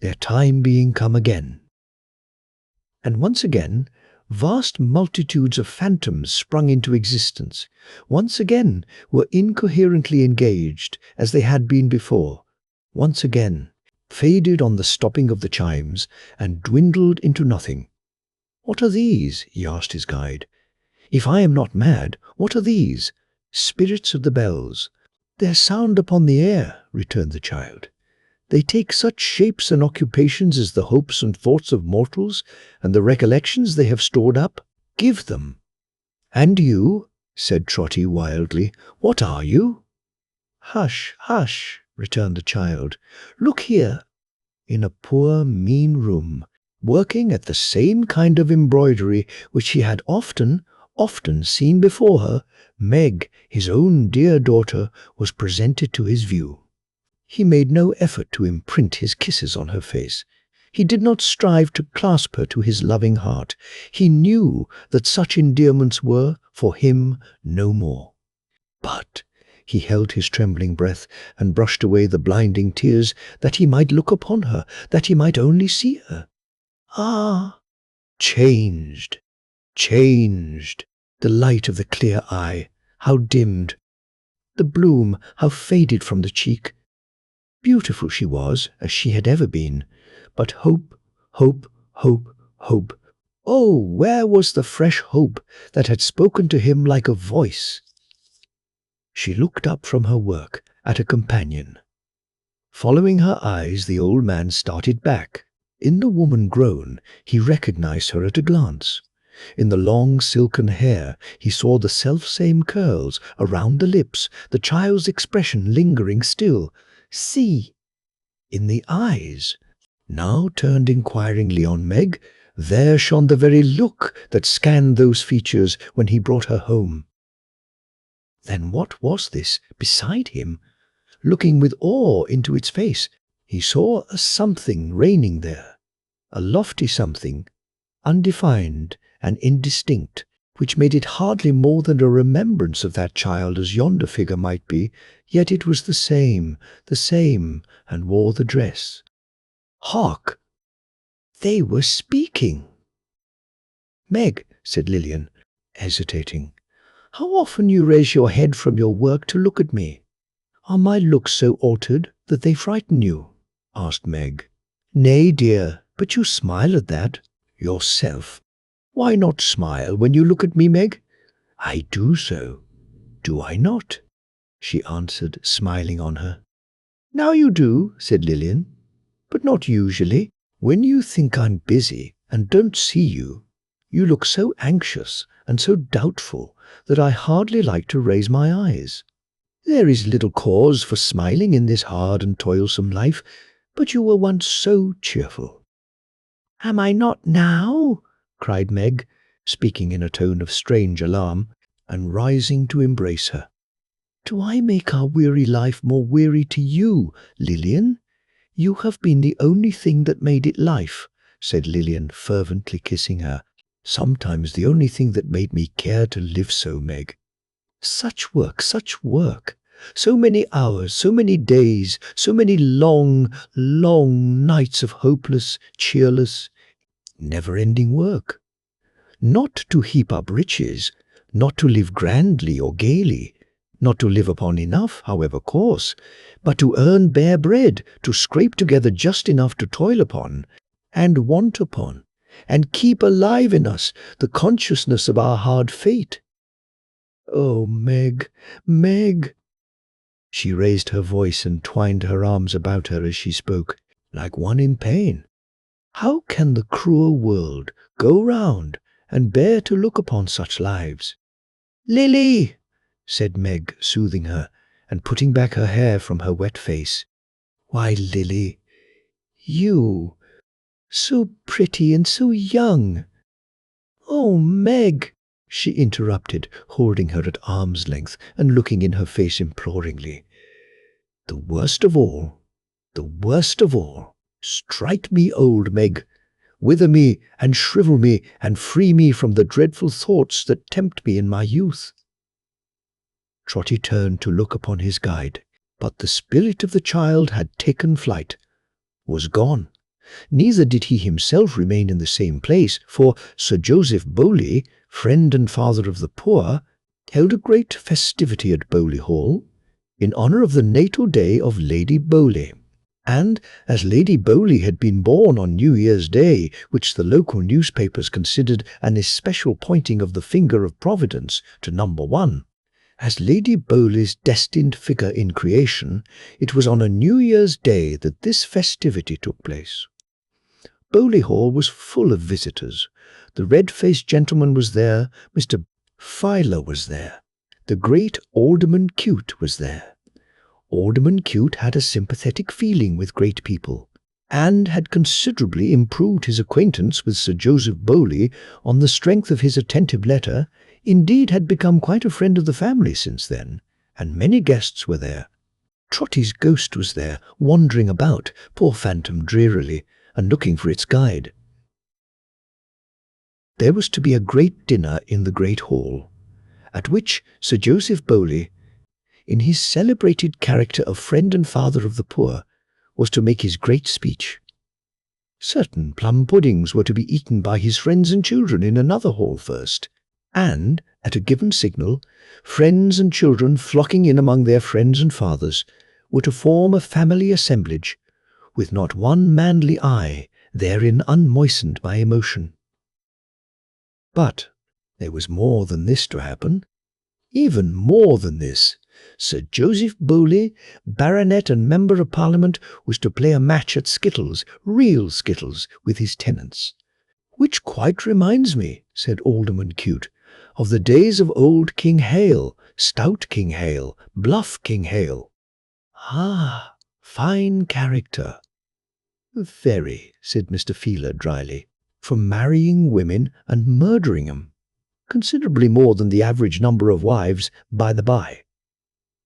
Speaker 1: their time being come again. And once again, vast multitudes of phantoms sprung into existence, once again were incoherently engaged as they had been before, once again faded on the stopping of the chimes and dwindled into nothing. What are these? He asked his guide. If I am not mad, what are these? Spirits of the bells. Their sound upon the air, returned the child. They take such shapes and occupations as the hopes and thoughts of mortals, and the recollections they have stored up. Give them. And you, said Trotty wildly, what are you? Hush, hush, returned the child. Look here. In a poor, mean room, working at the same kind of embroidery which he had often seen before her, Meg, his own dear daughter, was presented to his view. He made no effort to imprint his kisses on her face. He did not strive to clasp her to his loving heart. He knew that such endearments were, for him, no more. But he held his trembling breath and brushed away the blinding tears, that he might look upon her, that he might only see her. Ah! Changed, changed. The light of the clear eye, how dimmed. The bloom, how faded from the cheek. Beautiful she was, as she had ever been, but hope, hope, hope, hope. Oh, where was the fresh hope that had spoken to him like a voice? She looked up from her work at her companion. Following her eyes, the old man started back. In the woman grown, he recognized her at a glance. In the long silken hair, he saw the selfsame curls around the lips, the child's expression lingering still. See! In the eyes, now turned inquiringly on Meg, there shone the very look that scanned those features when he brought her home. Then what was this beside him? Looking with awe into its face, he saw a something reigning there, a lofty something, undefined and indistinct, which made it hardly more than a remembrance of that child as yonder figure might be, yet it was the same, and wore the dress. Hark! They were speaking. Meg, said Lilian, hesitating, how often you raise your head from your work to look at me? Are my looks so altered that they frighten you? Asked Meg. Nay, dear, but you smile at that. Yourself. Why not smile when you look at me, Meg? I do so. Do I not? She answered, smiling on her. Now you do, said Lilian, but not usually. When you think I'm busy and don't see you, you look so anxious and so doubtful that I hardly like to raise my eyes. There is little cause for smiling in this hard and toilsome life, but you were once so cheerful. Am I not now? Cried Meg, speaking in a tone of strange alarm, and rising to embrace her. Do I make our weary life more weary to you, Lilian? You have been the only thing that made it life, said Lillian, fervently kissing her. "Sometimes the only thing that made me care to live so, Meg. Such work, such work. So many hours, so many days, so many long, long nights of hopeless, cheerless, never-ending work. Not to heap up riches, not to live grandly or gaily, not to live upon enough, however coarse, but to earn bare bread, to scrape together just enough to toil upon, and want upon, and keep alive in us the consciousness of our hard fate. Oh, Meg, Meg!" She raised her voice and twined her arms about her as she spoke, like one in pain. "How can the cruel world go round and bear to look upon such lives?" "Lily!" said Meg, soothing her, and putting back her hair from her wet face. "Why, Lily, you, so pretty and so young." "Oh, Meg!" she interrupted, holding her at arm's length and looking in her face imploringly. The worst of all, strike me old, Meg. Wither me and shrivel me and free me from the dreadful thoughts that tempt me in my youth." Trotty turned to look upon his guide, but the spirit of the child had taken flight, was gone. Neither did he himself remain in the same place, for Sir Joseph Bowley, friend and father of the poor, held a great festivity at Bowley Hall, in honour of the natal day of Lady Bowley. And as Lady Bowley had been born on New Year's Day, which the local newspapers considered an especial pointing of the finger of Providence to number 1, as Lady Bowley's destined figure in creation, it was on a New Year's Day that this festivity took place. Bowley Hall was full of visitors. The red-faced gentleman was there, Mr. Filer was there, the great Alderman Cute was there. Alderman Cute had a sympathetic feeling with great people, and had considerably improved his acquaintance with Sir Joseph Bowley on the strength of his attentive letter, indeed had become quite a friend of the family since then, and many guests were there. Trotty's ghost was there, wandering about, poor phantom, drearily, and looking for its guide. There was to be a great dinner in the great hall, at which Sir Joseph Bowley, in his celebrated character of friend and father of the poor, was to make his great speech. Certain plum puddings were to be eaten by his friends and children in another hall first, and, at a given signal, friends and children flocking in among their friends and fathers, were to form a family assemblage, with not one manly eye therein unmoistened by emotion. But there was more than this to happen. Even more than this. Sir Joseph Bowley, Baronet and Member of Parliament, was to play a match at skittles, real skittles, with his tenants. "Which quite reminds me," said Alderman Cute, "of the days of old King Hale, stout King Hale, bluff King Hale." "Ah, fine character." "Very," said Mr. Filer dryly, "for marrying women and murdering 'em. Considerably more than the average number of wives, by the by."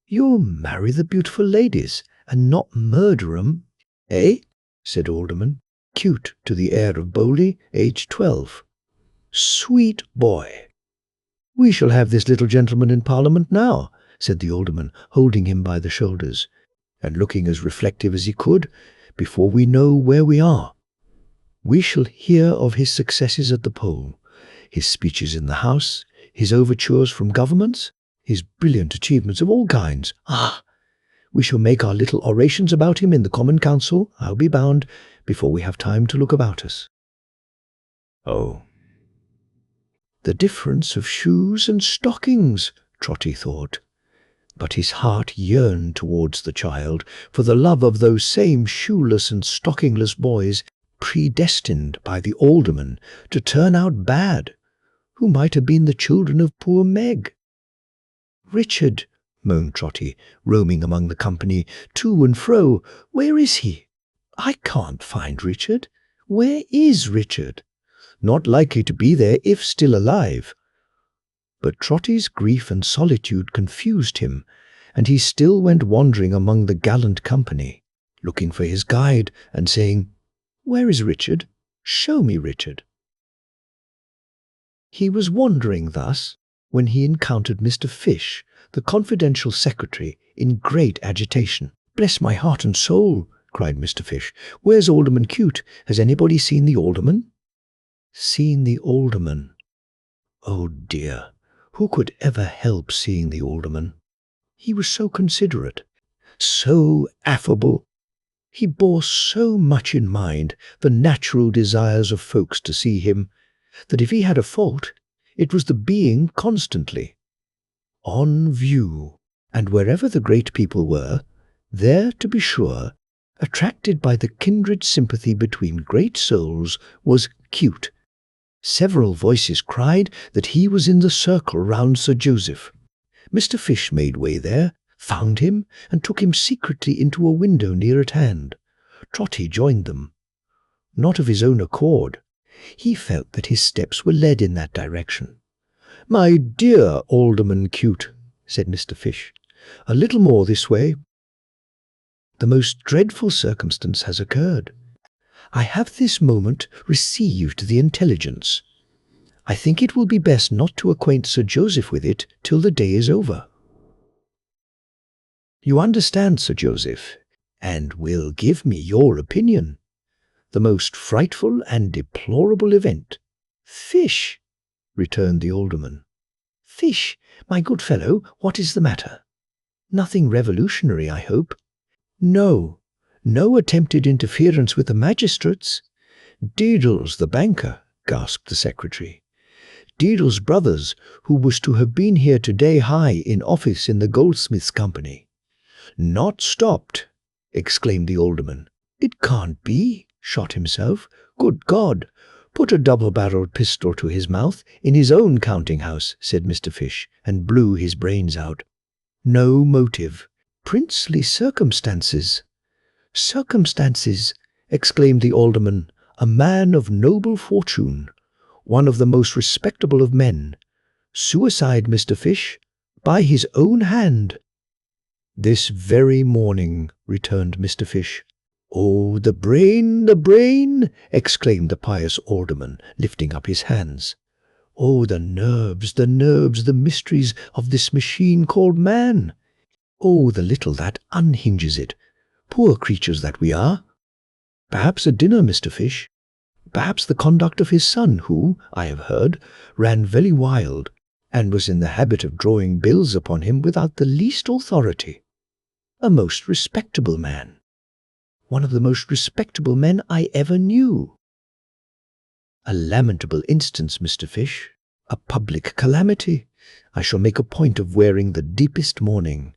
Speaker 1: "You'll marry the beautiful ladies, and not murder 'em, eh?" said Alderman Cute to the heir of Bowley, aged 12. "Sweet boy." "We shall have this little gentleman in Parliament now," said the Alderman, holding him by the shoulders, and looking as reflective as he could, "before we know where we are. We shall hear of his successes at the poll, his speeches in the House, his overtures from governments, his brilliant achievements of all kinds. Ah! We shall make our little orations about him in the Common Council, I'll be bound, before we have time to look about us." Oh. The difference of shoes and stockings, Trotty thought. But his heart yearned towards the child for the love of those same shoeless and stockingless boys, predestined by the alderman to turn out bad, who might have been the children of poor Meg. "Richard," moaned Trotty, roaming among the company, to and fro, "where is he? I can't find Richard. Where is Richard? Not likely to be there if still alive." But Trotty's grief and solitude confused him, and he still went wandering among the gallant company, looking for his guide, and saying, "Where is Richard? Show me, Richard." He was wandering thus when he encountered Mr. Fish, the confidential secretary, in great agitation. "Bless my heart and soul," cried Mr. Fish. "Where's Alderman Cute? Has anybody seen the alderman?" Seen the alderman? Oh dear, who could ever help seeing the alderman? He was so considerate, so affable. He bore so much in mind the natural desires of folks to see him, that if he had a fault, it was the being constantly on view. And wherever the great people were, there, to be sure, attracted by the kindred sympathy between great souls, was Cute. Several voices cried that he was in the circle round Sir Joseph. Mr. Fish made way there, found him, and took him secretly into a window near at hand. Trotty joined them. Not of his own accord. He felt that his steps were led in that direction. "My dear Alderman Cute," said Mr. Fish, "a little more this way. The most dreadful circumstance has occurred. I have this moment received the intelligence. I think it will be best not to acquaint Sir Joseph with it till the day is over. You understand, Sir Joseph, and will give me your opinion. The most frightful and deplorable event." "Fish," returned the alderman. "Fish, my good fellow, what is the matter? Nothing revolutionary, I hope?" "No, no attempted interference with the magistrates." "Deedles, the banker," gasped the secretary. "Deedles' brothers, who was to have been here today high in office in the Goldsmiths' Company." "Not stopped!" exclaimed the alderman. "It can't be," shot himself. "Good God! Put a double-barrelled pistol to his mouth in his own counting-house," said Mr. Fish, and blew his brains out. "No motive. Princely circumstances." "Circumstances!" exclaimed the alderman. "A man of noble fortune, one of the most respectable of men. Suicide, Mr. Fish, by his own hand." "This very morning," returned Mr. Fish. "Oh, the brain, the brain!" exclaimed the pious alderman, lifting up his hands. "Oh, the nerves, the mysteries of this machine called man! Oh, the little that unhinges it, poor creatures that we are! Perhaps a dinner, Mr. Fish. Perhaps the conduct of his son, who, I have heard, ran very wild, and was in the habit of drawing bills upon him without the least authority. A most respectable man. One of the most respectable men I ever knew. A lamentable instance, Mr. Fish. A public calamity. I shall make a point of wearing the deepest mourning.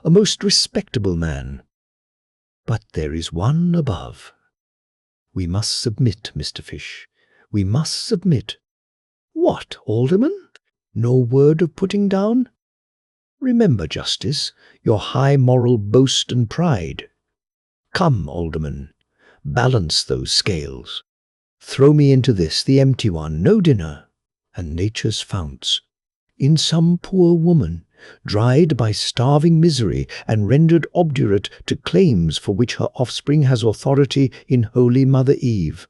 Speaker 1: A most respectable man. But there is one above. We must submit, Mr. Fish. We must submit." "What, alderman? No word of putting down?" "Remember, Justice, your high moral boast and pride. Come, alderman, balance those scales. Throw me into this, the empty one, no dinner, and nature's founts, in some poor woman, dried by starving misery and rendered obdurate to claims for which her offspring has authority in Holy Mother Eve.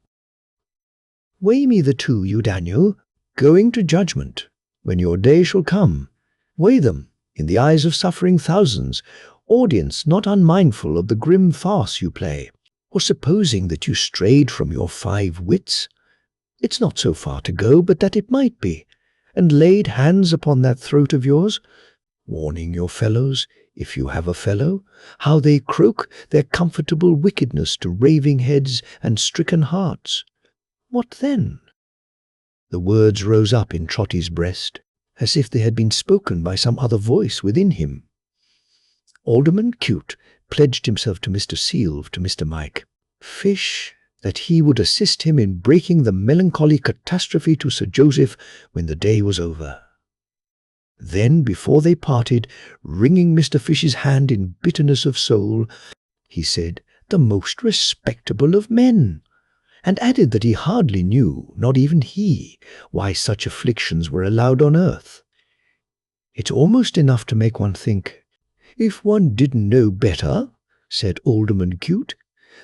Speaker 1: Weigh me the two, you Daniel, going to judgment, when your day shall come. Weigh them in the eyes of suffering thousands, audience not unmindful of the grim farce you play, or supposing that you strayed from your 5 wits. It's not so far to go but that it might be, and laid hands upon that throat of yours, warning your fellows, if you have a fellow, how they croak their comfortable wickedness to raving heads and stricken hearts. What then?" The words rose up in Trotty's breast, as if they had been spoken by some other voice within him. Alderman Cute pledged himself to Mr. Seal, to Mr. Mike Fish, that he would assist him in breaking the melancholy catastrophe to Sir Joseph when the day was over. Then, before they parted, wringing Mr. Fish's hand in bitterness of soul, he said, "The most respectable of men," and added that he hardly knew, not even he, why such afflictions were allowed on earth. "It's almost enough to make one think, if one didn't know better," said Alderman Cute,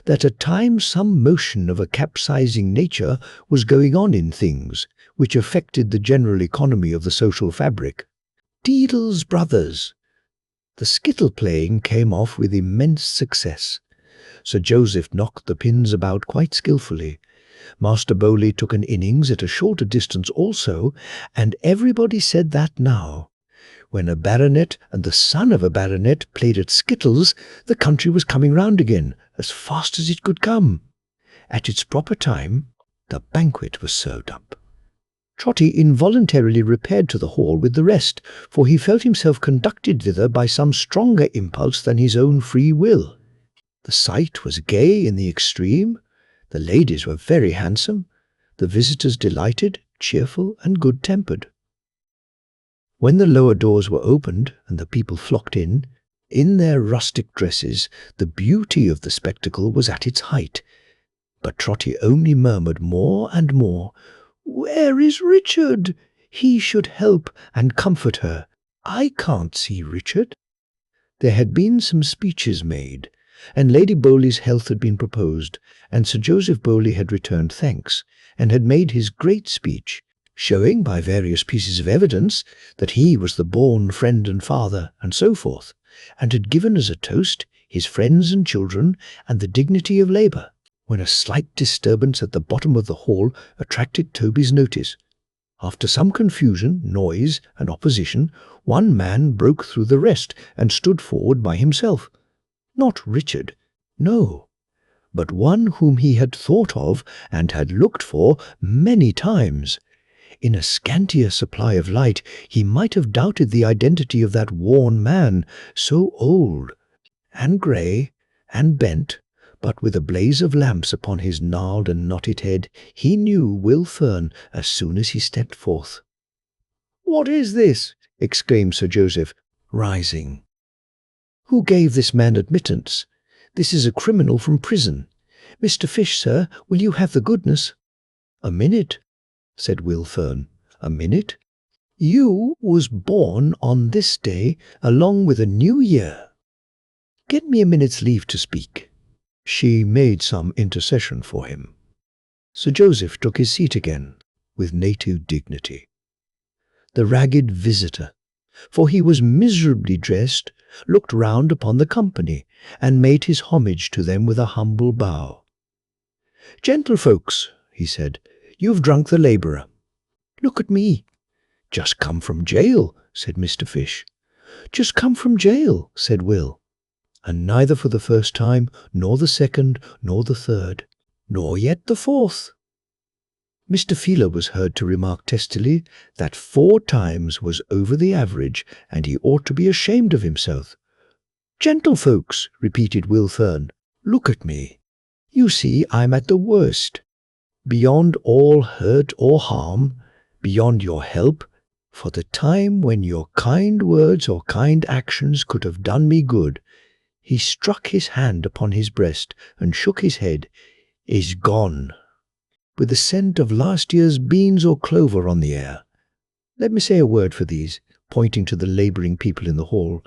Speaker 1: that at times some motion of a capsizing nature was going on in things which affected the general economy of the social fabric. Deedle's brothers. The skittle playing came off with immense success. Sir Joseph knocked the pins about quite skilfully. Master Bowley took an innings at a shorter distance also, and everybody said that now, when a baronet and the son of a baronet played at skittles, the country was coming round again, as fast as it could come. At its proper time, the banquet was served up. Trotty involuntarily repaired to the hall with the rest, for he felt himself conducted thither by some stronger impulse than his own free will. The sight was gay in the extreme. The ladies were very handsome, the visitors delighted, cheerful, and good-tempered. When the lower doors were opened and the people flocked in their rustic dresses, the beauty of the spectacle was at its height. But Trotty only murmured more and more, "Where is Richard? He should help and comfort her. I can't see Richard." There had been some speeches made, and Lady Bowley's health had been proposed, and Sir Joseph Bowley had returned thanks, and had made his great speech, showing by various pieces of evidence that he was the born friend and father, and so forth, and had given as a toast his friends and children and the dignity of labour, when a slight disturbance at the bottom of the hall attracted Toby's notice. After some confusion, noise, and opposition, one man broke through the rest and stood forward by himself. Not Richard, no, but one whom he had thought of and had looked for many times. In a scantier supply of light, he might have doubted the identity of that worn man, so old, and grey, and bent, but with a blaze of lamps upon his gnarled and knotted head, he knew Will Fern as soon as he stepped forth. "What is this?" exclaimed Sir Joseph, rising. "Who gave this man admittance? This is a criminal from prison. Mr. Fish, sir, will you have the goodness—" "A minute," said Will Fern. "A minute? You was born on this day along with a new year. Get me a minute's leave to speak." She made some intercession for him. Sir Joseph took his seat again, with native dignity. The ragged visitor, for he was miserably dressed, looked round upon the company, and made his homage to them with a humble bow. "Gentlefolks," he said, "you've drunk the labourer. Look at me." "Just come from jail," said Mr. Fish. "Just come from jail," said Will. And neither for the first time, nor the second, nor the third, nor yet the fourth. Mr. Feeler was heard to remark testily that 4 times was over the average, and he ought to be ashamed of himself. "Gentlefolks," repeated Will Fern, "look at me. You see I'm at the worst, beyond all hurt or harm, beyond your help, for the time when your kind words or kind actions could have done me good." He struck his hand upon his breast and shook his head, "is gone, with the scent of last year's beans or clover on the air. Let me say a word for these," pointing to the labouring people in the hall,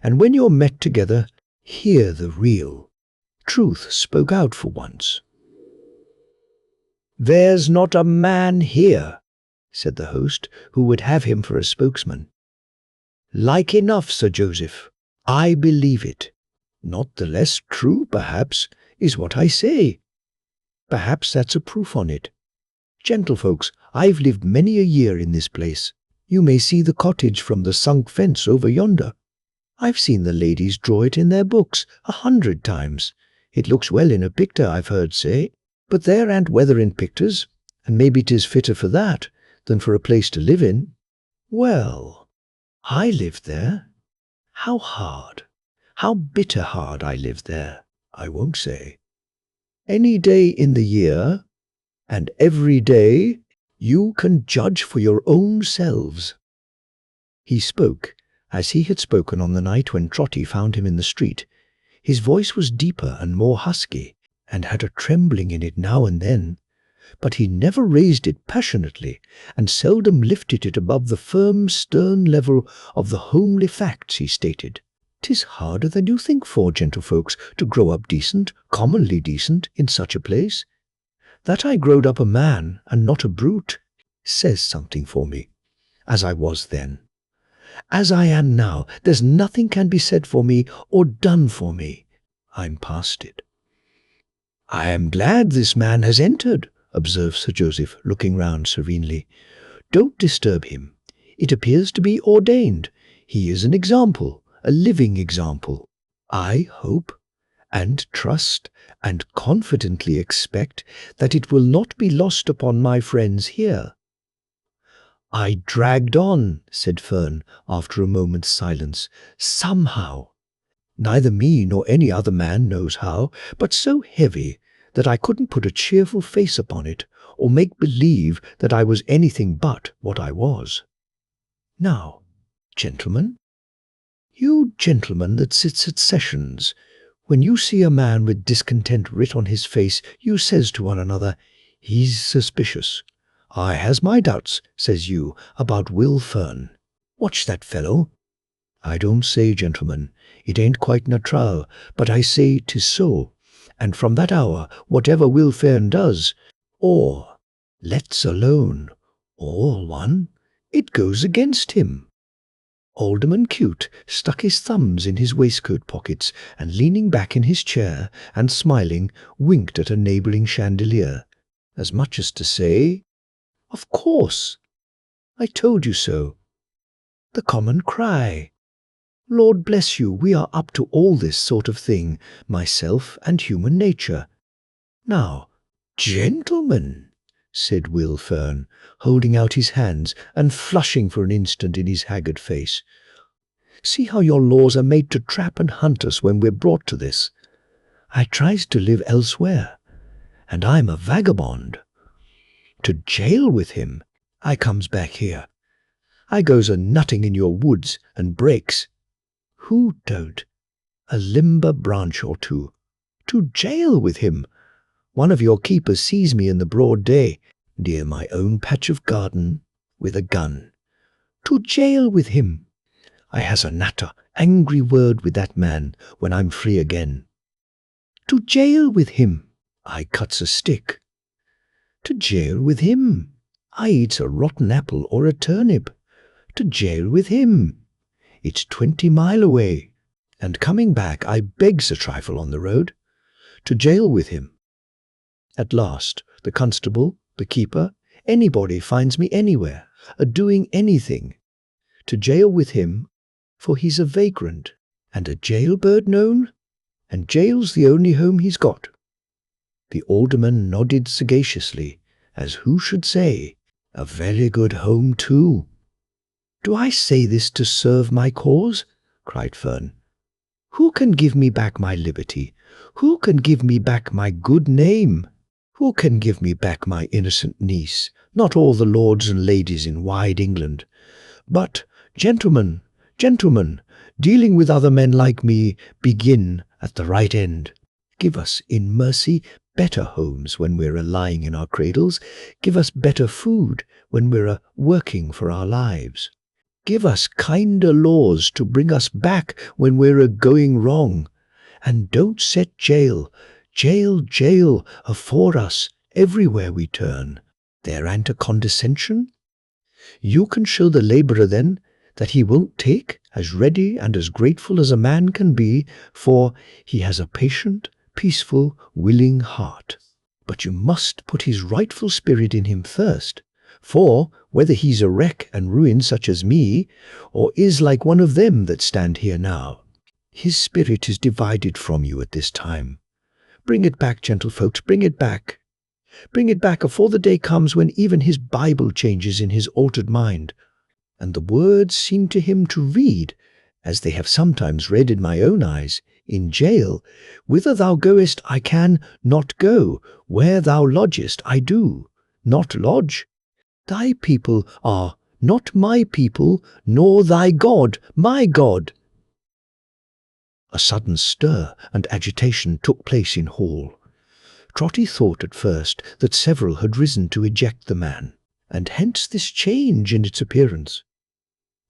Speaker 1: "and when you're met together, hear the real. Truth spoke out for once." "There's not a man here," said the host, who would have him for a spokesman. "Like enough, Sir Joseph. I believe it. Not the less true, perhaps, is what I say. Perhaps that's a proof on it. Gentlefolks, I've lived many a year in this place. You may see the cottage from the sunk fence over yonder. I've seen the ladies draw it in their books 100 times. It looks well in a picture, I've heard say. But there ain't weather in pictures, and maybe 'tis fitter for that than for a place to live in. Well, I lived there. How hard, how bitter hard I lived there, I won't say. Any day in the year, and every day, you can judge for your own selves." He spoke as he had spoken on the night when Trotty found him in the street. His voice was deeper and more husky, and had a trembling in it now and then, but he never raised it passionately, and seldom lifted it above the firm, stern level of the homely facts he stated. 'Tis harder than you think for, gentlefolks, to grow up decent, commonly decent, in such a place. That I growed up a man, and not a brute, says something for me, as I was then. As I am now, there's nothing can be said for me or done for me. I'm past it. I am glad this man has entered, observed Sir Joseph, looking round serenely. Don't disturb him. It appears to be ordained. He is an example, a living example. I hope and trust and confidently expect that it will not be lost upon my friends here. I dragged on, said Fern, after a moment's silence, somehow. Neither me nor any other man knows how, but so heavy that I couldn't put a cheerful face upon it, or make believe that I was anything but what I was. Now, gentlemen, you gentlemen that sits at sessions, when you see a man with discontent writ on his face, you says to one another, he's suspicious. I has my doubts, says you, about Will Fern. Watch that fellow. I don't say, gentlemen, it ain't quite natural, but I say 'tis so, and from that hour, whatever Will Fern does, or lets alone, all one, it goes against him. Alderman Cute stuck his thumbs in his waistcoat pockets, and leaning back in his chair, and smiling, winked at a neighbouring chandelier, as much as to say, of course, I told you so. The common cry. Lord bless you, we are up to all this sort of thing, myself and human nature. Now, gentlemen, said Will Fern, holding out his hands and flushing for an instant in his haggard face, see how your laws are made to trap and hunt us when we're brought to this. I tries to live elsewhere, and I'm a vagabond. To jail with him, I comes back here. I goes a-nutting in your woods and breaks. Who don't? A limber branch or two. To jail with him. One of your keepers sees me in the broad day, near my own patch of garden, with a gun. To jail with him. I has a natter, angry word with that man when I'm free again. To jail with him. I cuts a stick. To jail with him. I eats a rotten apple or a turnip. To jail with him. It's 20 mile away, and coming back I begs a trifle on the road. To jail with him. At last, the constable, the keeper, anybody finds me anywhere, a-doing anything. To jail with him, for he's a vagrant, and a jailbird known, and jail's the only home he's got. The alderman nodded sagaciously, as who should say, a very good home too. Do I say this to serve my cause? Cried Fern. Who can give me back my liberty? Who can give me back my good name? Who can give me back my innocent niece? Not all the lords and ladies in wide England. But, gentlemen, dealing with other men like me, begin at the right end. Give us, in mercy, better homes when we're a-lying in our cradles. Give us better food when we're a-working for our lives. Give us kinder laws to bring us back when we're a-going wrong. And don't set jail afore us everywhere we turn. There ain't a condescension. You can show the labourer then that he won't take, as ready and as grateful as a man can be, for he has a patient, peaceful, willing heart. But you must put his rightful spirit in him first, for whether he's a wreck and ruin such as me, or is like one of them that stand here now, his spirit is divided from you at this time. Bring it back, gentlefolks, bring it back. Bring it back afore the day comes when even his Bible changes in his altered mind, and the words seem to him to read, as they have sometimes read in my own eyes, in jail, whither thou goest I can not go, where thou lodgest I do not lodge. Thy people are not my people, nor thy God my God. A sudden stir and agitation took place in hall. Trotty thought at first that several had risen to eject the man, and hence this change in its appearance.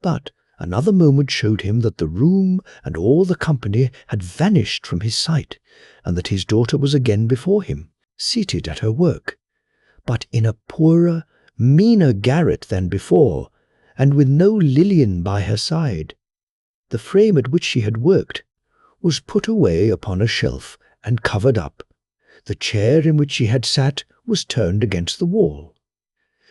Speaker 1: But Another moment showed him that the room and all the company had vanished from his sight, and that his daughter was again before him, seated at her work, but in a poorer, meaner garret than before, and with no Lilian by her side. The frame at which she had worked was put away upon a shelf and covered up. The chair in which she had sat was turned against the wall.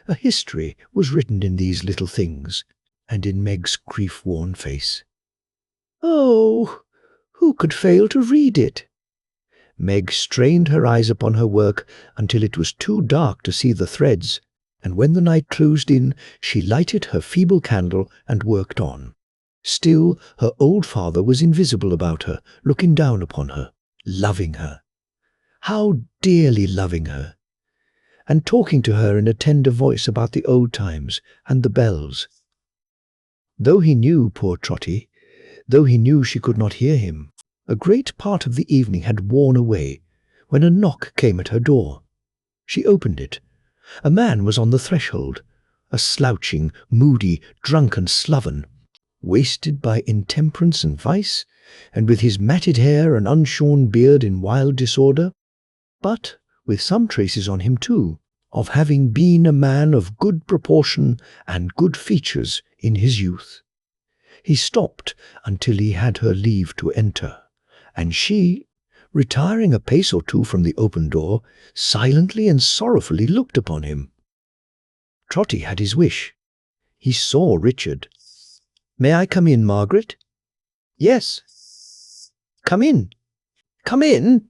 Speaker 1: A history was written in these little things, and in Meg's grief-worn face. Oh, who could fail to read it? Meg strained her eyes upon her work until it was too dark to see the threads, and when the night closed in, she lighted her feeble candle and worked on. Still, her old father was invisible about her, looking down upon her, loving her. How dearly loving her! And talking to her in a tender voice about the old times and the bells. Though he knew, poor Trotty, though he knew she could not hear him, a great part of the evening had worn away, when a knock came at her door. She opened it. A man was on the threshold, a slouching, moody, drunken sloven, wasted by intemperance and vice, and with his matted hair and unshorn beard in wild disorder, but with some traces on him too, of having been a man of good proportion and good features in his youth. He stopped until he had her leave to enter, and she, retiring a pace or two from the open door, silently and sorrowfully looked upon him. Trotty had his wish. He saw Richard. "May I come in, Margaret?" "Yes." "Come in. Come in."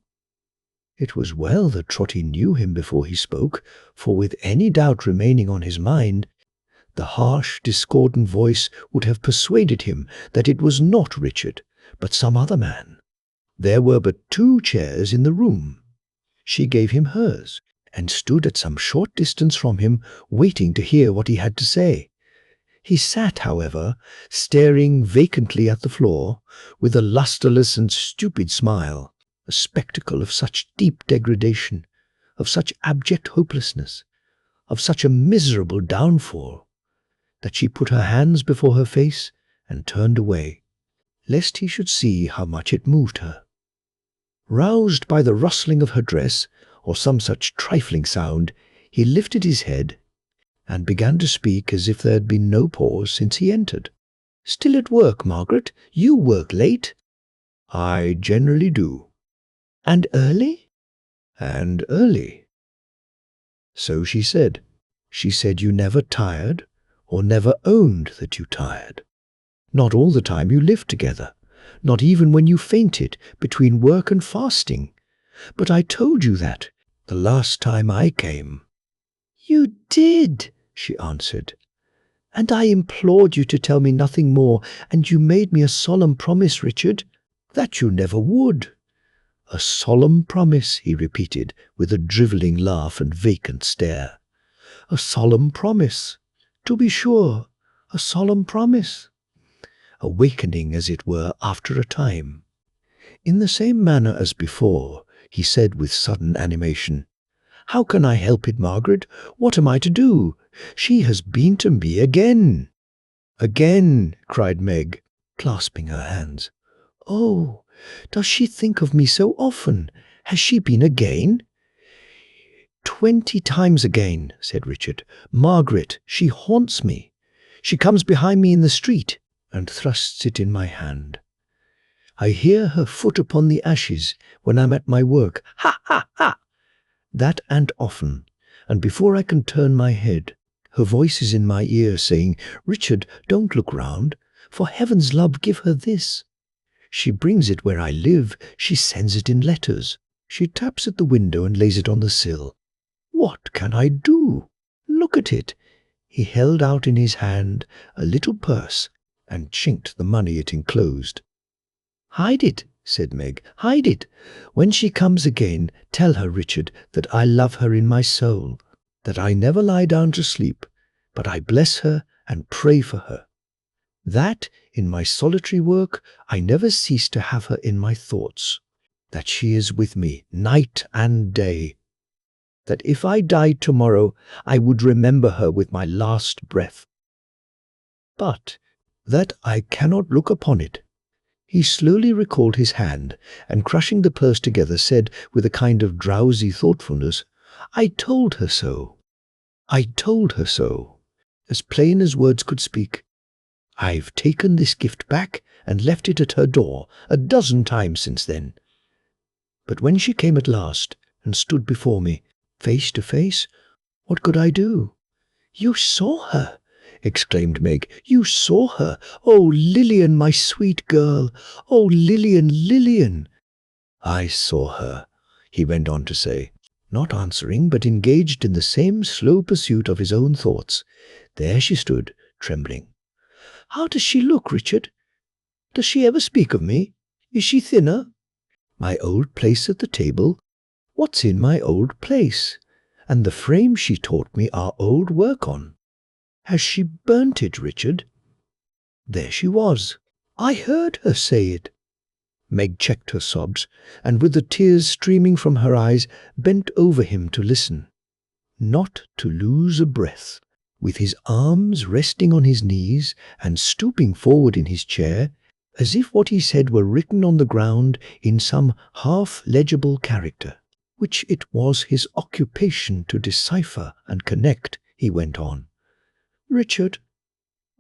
Speaker 1: It was well that Trotty knew him before he spoke, for with any doubt remaining on his mind, the harsh, discordant voice would have persuaded him that it was not Richard, but some other man. There were but 2 chairs in the room. She gave him hers, and stood at some short distance from him, waiting to hear what he had to say. He sat, however, staring vacantly at the floor, with a lustreless and stupid smile, a spectacle of such deep degradation, of such abject hopelessness, of such a miserable downfall, that she put her hands before her face and turned away, lest he should see how much it moved her. Roused by the rustling of her dress, or some such trifling sound, he lifted his head and began to speak as if there had been no pause since he entered. "Still at work, Margaret? You work late?" "I generally do." "And early?" "And early." So she said. She said you never tired, or never owned that you tired. Not all the time you lived together, not even when you fainted between work and fasting. But I told you that the last time I came." "You did," she answered. "And I implored you to tell me nothing more, and you made me a solemn promise, Richard, that you never would." "A solemn promise," he repeated, with a drivelling laugh and vacant stare. "A solemn promise. To be sure, a solemn promise." Awakening, as it were, after a time. In the same manner as before, he said with sudden animation, "How can I help it, Margaret? What am I to do? She has been to me again." "Again!" cried Meg, clasping her hands. "Oh, does she think of me so often? Has she been again?" 20 times again," said Richard. "Margaret, she haunts me. She comes behind me in the street, and thrusts it in my hand. I hear her foot upon the ashes when I'm at my work. Ha, ha, ha! That and often, and before I can turn my head, her voice is in my ear saying, 'Richard, don't look round. For heaven's love, give her this.' She brings it where I live. She sends it in letters. She taps at the window and lays it on the sill. What can I do? Look at it." He held out in his hand a little purse and chinked the money it enclosed. "Hide it," said Meg. "Hide it. When she comes again, tell her, Richard, that I love her in my soul, that I never lie down to sleep, but I bless her and pray for her. That, in my solitary work, I never cease to have her in my thoughts, that she is with me night and day, that if I died tomorrow, I would remember her with my last breath. But that I cannot look upon it." He slowly recalled his hand, and crushing the purse together, said with a kind of drowsy thoughtfulness, "I told her so. I told her so," as plain as words could speak. "I've taken this gift back and left it at her door a dozen times since then." But when she came at last and stood before me, face to face, what could I do? "You saw her!" exclaimed Meg. "You saw her! Oh, Lilian, my sweet girl! Oh, Lilian, Lilian!" "I saw her," he went on to say, not answering, but engaged in the same slow pursuit of his own thoughts. There she stood, trembling. "How does she look, Richard? Does she ever speak of me? Is she thinner? My old place at the table? What's in my old place? And the frame she taught me our old work on? Has she burnt it, Richard?" There she was. I heard her say it. Meg checked her sobs, and with the tears streaming from her eyes, bent over him to listen, not to lose a breath. With his arms resting on his knees and stooping forward in his chair, as if what he said were written on the ground in some half-legible character, which it was his occupation to decipher and connect, he went on. "Richard,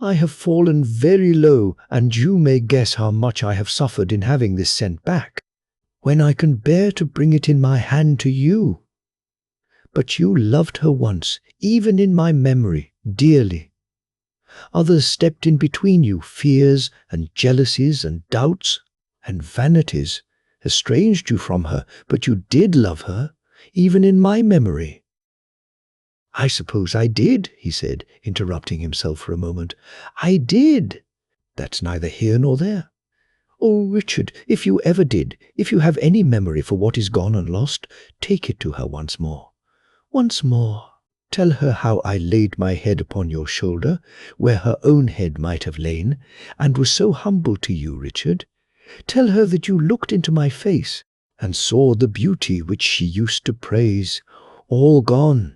Speaker 1: I have fallen very low, and you may guess how much I have suffered in having this sent back, when I can bear to bring it in my hand to you. But you loved her once, even in my memory, dearly. Others stepped in between you, fears and jealousies and doubts and vanities estranged you from her, but you did love her, even in my memory." "I suppose I did," he said, interrupting himself for a moment. "I did. That's neither here nor there. Oh, Richard, if you ever did, if you have any memory for what is gone and lost, take it to her once more. Once more. Tell her how I laid my head upon your shoulder, where her own head might have lain, and was so humble to you, Richard. Tell her that you looked into my face, and saw the beauty which she used to praise, all gone,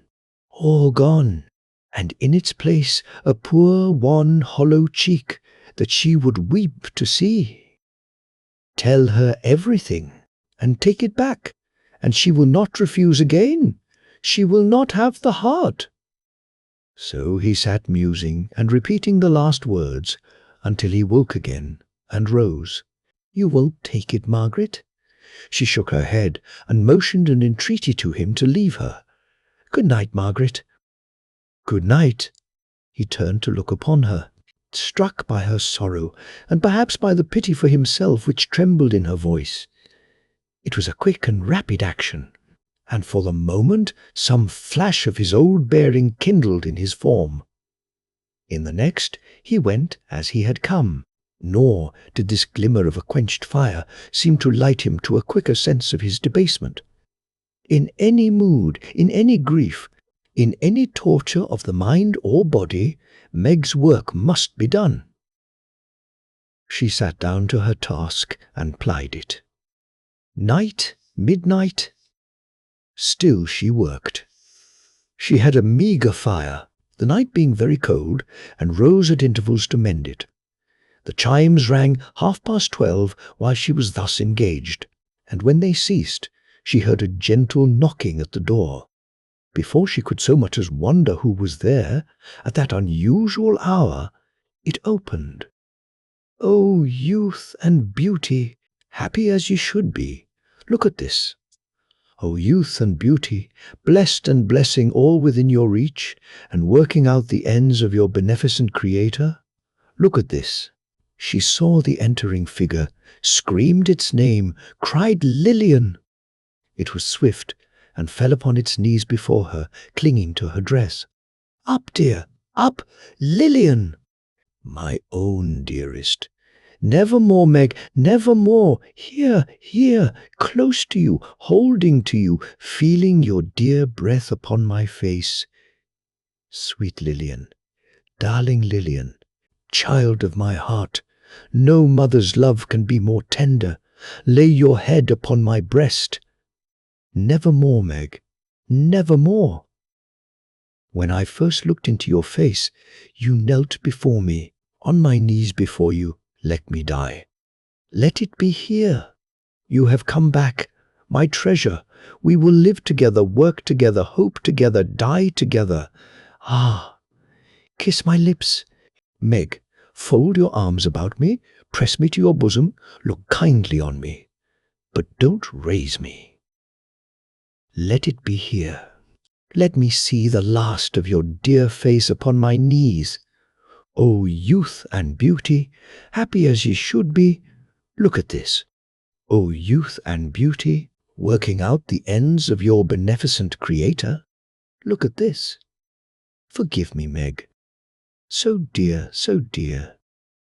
Speaker 1: and in its place a poor, wan, hollow cheek that she would weep to see. Tell her everything, and take it back, and she will not refuse again. She will not have the heart." So he sat musing and repeating the last words until he woke again and rose. "You won't take it, Margaret?" She shook her head and motioned an entreaty to him to leave her. "Good night, Margaret." "Good night." He turned to look upon her, struck by her sorrow, and perhaps by the pity for himself which trembled in her voice. It was a quick and rapid action, and for the moment some flash of his old bearing kindled in his form. In the next he went as he had come, nor did this glimmer of a quenched fire seem to light him to a quicker sense of his debasement. In any mood, in any grief, in any torture of the mind or body, Meg's work must be done. She sat down to her task and plied it. Night, midnight, still she worked. She had a meagre fire, the night being very cold, and rose at intervals to mend it. The chimes rang 12:30 while she was thus engaged, and when they ceased, she heard a gentle knocking at the door. Before she could so much as wonder who was there, at that unusual hour, it opened. "Oh, youth and beauty, happy as ye should be, look at this. O youth and beauty, blessed and blessing all within your reach, and working out the ends of your beneficent Creator, look at this." She saw the entering figure, screamed its name, cried Lilian. It was swift, and fell upon its knees before her, clinging to her dress. "Up, dear, up, Lilian!" "My own dearest." "Never more, Meg, never more. Here, here, close to you, holding to you, feeling your dear breath upon my face. Sweet Lilian, darling Lilian, child of my heart, no mother's love can be more tender. Lay your head upon my breast. Never more, Meg, never more. When I first looked into your face, you knelt before me, On my knees before you, let me die. Let it be here. You have come back, my treasure. We will live together, work together, hope together, die together. Ah, kiss my lips. Meg, fold your arms about me, press me to your bosom, look kindly on me, but don't raise me. Let it be here. Let me see the last of your dear face upon my knees. O youth and beauty, happy as ye should be, look at this. O youth and beauty, working out the ends of your beneficent Creator, look at this. Forgive me, Meg. So dear,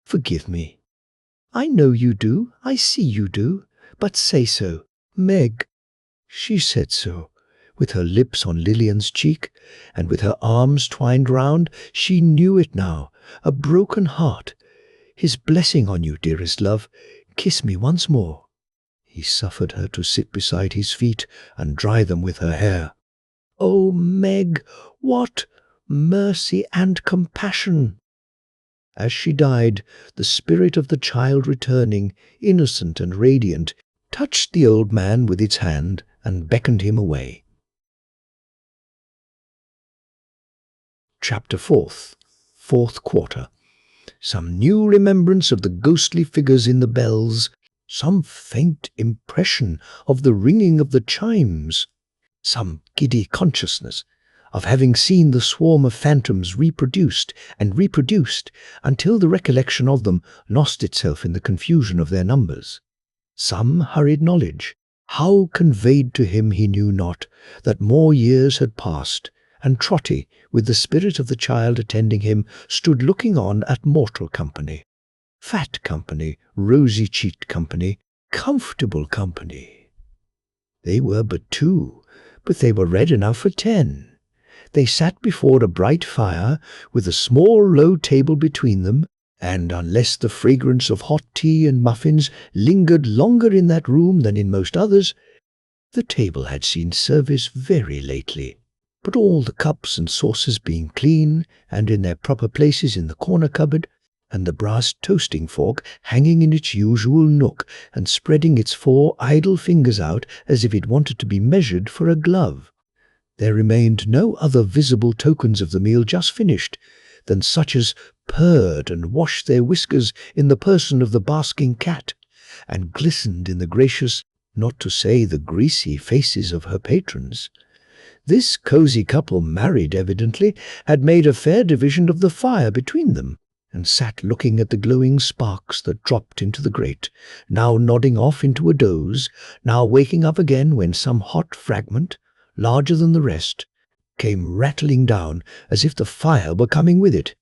Speaker 1: forgive me. I know you do, I see you do, but say so, Meg. She said so, with her lips on Lillian's cheek, and with her arms twined round. She knew it now, a broken heart. His blessing on you, dearest love. Kiss me once more. He suffered her to sit beside his feet and dry them with her hair. Oh, Meg, what mercy and compassion! As she died, the spirit of the child returning, innocent and radiant, touched the old man with its hand and beckoned him away. Chapter 4th, Fourth Quarter. Some new remembrance of the ghostly figures in the bells, some faint impression of the ringing of the chimes, some giddy consciousness of having seen the swarm of phantoms reproduced and reproduced until the recollection of them lost itself in the confusion of their numbers. Some hurried knowledge, how conveyed to him he knew not, that more years had passed, and Trotty, with the spirit of the child attending him, stood looking on at mortal company. Fat company, rosy-cheeked company, comfortable company. They were but two, but they were red enough for 10. They sat before a bright fire, with a small low table between them, and unless the fragrance of hot tea and muffins lingered longer in that room than in most others, the table had seen service very lately. But all the cups and saucers being clean and in their proper places in the corner cupboard, and the brass toasting fork hanging in its usual nook and spreading its 4 idle fingers out as if it wanted to be measured for a glove, there remained no other visible tokens of the meal just finished than such as purred and washed their whiskers in the person of the basking cat, and glistened in the gracious, not to say the greasy, faces of her patrons. This cosy couple, married evidently, had made a fair division of the fire between them, and sat looking at the glowing sparks that dropped into the grate, now nodding off into a doze, now waking up again when some hot fragment, larger than the rest, came rattling down as if the fire were coming with it.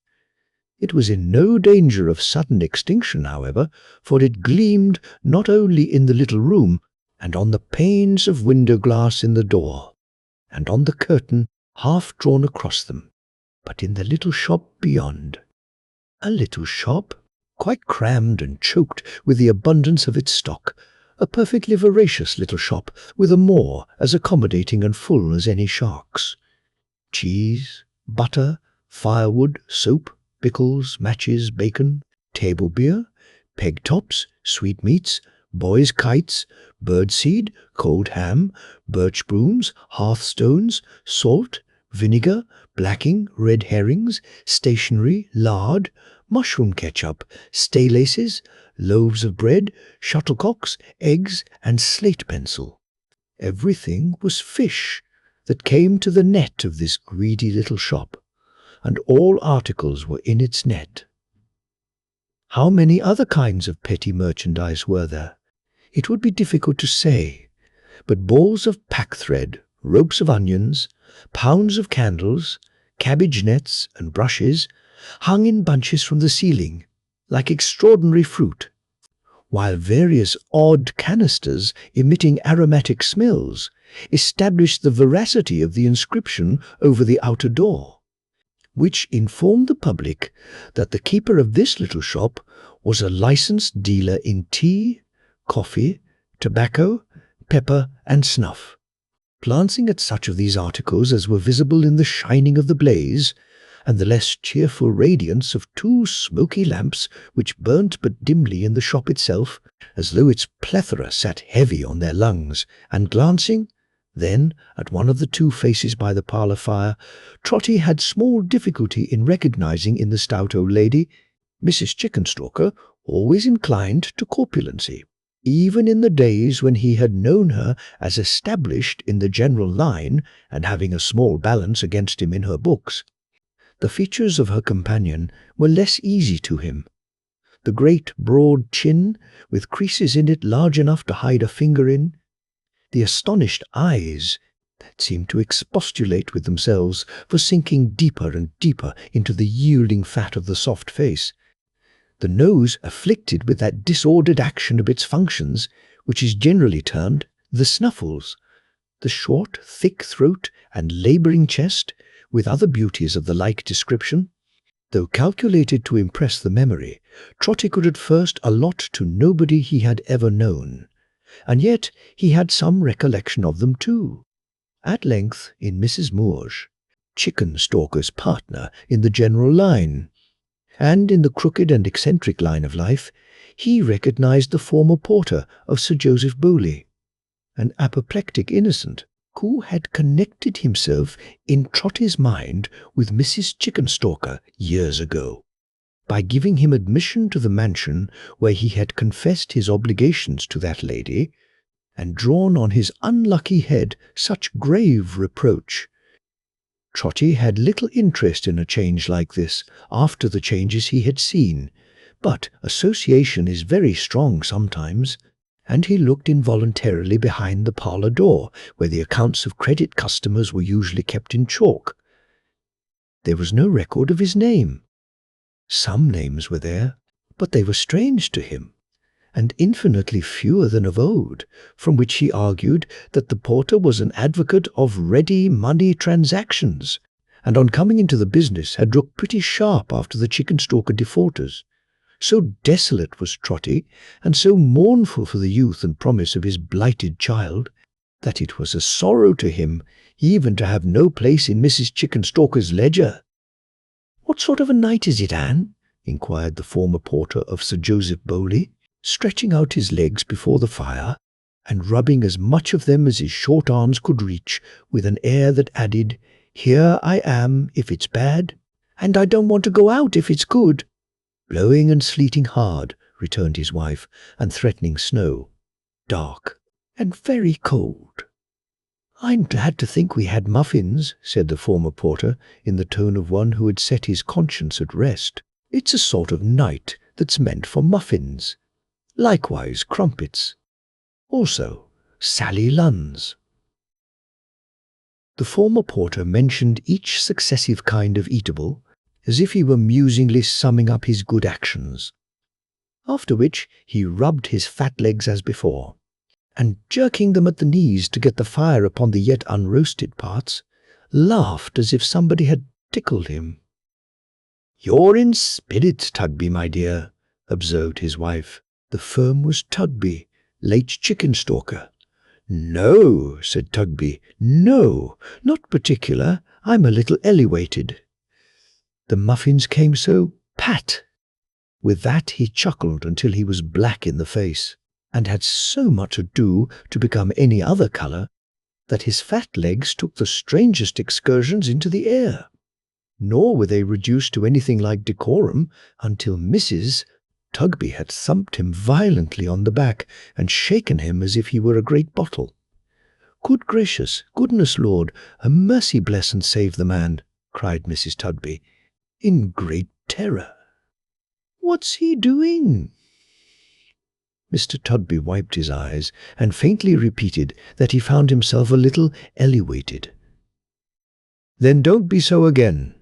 Speaker 1: It was in no danger of sudden extinction, however, for it gleamed not only in the little room, and on the panes of window glass in the door, and on the curtain half drawn across them, but in the little shop beyond. A little shop, quite crammed and choked with the abundance of its stock, a perfectly voracious little shop with a maw as accommodating and full as any shark's. Cheese, butter, firewood, soap, pickles, matches, bacon, table beer, peg tops, sweetmeats, boys' kites, birdseed, cold ham, birch brooms, hearthstones, salt, vinegar, blacking, red herrings, stationery, lard, mushroom ketchup, stay laces, loaves of bread, shuttlecocks, eggs, and slate pencil. Everything was fish that came to the net of this greedy little shop, and all articles were in its net. How many other kinds of petty merchandise were there? It would be difficult to say, but balls of packthread, ropes of onions, pounds of candles, cabbage nets and brushes hung in bunches from the ceiling, like extraordinary fruit, while various odd canisters emitting aromatic smells established the veracity of the inscription over the outer door, which informed the public that the keeper of this little shop was a licensed dealer in tea, coffee, tobacco, pepper, and snuff. Glancing at such of these articles as were visible in the shining of the blaze, and the less cheerful radiance of two smoky lamps which burnt but dimly in the shop itself, as though its plethora sat heavy on their lungs, and glancing, then, at one of the two faces by the parlour fire, Trotty had small difficulty in recognizing in the stout old lady Mrs. Chickenstalker, always inclined to corpulency, even in the days when he had known her as established in the general line and having a small balance against him in her books. The features of her companion were less easy to him. The great broad chin, with creases in it large enough to hide a finger in, the astonished eyes that seemed to expostulate with themselves for sinking deeper and deeper into the yielding fat of the soft face, the nose afflicted with that disordered action of its functions which is generally termed the snuffles, the short, thick throat and labouring chest, with other beauties of the like description. Though calculated to impress the memory, Trotty could at first allot to nobody he had ever known, and yet he had some recollection of them too. At length, in Mrs. Moor's, Chickenstalker's partner in the general line, and in the crooked and eccentric line of life, he recognized the former porter of Sir Joseph Bowley, an apoplectic innocent who had connected himself in Trotty's mind with Mrs. Chickenstalker years ago, by giving him admission to the mansion where he had confessed his obligations to that lady, and drawn on his unlucky head such grave reproach. Trotty had little interest in a change like this after the changes he had seen, but association is very strong sometimes, and he looked involuntarily behind the parlour door, where the accounts of credit customers were usually kept in chalk. There was no record of his name. Some names were there, but they were strange to him, and infinitely fewer than of old, from which he argued that the porter was an advocate of ready money transactions, and on coming into the business had looked pretty sharp after the Chickenstalker defaulters. So desolate was Trotty, and so mournful for the youth and promise of his blighted child, that it was a sorrow to him even to have no place in Mrs. Chickenstalker's ledger. "What sort of a night is it, Anne?" inquired the former porter of Sir Joseph Bowley, stretching out his legs before the fire, and rubbing as much of them as his short arms could reach, with an air that added, "Here I am if it's bad, and I don't want to go out if it's good." "Blowing and sleeting hard," returned his wife, "and threatening snow. Dark, and very cold." "I'm glad to think we had muffins," said the former porter, in the tone of one who had set his conscience at rest. "It's a sort of night that's meant for muffins. Likewise crumpets. Also Sally Lunns." The former porter mentioned each successive kind of eatable, as if he were musingly summing up his good actions, after which he rubbed his fat legs as before, and jerking them at the knees to get the fire upon the yet unroasted parts, laughed as if somebody had tickled him. "You're in spirits, Tugby, my dear," observed his wife. The firm was Tugby, late Chickenstalker. "No," said Tugby, "no, not particular. I'm a little elewated." The muffins came so pat. With that he chuckled until he was black in the face, and had so much ado to become any other colour that his fat legs took the strangest excursions into the air. Nor were they reduced to anything like decorum until Mrs. Tugby had thumped him violently on the back and shaken him as if he were a great bottle. "Good gracious, goodness Lord, a mercy bless and save the man," cried Mrs. Tugby, in great terror. "What's he doing?" Mr. Tugby wiped his eyes and faintly repeated that he found himself a little elewated. "Then don't be so again.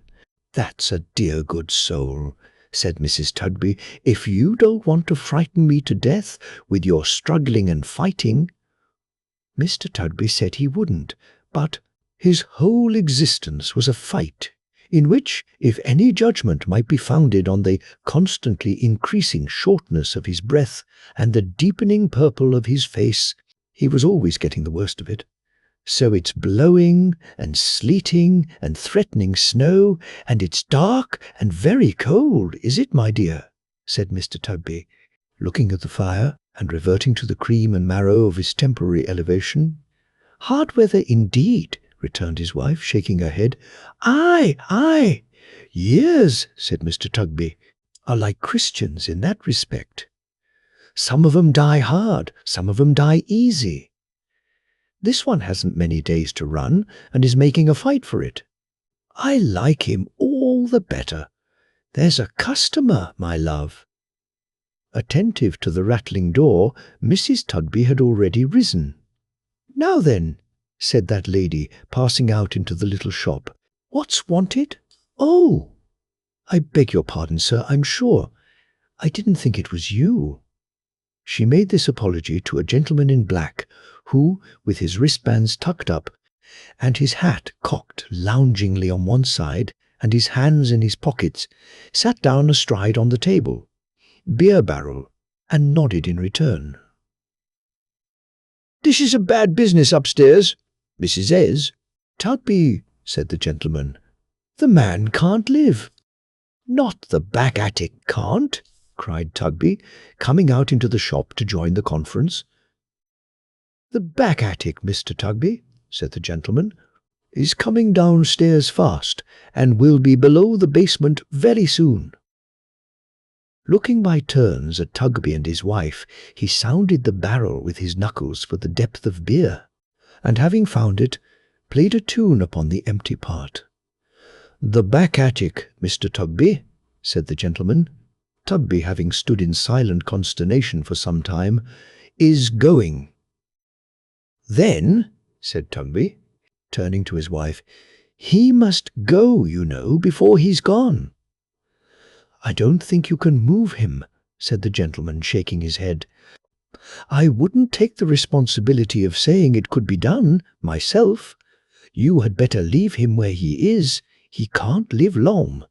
Speaker 1: That's a dear good soul," said Mrs. Tugby. "If you don't want to frighten me to death with your struggling and fighting—" Mr. Tugby said he wouldn't, but his whole existence was a fight, in which, if any judgment might be founded on the constantly increasing shortness of his breath and the deepening purple of his face, he was always getting the worst of it. So it's blowing and sleeting and threatening snow, and it's dark and very cold, is it, my dear?" said Mr. Tugby, looking at the fire and reverting to the cream and marrow of his temporary elevation. "Hard weather indeed," returned his wife, shaking her head. "Aye, aye. Years," said Mr. Tugby, "are like Christians in that respect. Some of 'em die hard, some of 'em die easy. This one hasn't many days to run and is making a fight for it. I like him all the better. There's a customer, my love." Attentive to the rattling door, Mrs. Tugby had already risen. "Now then," said that lady, passing out into the little shop. "What's wanted?" "Oh, I beg your pardon, sir, I'm sure. I didn't think it was you." She made this apology to a gentleman in black, who, with his wristbands tucked up, and his hat cocked loungingly on one side, and his hands in his pockets, sat down astride on the table, beer barrel, and nodded in return. "This is a bad business upstairs, Mrs. Ez." "Tugby," said the gentleman, "the man can't live." "Not the back attic can't," cried Tugby, coming out into the shop to join the conference. "The back attic, Mr. Tugby," said the gentleman, "is coming downstairs fast, and will be below the basement very soon." Looking by turns at Tugby and his wife, he sounded the barrel with his knuckles for the depth of beer, and having found it, played a tune upon the empty part. "The back attic, Mr. Tugby," said the gentleman, Tugby having stood in silent consternation for some time, "is going." "Then," said Tugby, turning to his wife, "he must go, you know, before he's gone." "I don't think you can move him," said the gentleman, shaking his head. "I wouldn't take the responsibility of saying it could be done, myself. You had better leave him where he is. He can't live long."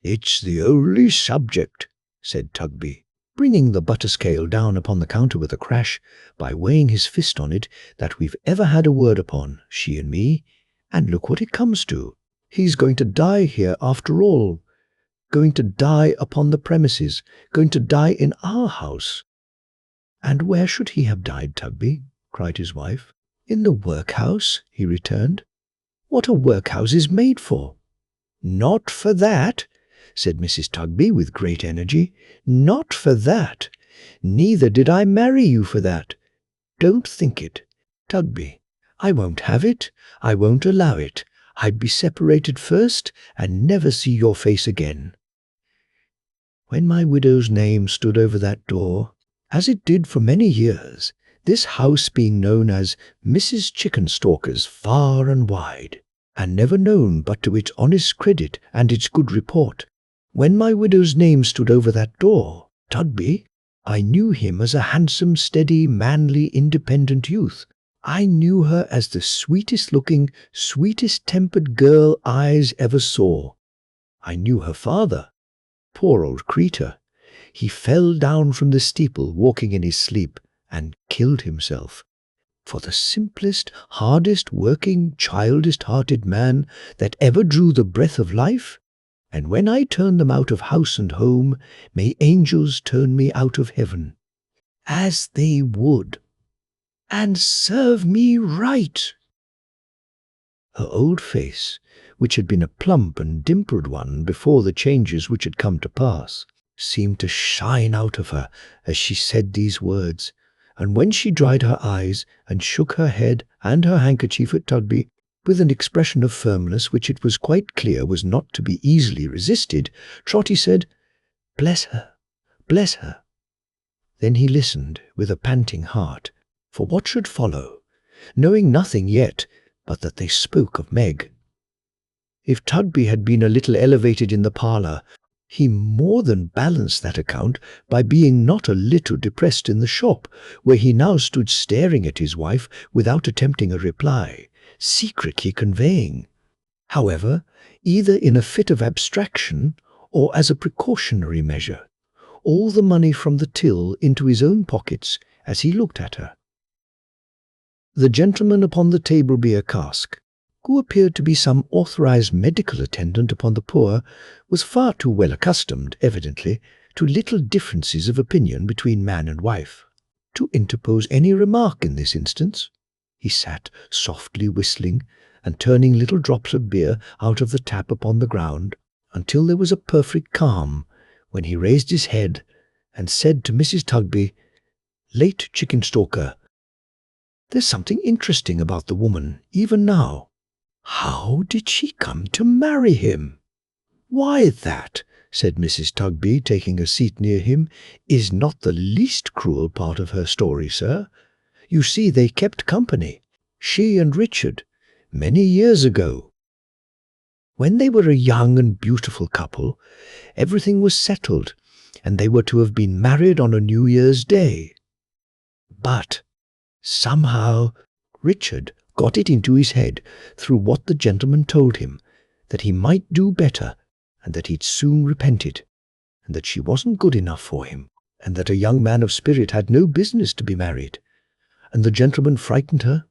Speaker 1: "It's the only subject," said Tugby, bringing the butter scale down upon the counter with a crash, by weighing his fist on it, "that we've ever had a word upon, she and me, and look what it comes to. He's going to die here after all. Going to die upon the premises, going to die in our house." "And where should he have died, Tugby?" cried his wife. "In the workhouse," he returned. "What are workhouses made for?" "Not for that," said Mrs. Tugby with great energy. "Not for that. Neither did I marry you for that. Don't think it. Tugby, I won't have it. I won't allow it. I'd be separated first and never see your face again." When my widow's name stood over that door, as it did for many years, this house being known as Mrs. Chickenstalker's far and wide, and never known but to its honest credit and its good report, when my widow's name stood over that door, Tugby, I knew him as a handsome, steady, manly, independent youth. I knew her as the sweetest-looking, sweetest-tempered girl eyes ever saw. I knew her father. Poor old creature! He fell down from the steeple walking in his sleep and killed himself. For the simplest, hardest working, childest-hearted man that ever drew the breath of life. And when I turn them out of house and home, may angels turn me out of heaven. As they would. And serve me right. Her old face, which had been a plump and dimpled one before the changes which had come to pass, seemed to shine out of her as she said these words, and when she dried her eyes and shook her head and her handkerchief at Tugby, with an expression of firmness which it was quite clear was not to be easily resisted, Trotty said, "Bless her, bless her." Then he listened with a panting heart for what should follow, knowing nothing yet but that they spoke of Meg. If Tugby had been a little elevated in the parlour, he more than balanced that account by being not a little depressed in the shop, where he now stood staring at his wife without attempting a reply, secretly conveying, however, either in a fit of abstraction or as a precautionary measure, all the money from the till into his own pockets as he looked at her. The gentleman upon the table beer cask, who appeared to be some authorized medical attendant upon the poor, was far too well accustomed, evidently, to little differences of opinion between man and wife, to interpose any remark in this instance. He sat softly whistling and turning little drops of beer out of the tap upon the ground until there was a perfect calm, when he raised his head and said to Mrs. Tugby, "Late Chickenstalker, there's something interesting about the woman, even now. How did she come to marry him?" "Why, that," said Mrs. Tugby, taking a seat near him, "is not the least cruel part of her story, sir. You see, they kept company, she and Richard, many years ago. When they were a young and beautiful couple, everything was settled, and they were to have been married on a New Year's Day. But somehow Richard got it into his head, through what the gentleman told him, that he might do better, and that he'd soon repent it, and that she wasn't good enough for him, and that a young man of spirit had no business to be married. And the gentleman frightened her,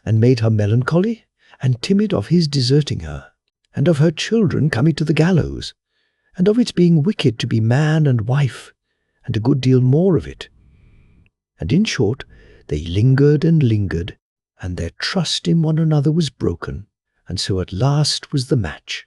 Speaker 1: and made her melancholy and timid of his deserting her, and of her children coming to the gallows, and of its being wicked to be man and wife, and a good deal more of it. And in short, they lingered and lingered, and their trust in one another was broken, and so at last was the match.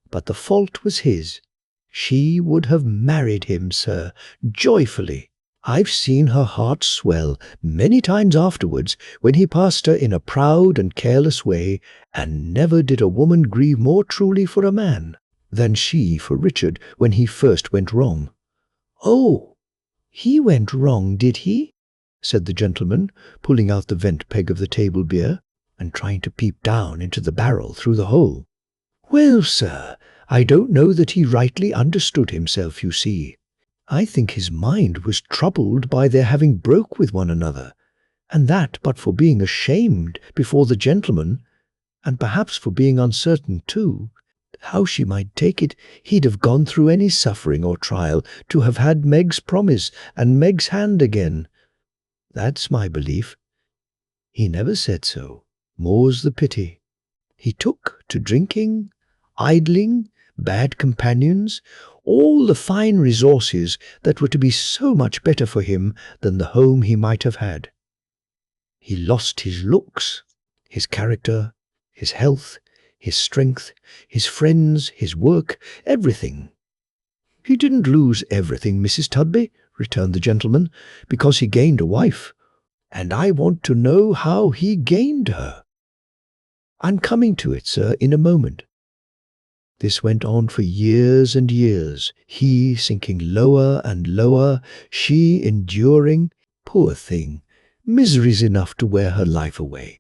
Speaker 1: But the fault was his. She would have married him, sir, joyfully. I've seen her heart swell many times afterwards when he passed her in a proud and careless way, and never did a woman grieve more truly for a man than she for Richard when he first went wrong." "Oh, he went wrong, did he?" said the gentleman, pulling out the vent peg of the table beer, and trying to peep down into the barrel through the hole. "Well, sir, I don't know that he rightly understood himself, you see. I think his mind was troubled by their having broke with one another, and that but for being ashamed before the gentleman, and perhaps for being uncertain too, how she might take it. He'd have gone through any suffering or trial to have had Meg's promise and Meg's hand again. That's my belief. He never said so, more's the pity. He took to drinking, idling, bad companions, all the fine resources that were to be so much better for him than the home he might have had. He lost his looks, his character, his health, his strength, his friends, his work, everything." "He didn't lose everything, Mrs. Tugby," returned the gentleman, "because he gained a wife, and I want to know how he gained her." "I'm coming to it, sir, in a moment. This went on for years and years, he sinking lower and lower, she enduring, poor thing, miseries enough to wear her life away.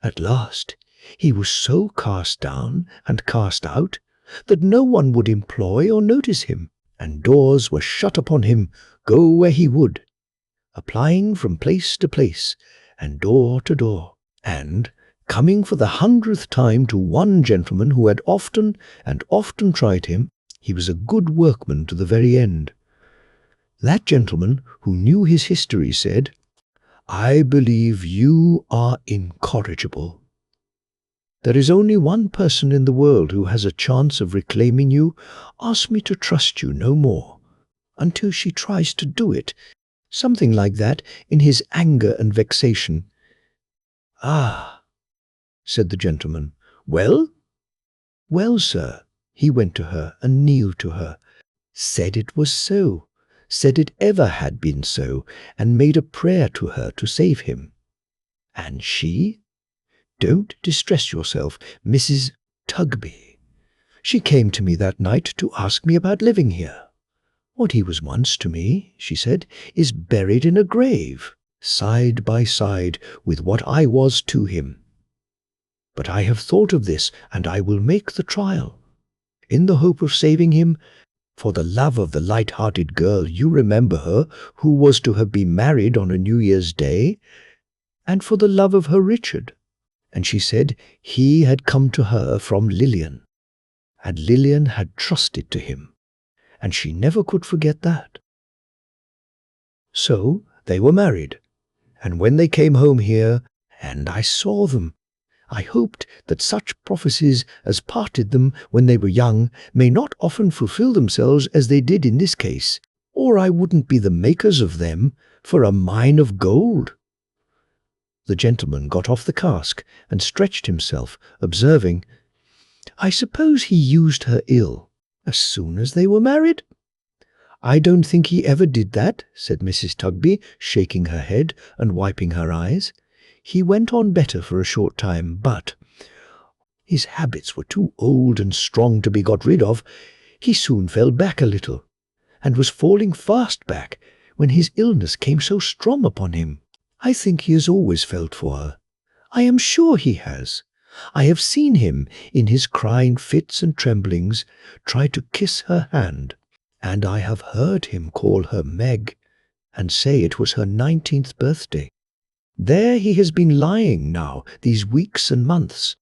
Speaker 1: At last he was so cast down and cast out that no one would employ or notice him, and doors were shut upon him, go where he would, applying from place to place and door to door, and coming for the 100th time to one gentleman who had often and often tried him, he was a good workman to the very end. That gentleman, who knew his history, said, 'I believe you are incorrigible. There is only one person in the world who has a chance of reclaiming you. Ask me to trust you no more, until she tries to do it,' something like that, in his anger and vexation." "Ah," said the gentleman. "Well?" "Well, sir, he went to her and kneeled to her, said it was so, said it ever had been so, and made a prayer to her to save him. And she? Don't distress yourself, Mrs. Tugby. She came to me that night to ask me about living here. What he was once to me, she said, is buried in a grave, side by side with what I was to him. But I have thought of this, and I will make the trial, in the hope of saving him, for the love of the light-hearted girl, you remember her, who was to have been married on a New Year's Day, and for the love of her Richard." And she said he had come to her from Lilian, and Lilian had trusted to him, and she never could forget that. So they were married, And when they came home here, and I saw them, I hoped that such prophecies as parted them when they were young may not often fulfill themselves as they did in this case, or I wouldn't be the makers of them for a mine of gold." The gentleman got off the cask and stretched himself, observing, "I suppose he used her ill as soon as they were married?" "I don't think he ever did that," said Mrs. Tugby, shaking her head and wiping her eyes. "He went on better for a short time, but his habits were too old and strong to be got rid of. He soon fell back a little, and was falling fast back when his illness came so strong upon him. I think he has always felt for her. I am sure he has. I have seen him, in his crying fits and tremblings, try to kiss her hand, and I have heard him call her Meg, and say it was her 19th birthday. There he has been lying now these weeks and months.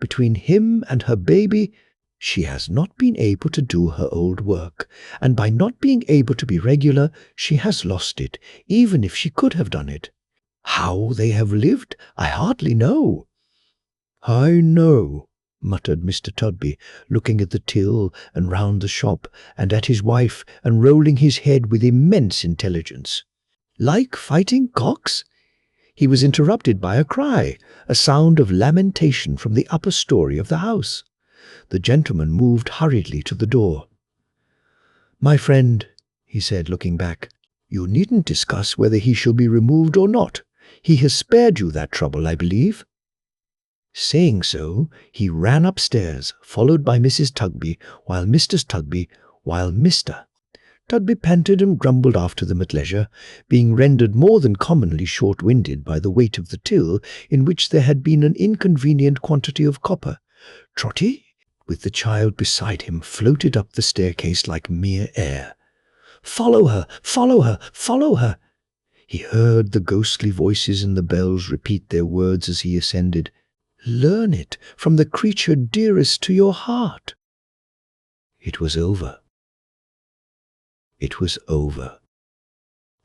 Speaker 1: Between him and her baby, she has not been able to do her old work, and by not being able to be regular, she has lost it, even if she could have done it. How they have lived, I hardly know." "I know," muttered Mr. Tugby, looking at the till and round the shop, and at his wife, and rolling his head with immense intelligence. "Like fighting cocks?" He was interrupted by a cry, a sound of lamentation from the upper story of the house. The gentleman moved hurriedly to the door. "My friend," he said, looking back, "you needn't discuss whether he shall be removed or not. He has spared you that trouble, I believe." Saying so, he ran upstairs, followed by Mrs. Tugby, while Mr. Tugby panted and grumbled after them at leisure, being rendered more than commonly short-winded by the weight of the till, in which there had been an inconvenient quantity of copper. Trotty, with the child beside him, floated up the staircase like mere air. "Follow her! Follow her! Follow her!" He heard the ghostly voices and the bells repeat their words as he ascended. "Learn it from the creature dearest to your heart." It was over. It was over.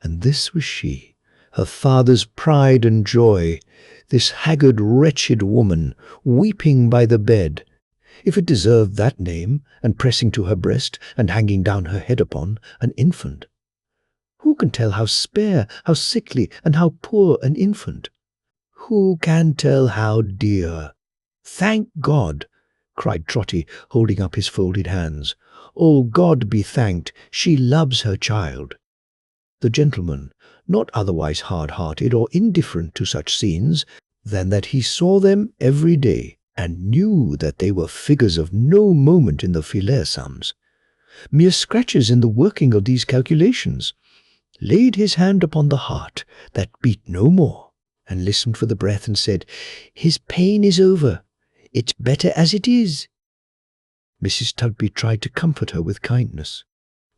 Speaker 1: And this was she, her father's pride and joy, this haggard, wretched woman, weeping by the bed, if it deserved that name, and pressing to her breast, and hanging down her head upon, an infant. Who can tell how spare, how sickly, and how poor an infant? Who can tell how dear? "Thank God!" cried Trotty, holding up his folded hands. "Oh, God be thanked, she loves her child." The gentleman, not otherwise hard-hearted or indifferent to such scenes, than that he saw them every day, and knew that they were figures of no moment in the filaire sums, mere scratches in the working of these calculations, laid his hand upon the heart that beat no more, and listened for the breath, and said, "His pain is over. It's better as it is." Mrs. Tugby tried to comfort her with kindness.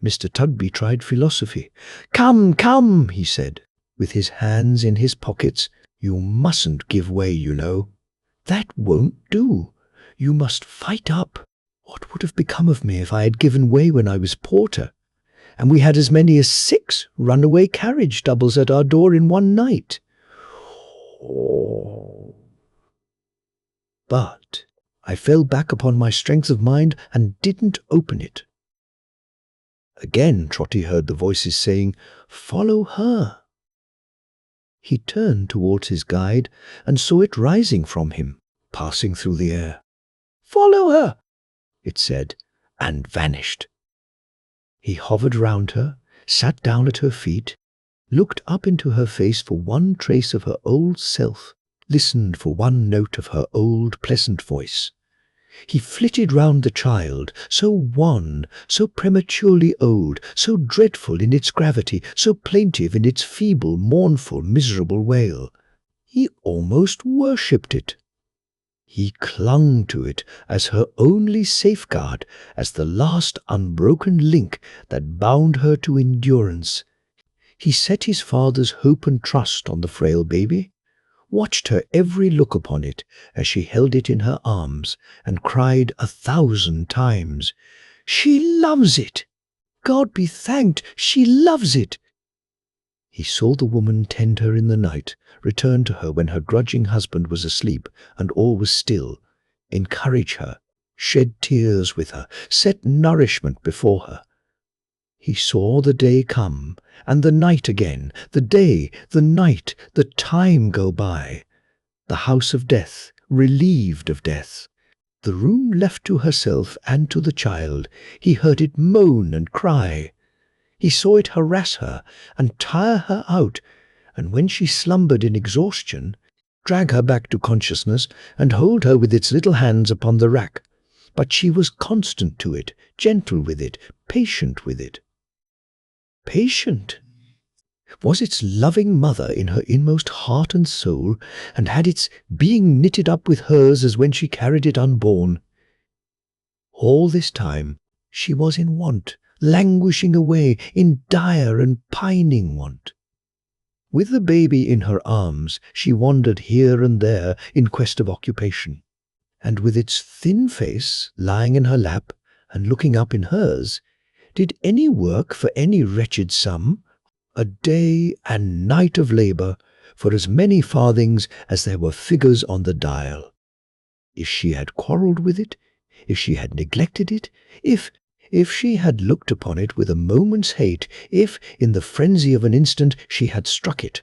Speaker 1: Mr. Tugby tried philosophy. "Come, come," he said, with his hands in his pockets, "you mustn't give way, you know. That won't do. You must fight up. What would have become of me if I had given way when I was porter, and we had as many as 6 runaway carriage doubles at our door in one night? Oh. But I fell back upon my strength of mind and didn't open it." Again Trotty heard the voices saying, "Follow her." He turned towards his guide and saw it rising from him, passing through the air. "Follow her," it said, and vanished. He hovered round her, sat down at her feet, looked up into her face for one trace of her old self, listened for one note of her old pleasant voice. He flitted round the child, so wan, so prematurely old, so dreadful in its gravity, so plaintive in its feeble, mournful, miserable wail. He almost worshipped it. He clung to it as her only safeguard, as the last unbroken link that bound her to endurance. He set his father's hope and trust on the frail baby, watched her every look upon it as she held it in her arms, and cried 1,000 times, "She loves it! God be thanked, she loves it!" He saw the woman tend her in the night, return to her when her grudging husband was asleep and all was still, encourage her, shed tears with her, set nourishment before her. He saw the day come, and the night again, the day, the night, the time go by. The house of death, relieved of death. The room left to herself and to the child. He heard it moan and cry. He saw it harass her and tire her out, and when she slumbered in exhaustion, drag her back to consciousness and hold her with its little hands upon the rack. But she was constant to it, gentle with it, patient with it. Patient? Was its loving mother in her inmost heart and soul, and had its being knitted up with hers as when she carried it unborn? All this time she was in want, languishing away in dire and pining want. With the baby in her arms, she wandered here and there in quest of occupation, and with its thin face lying in her lap and looking up in hers, did any work for any wretched sum, a day and night of labour for as many farthings as there were figures on the dial. If she had quarrelled with it, if she had neglected it, if she had looked upon it with a moment's hate, if, in the frenzy of an instant, she had struck it,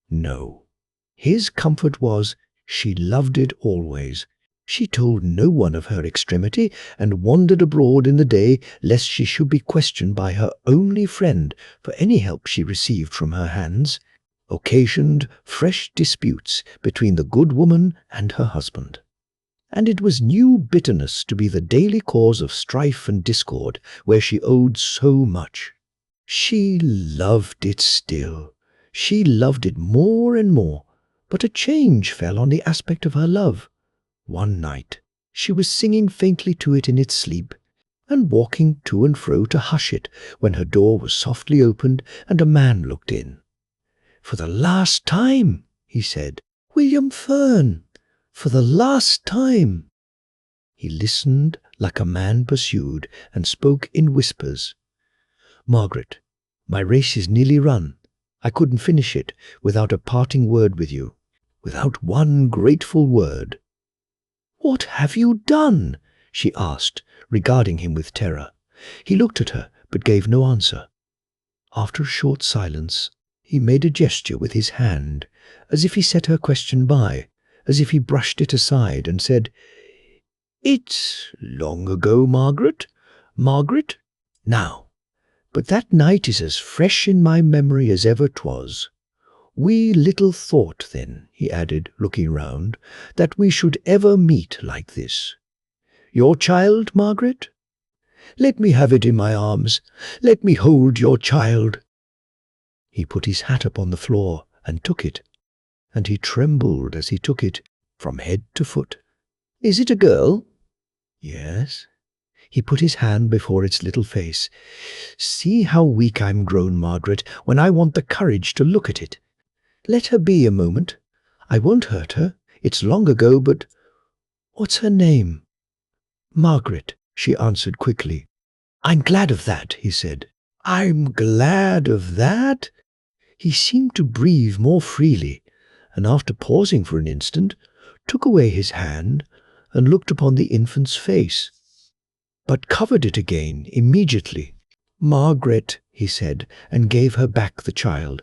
Speaker 1: no. His comfort was, she loved it always. She told no one of her extremity, and wandered abroad in the day, lest she should be questioned by her only friend for any help she received from her hands, occasioned fresh disputes between the good woman and her husband. And it was new bitterness to be the daily cause of strife and discord, where she owed so much. She loved it still. She loved it more and more, but a change fell on the aspect of her love. One night she was singing faintly to it in its sleep, and walking to and fro to hush it, when her door was softly opened and a man looked in. "For the last time," he said, "William Fern, for the last time." He listened like a man pursued, and spoke in whispers. "Margaret, my race is nearly run. I couldn't finish it without a parting word with you, without one grateful word." "What have you done?" she asked, regarding him with terror. He looked at her, but gave no answer. After a short silence, he made a gesture with his hand, as if he set her question by, as if he brushed it aside, and said, "It's long ago, Margaret, Margaret, now, but that night is as fresh in my memory as ever 'twas. We little thought then," he added, looking round, "that we should ever meet like this. Your child, Margaret? Let me have it in my arms. Let me hold your child." He put his hat upon the floor and took it, and he trembled as he took it from head to foot. "Is it a girl?" "Yes." He put his hand before its little face. "See how weak I'm grown, Margaret, when I want the courage to look at it. Let her be a moment. I won't hurt her. It's long ago, but what's her name?" "Margaret," she answered quickly. "I'm glad of that," he said. "I'm glad of that?" He seemed to breathe more freely, and after pausing for an instant, took away his hand and looked upon the infant's face, but covered it again immediately. "Margaret," he said, and gave her back the child.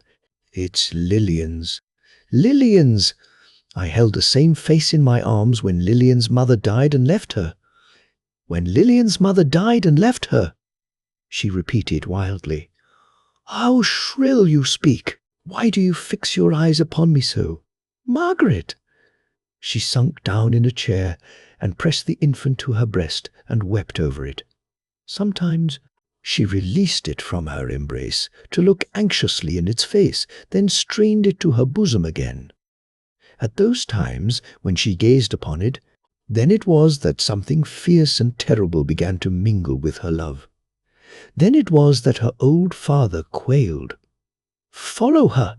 Speaker 1: "It's Lillian's. Lillian's! I held the same face in my arms when Lillian's mother died and left her. When Lillian's mother died and left her," she repeated wildly. "How shrill you speak! Why do you fix your eyes upon me so? Margaret!" She sunk down in a chair and pressed the infant to her breast and wept over it. Sometimes she released it from her embrace to look anxiously in its face, then strained it to her bosom again. At those times, when she gazed upon it, then it was that something fierce and terrible began to mingle with her love. Then it was that her old father quailed. "Follow her,"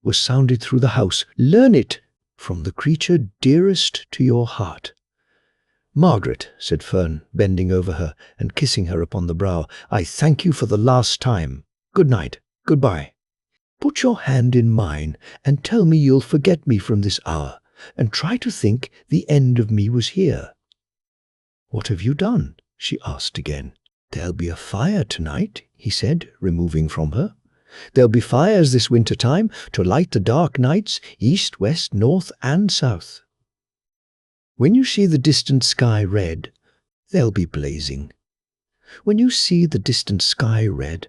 Speaker 1: was sounded through the house. "Learn it from the creature dearest to your heart." "Margaret," said Fern, bending over her and kissing her upon the brow, "I thank you for the last time. Good night. Goodbye." Put your hand in mine and tell me you'll forget me from this hour, and try to think the end of me was here." "What have you done?" she asked again. "There'll be a fire tonight," he said, removing from her. "There'll be fires this winter time to light the dark nights, east, west, north, and south. When you see the distant sky red, they'll be blazing. When you see the distant sky red,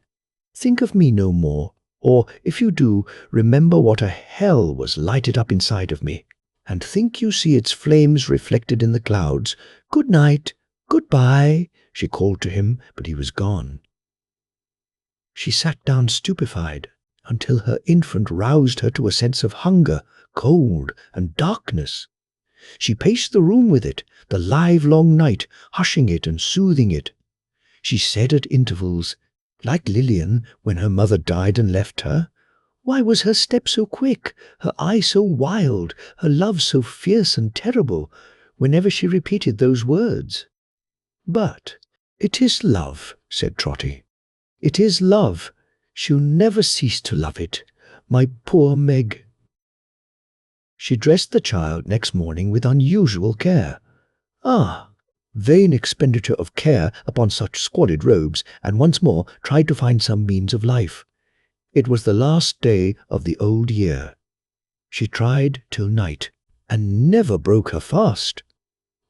Speaker 1: think of me no more, or if you do, remember what a hell was lighted up inside of me, and think you see its flames reflected in the clouds. Good night, goodbye," she called to him, but he was gone. She sat down stupefied until her infant roused her to a sense of hunger, cold, and darkness. She paced the room with it, the livelong night, hushing it and soothing it. She said at intervals, like Lillian when her mother died and left her, "Why was her step so quick, her eye so wild, her love so fierce and terrible," whenever she repeated those words. "But it is love," said Trotty. "It is love. She'll never cease to love it. My poor Meg." She dressed the child next morning with unusual care. Vain expenditure of care upon such squalid robes, and once more tried to find some means of life. It was the last day of the old year. She tried till night, and never broke her fast.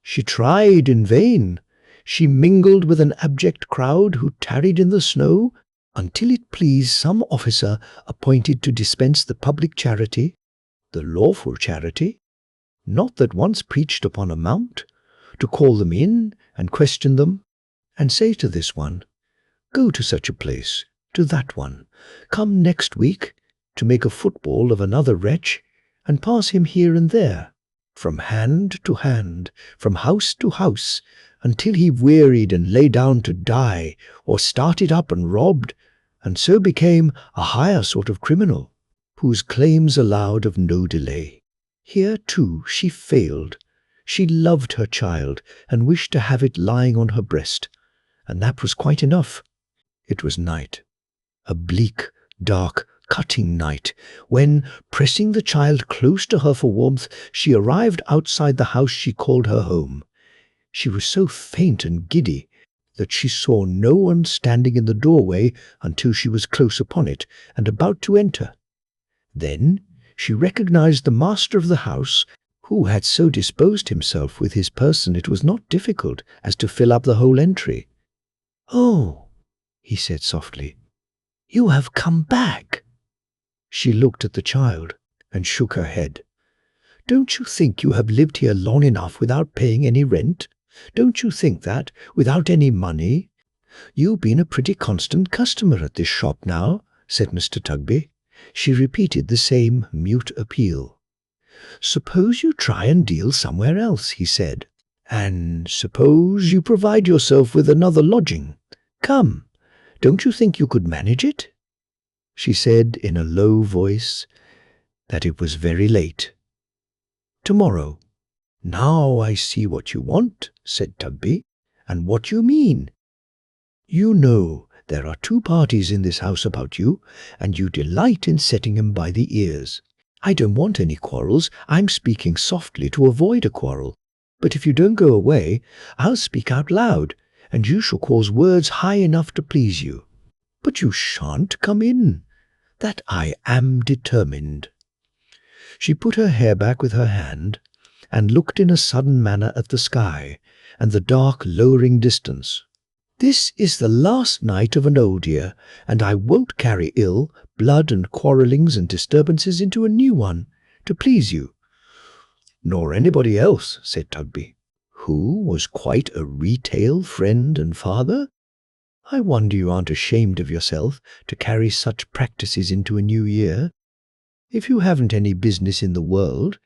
Speaker 1: She tried in vain. She mingled with an abject crowd who tarried in the snow until it pleased some officer appointed to dispense the public charity, the lawful charity, not that once preached upon a mount, to call them in and question them, and say to this one, "Go to such a place," to that one, "Come next week," to make a football of another wretch, and pass him here and there, from hand to hand, from house to house, until he wearied and lay down to die, or started up and robbed, and so became a higher sort of criminal, whose claims allowed of no delay. Here, too, she failed. She loved her child, and wished to have it lying on her breast, and that was quite enough. It was night, a bleak, dark, cutting night, when, pressing the child close to her for warmth, she arrived outside the house she called her home. She was so faint and giddy that she saw no one standing in the doorway until she was close upon it and about to enter. Then she recognized the master of the house, who had so disposed himself with his person it was not difficult as to fill up the whole entry. "Oh," he said softly, "you have come back." She looked at the child and shook her head. "Don't you think you have lived here long enough without paying any rent? Don't you think that, without any money? You've been a pretty constant customer at this shop now," said Mr. Tugby. She repeated the same mute appeal. "Suppose you try and deal somewhere else," he said. "And suppose you provide yourself with another lodging. Come, don't you think you could manage it?" She said in a low voice that it was very late. "Tomorrow." "Now I see what you want," said Tugby, "and what you mean. You know there are two parties in this house about you, and you delight in setting 'em by the ears. I don't want any quarrels. I'm speaking softly to avoid a quarrel. But if you don't go away, I'll speak out loud, and you shall cause words high enough to please you. But you shan't come in. That I am determined." She put her hair back with her hand, and looked in a sudden manner at the sky, and the dark lowering distance. "This is the last night of an old year, and I won't carry ill, blood and quarrellings and disturbances into a new one, to please you." "Nor anybody else," said Tugby, "who was quite a retail friend and father. I wonder you aren't ashamed of yourself to carry such practices into a new year. If you haven't any business in the world,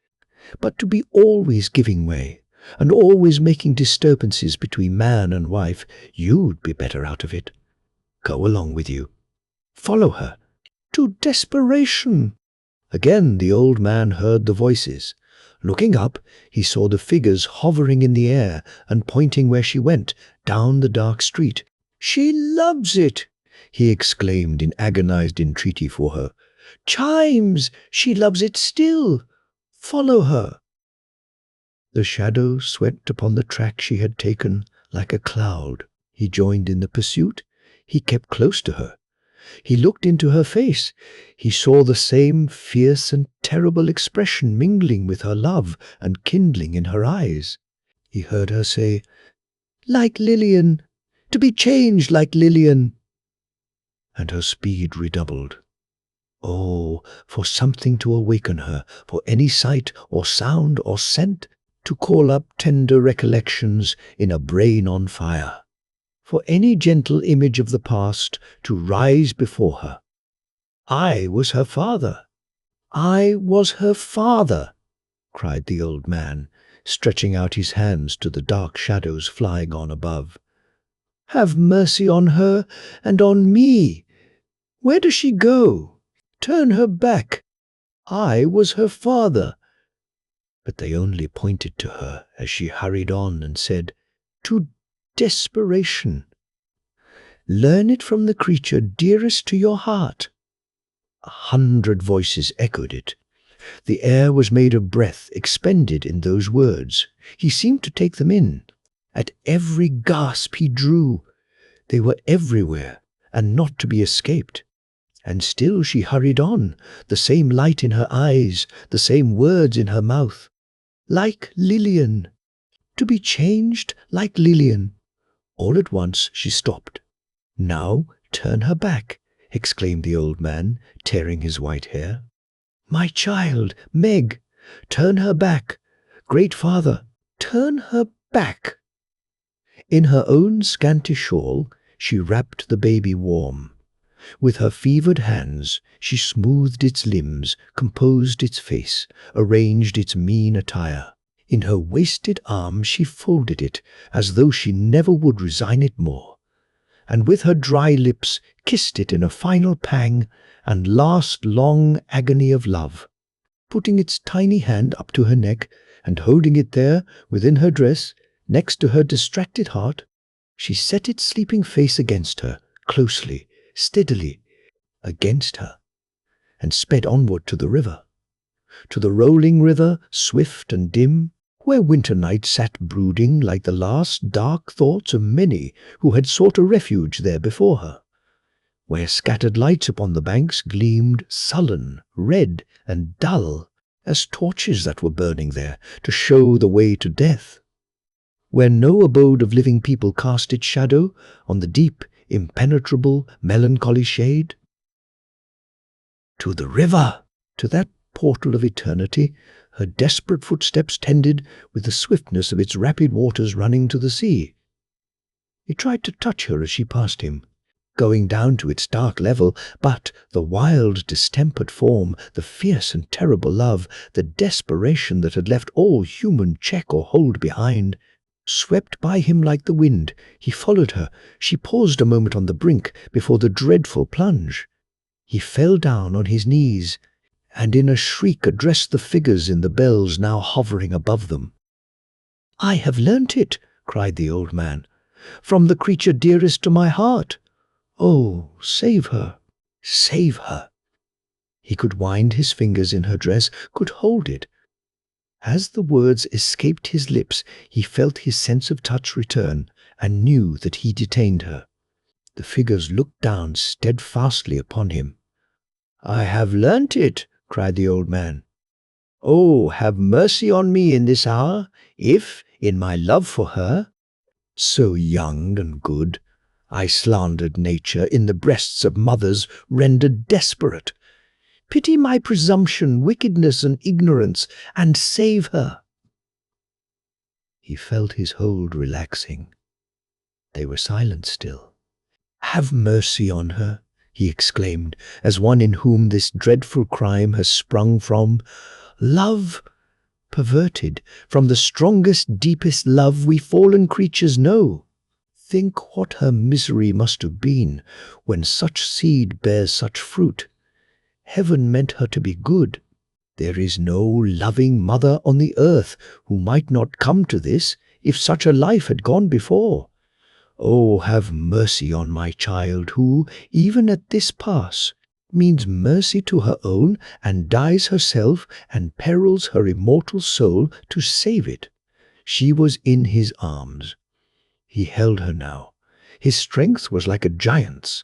Speaker 1: but to be always giving way, and always making disturbances between man and wife, you'd be better out of it. Go along with you. Follow her. To desperation." Again the old man heard the voices. Looking up, he saw the figures hovering in the air and pointing where she went, down the dark street. "She loves it!" he exclaimed in agonized entreaty for her. Chimes! She loves it still! Follow her!" The shadow swept upon the track she had taken like a cloud. He joined in the pursuit. He kept close to her. He looked into her face. He saw the same fierce and terrible expression mingling with her love and kindling in her eyes. He heard her say, "Like Lillian, to be changed like Lillian." And her speed redoubled. Oh, for something to awaken her, for any sight or sound or scent to call up tender recollections in a brain on fire, for any gentle image of the past to rise before her. I was her father. I was her father, cried the old man, stretching out his hands to the dark shadows flying on above. Have mercy on her and on me. Where does she go? Turn her back. I was her father. But they only pointed to her as she hurried on and said, "To desperation. Learn it from the creature dearest to your heart." 100 voices echoed it. The air was made of breath expended in those words. He seemed to take them in. At every gasp he drew. They were everywhere, and not to be escaped. And still she hurried on, the same light in her eyes, the same words in her mouth. Like Lillian. To be changed like Lillian. All at once she stopped. "Now turn her back," exclaimed the old man, tearing his white hair. "My child, Meg, turn her back. Great father, turn her back." In her own scanty shawl she wrapped the baby warm. With her fevered hands she smoothed its limbs, composed its face, arranged its mean attire. In her wasted arms she folded it, as though she never would resign it more, and with her dry lips kissed it in a final pang and last long agony of love. Putting its tiny hand up to her neck, and holding it there within her dress, next to her distracted heart, she set its sleeping face against her, closely, steadily, against her, and sped onward to the river. To the rolling river, swift and dim, where winter night sat brooding like the last dark thoughts of many who had sought a refuge there before her, where scattered lights upon the banks gleamed sullen, red, and dull, as torches that were burning there to show the way to death, where no abode of living people cast its shadow on the deep, impenetrable, melancholy shade. To the river! To that portal of eternity her desperate footsteps tended with the swiftness of its rapid waters running to the sea. He tried to touch her as she passed him, going down to its dark level, but the wild, distempered form, the fierce and terrible love, the desperation that had left all human check or hold behind, swept by him like the wind. He followed her. She paused a moment on the brink before the dreadful plunge. He fell down on his knees, and in a shriek addressed the figures in the bells now hovering above them. "I have learnt it," cried the old man, "from the creature dearest to my heart. Oh, save her, save her." He could wind his fingers in her dress, could hold it. As the words escaped his lips, he felt his sense of touch return, and knew that he detained her. The figures looked down steadfastly upon him. "I have learnt it," cried the old man. "Oh, have mercy on me in this hour, if, in my love for her, so young and good, I slandered nature in the breasts of mothers rendered desperate. Pity my presumption, wickedness, and ignorance, and save her." He felt his hold relaxing. They were silent still. "Have mercy on her," he exclaimed, as one in whom this dreadful crime has sprung from love, perverted, from the strongest, deepest love we fallen creatures know. Think what her misery must have been when such seed bears such fruit. Heaven meant her to be good. There is no loving mother on the earth who might not come to this if such a life had gone before. Oh, have mercy on my child who, even at this pass, means mercy to her own, and dies herself, and perils her immortal soul to save it. She was in his arms. He held her now. His strength was like a giant's.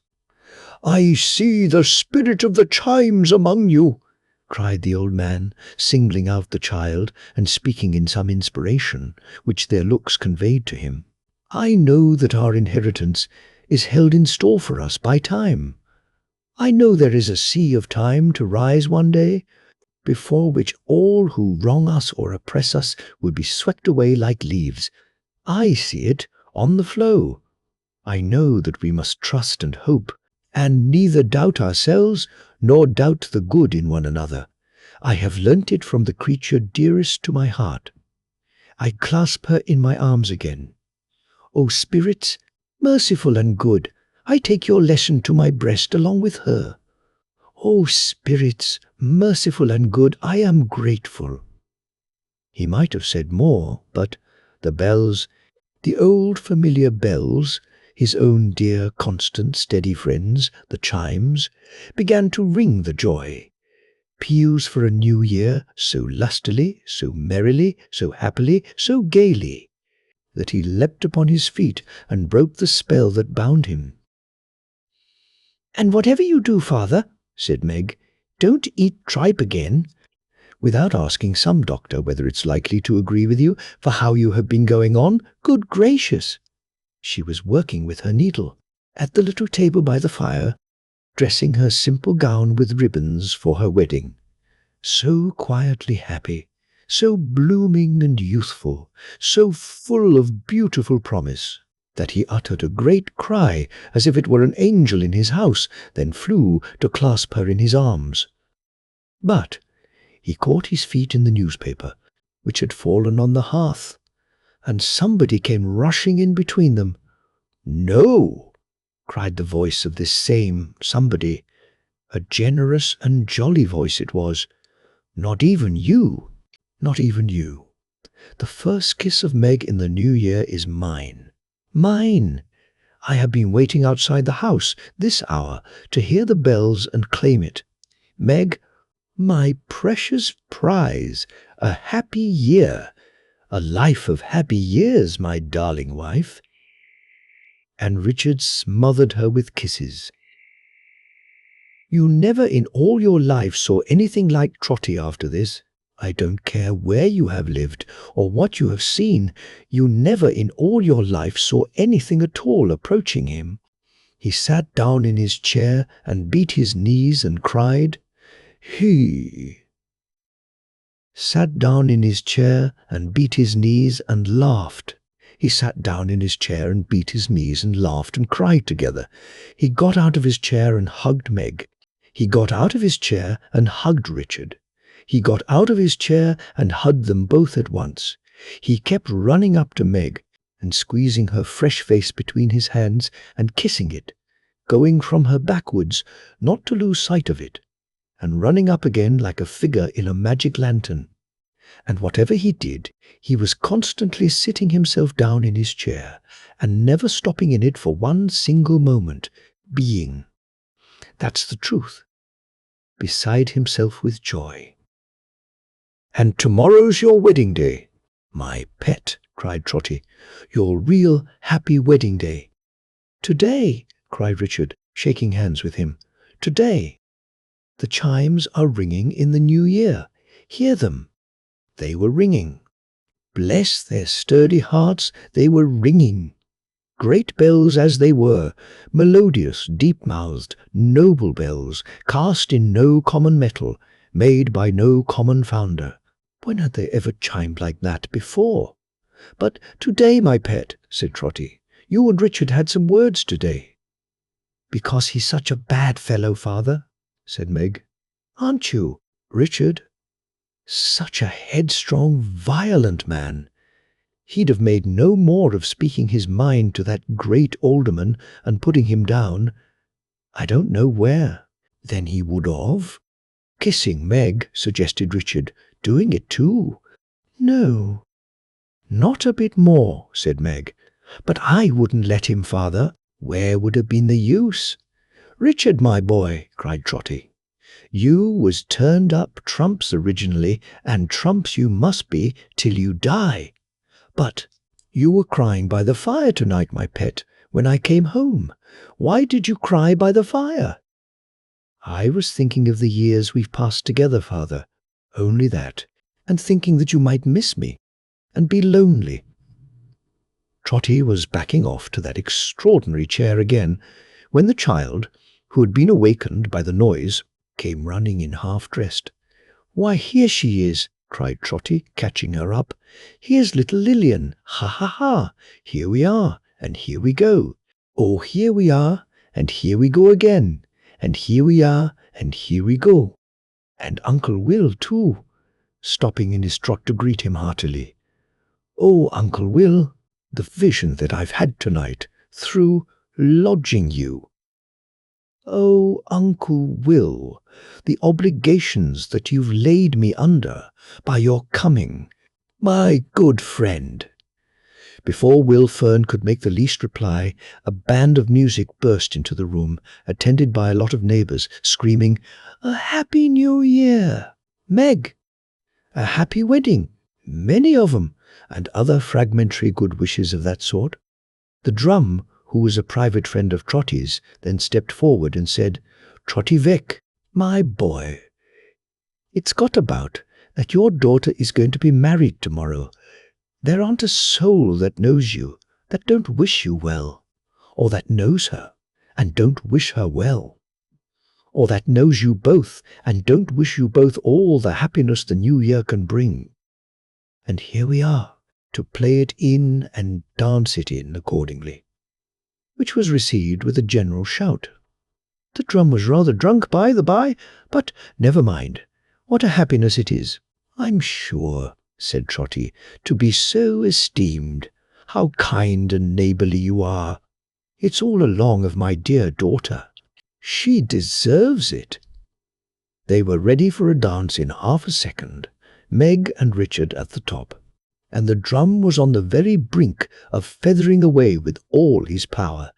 Speaker 1: "I see the spirit of the chimes among you," cried the old man, singling out the child and speaking in some inspiration, which their looks conveyed to him. "I know that our inheritance is held in store for us by time. I know there is a sea of time to rise one day, before which all who wrong us or oppress us will be swept away like leaves. I see it on the flow. I know that we must trust and hope, and neither doubt ourselves nor doubt the good in one another. I have learnt it from the creature dearest to my heart. I clasp her in my arms again. O spirits, merciful and good, I take your lesson to my breast along with her. O spirits, merciful and good, I am grateful." He might have said more, but the bells, the old familiar bells, his own dear, constant, steady friends, the chimes, began to ring the joy. Peals for a new year, so lustily, so merrily, so happily, so gaily, that he leapt upon his feet and broke the spell that bound him. "And whatever you do, father," said Meg, "don't eat tripe again, without asking some doctor whether it's likely to agree with you for how you have been going on. Good gracious!" She was working with her needle at the little table by the fire, dressing her simple gown with ribbons for her wedding. So quietly happy, so blooming and youthful, so full of beautiful promise, that he uttered a great cry as if it were an angel in his house, then flew to clasp her in his arms. But he caught his feet in the newspaper, which had fallen on the hearth, and somebody came rushing in between them. "No!" cried the voice of this same somebody. A generous and jolly voice it was. "Not even you, not even you. The first kiss of Meg in the new year is mine. Mine! I have been waiting outside the house this hour to hear the bells and claim it. Meg, my precious prize, a happy year, a life of happy years, my darling wife." And Richard smothered her with kisses. "You never in all your life saw anything like Trotty after this. I don't care where you have lived or what you have seen, you never in all your life saw anything at all approaching him. He sat down in his chair and beat his knees and cried. He sat down in his chair and beat his knees and laughed. He sat down in his chair and beat his knees and laughed and cried together. He got out of his chair and hugged Meg. He got out of his chair and hugged Richard. He got out of his chair and hugged them both at once. He kept running up to Meg and squeezing her fresh face between his hands and kissing it, going from her backwards, not to lose sight of it, and running up again like a figure in a magic lantern. And whatever he did, he was constantly sitting himself down in his chair, and never stopping in it for one single moment, being, that's the truth, beside himself with joy. "And tomorrow's your wedding day, my pet," cried Trotty, "your real happy wedding day." "Today," cried Richard, shaking hands with him. "Today. The chimes are ringing in the new year. Hear them." They were ringing. Bless their sturdy hearts, they were ringing. Great bells as they were, melodious, deep-mouthed, noble bells, cast in no common metal, made by no common founder. When had they ever chimed like that before? "But today, my pet," said Trotty, "you and Richard had some words today." "Because he's such a bad fellow, father," said Meg. "Aren't you, Richard? Such a headstrong, violent man. He'd have made no more of speaking his mind to that great alderman and putting him down, I don't know where, than he would of. Kissing Meg, suggested Richard, doing it too. No, not a bit more, said Meg. But I wouldn't let him, father. Where would have been the use? "Richard, my boy," cried Trotty, "you was turned up trumps originally, and trumps you must be till you die. But you were crying by the fire tonight, my pet, when I came home. Why did you cry by the fire?" "I was thinking of the years we've passed together, father, only that, and thinking that you might miss me and be lonely." Trotty was backing off to that extraordinary chair again, when the child, who had been awakened by the noise, came running in half-dressed. "Why, here she is!" cried Trotty, catching her up. "Here's little Lilian! Ha, ha, ha! Here we are, and here we go! Oh, here we are, and here we go again! And here we are, and here we go! And Uncle Will, too!" stopping in his trot to greet him heartily. "Oh, Uncle Will, the vision that I've had tonight, through lodging you." "Oh, Uncle Will, the obligations that you've laid me under by your coming, my good friend." Before Will Fern could make the least reply, a band of music burst into the room, attended by a lot of neighbours, screaming, "A Happy New Year! Meg! A happy wedding! Many of 'em!" and other fragmentary good wishes of that sort. The drum, who was a private friend of Trotty's, then stepped forward and said, "Trotty Veck, my boy, it's got about that your daughter is going to be married tomorrow. There aren't a soul that knows you, that don't wish you well, or that knows her, and don't wish her well, or that knows you both, and don't wish you both all the happiness the new year can bring. And here we are, to play it in and dance it in accordingly," which was received with a general shout. The drum was rather drunk, by the by, but never mind. What a happiness it is, I'm sure, said Trotty, to be so esteemed. How kind and neighbourly you are. It's all along of my dear daughter. She deserves it. They were ready for a dance in half a second, Meg and Richard at the top, and the drum was on the very brink of feathering away with all his power,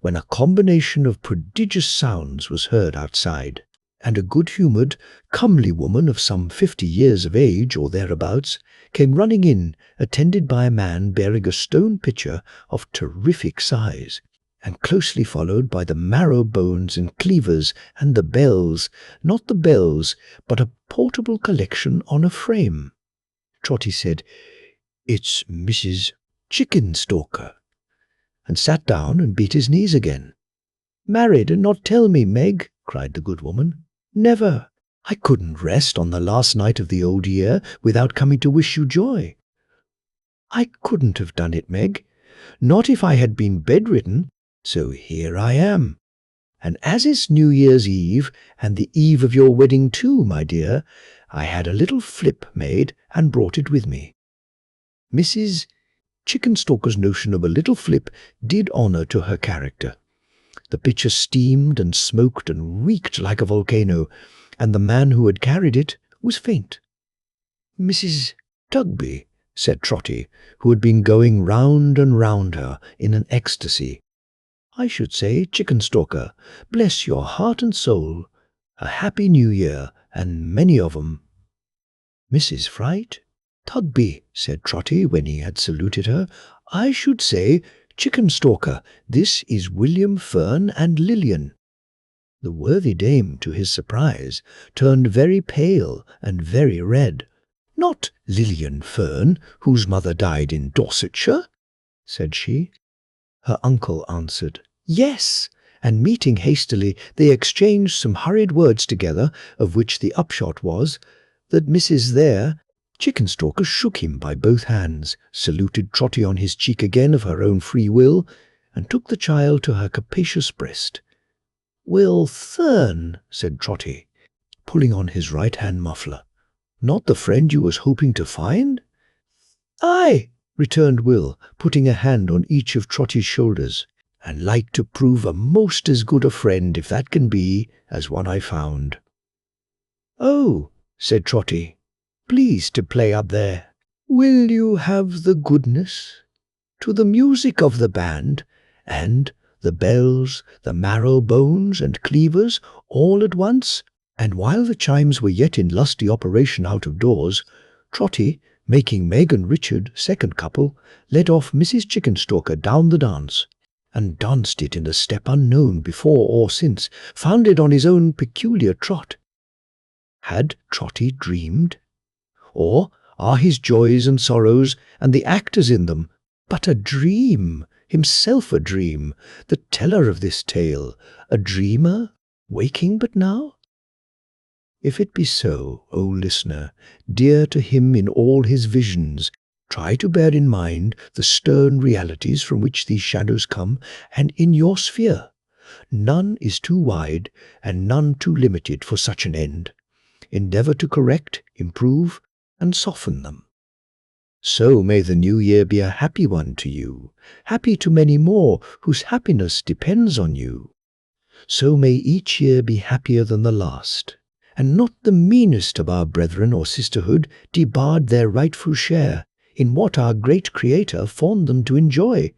Speaker 1: when a combination of prodigious sounds was heard outside, and a good-humoured, comely woman of some 50 years of age or thereabouts came running in, attended by a man bearing a stone pitcher of terrific size, and closely followed by the marrow-bones and cleavers and the bells, not the bells, but a portable collection on a frame. Trotty said, "It's Mrs. Chickenstalker," and sat down and beat his knees again. "Married and not tell me, Meg?" cried the good woman. "Never. I couldn't rest on the last night of the old year without coming to wish you joy." "I couldn't have done it, Meg, not if I had been bedridden, so here I am. And as it's New Year's Eve, and the eve of your wedding too, my dear, I had a little flip made and brought it with me." Mrs. Chickenstalker's notion of a little flip did honour to her character. The pitcher steamed and smoked and reeked like a volcano, and the man who had carried it was faint. "Mrs. Tugby," said Trotty, who had been going round and round her in an ecstasy, "I should say, Chickenstalker, bless your heart and soul, a happy New Year, and many of 'em." "Mrs. Fright Tugby," said Trotty when he had saluted her, "I should say, Chickenstalker, this is William Fern and Lilian." The worthy dame, to his surprise, turned very pale and very red. "Not Lilian Fern, whose mother died in Dorsetshire?" said she. Her uncle answered, "Yes," and meeting hastily, they exchanged some hurried words together, of which the upshot was that Mrs. there, Chickenstalker, shook him by both hands, saluted Trotty on his cheek again of her own free will, and took the child to her capacious breast. "Will Fern," said Trotty, pulling on his right-hand muffler, "not the friend you was hoping to find?" "Aye," returned Will, putting a hand on each of Trotty's shoulders, "and like to prove a most as good a friend, if that can be, as one I found." "Oh," said Trotty, "please to play up there. Will you have the goodness, to the music of the band, and the bells, the marrow bones and cleavers, all at once, and while the chimes were yet in lusty operation out of doors, Trotty, making Meg and Richard second couple, led off Mrs. Chickenstalker down the dance, and danced it in a step unknown before or since, founded on his own peculiar trot. Had Trotty dreamed? Or are his joys and sorrows, and the actors in them, but a dream, himself a dream, the teller of this tale, a dreamer, waking but now? If it be so, O listener, dear to him in all his visions, try to bear in mind the stern realities from which these shadows come, and in your sphere. None is too wide, and none too limited for such an end. Endeavour to correct, improve, and soften them. So may the new year be a happy one to you, happy to many more whose happiness depends on you. So may each year be happier than the last, and not the meanest of our brethren or sisterhood debarred their rightful share in what our great Creator formed them to enjoy.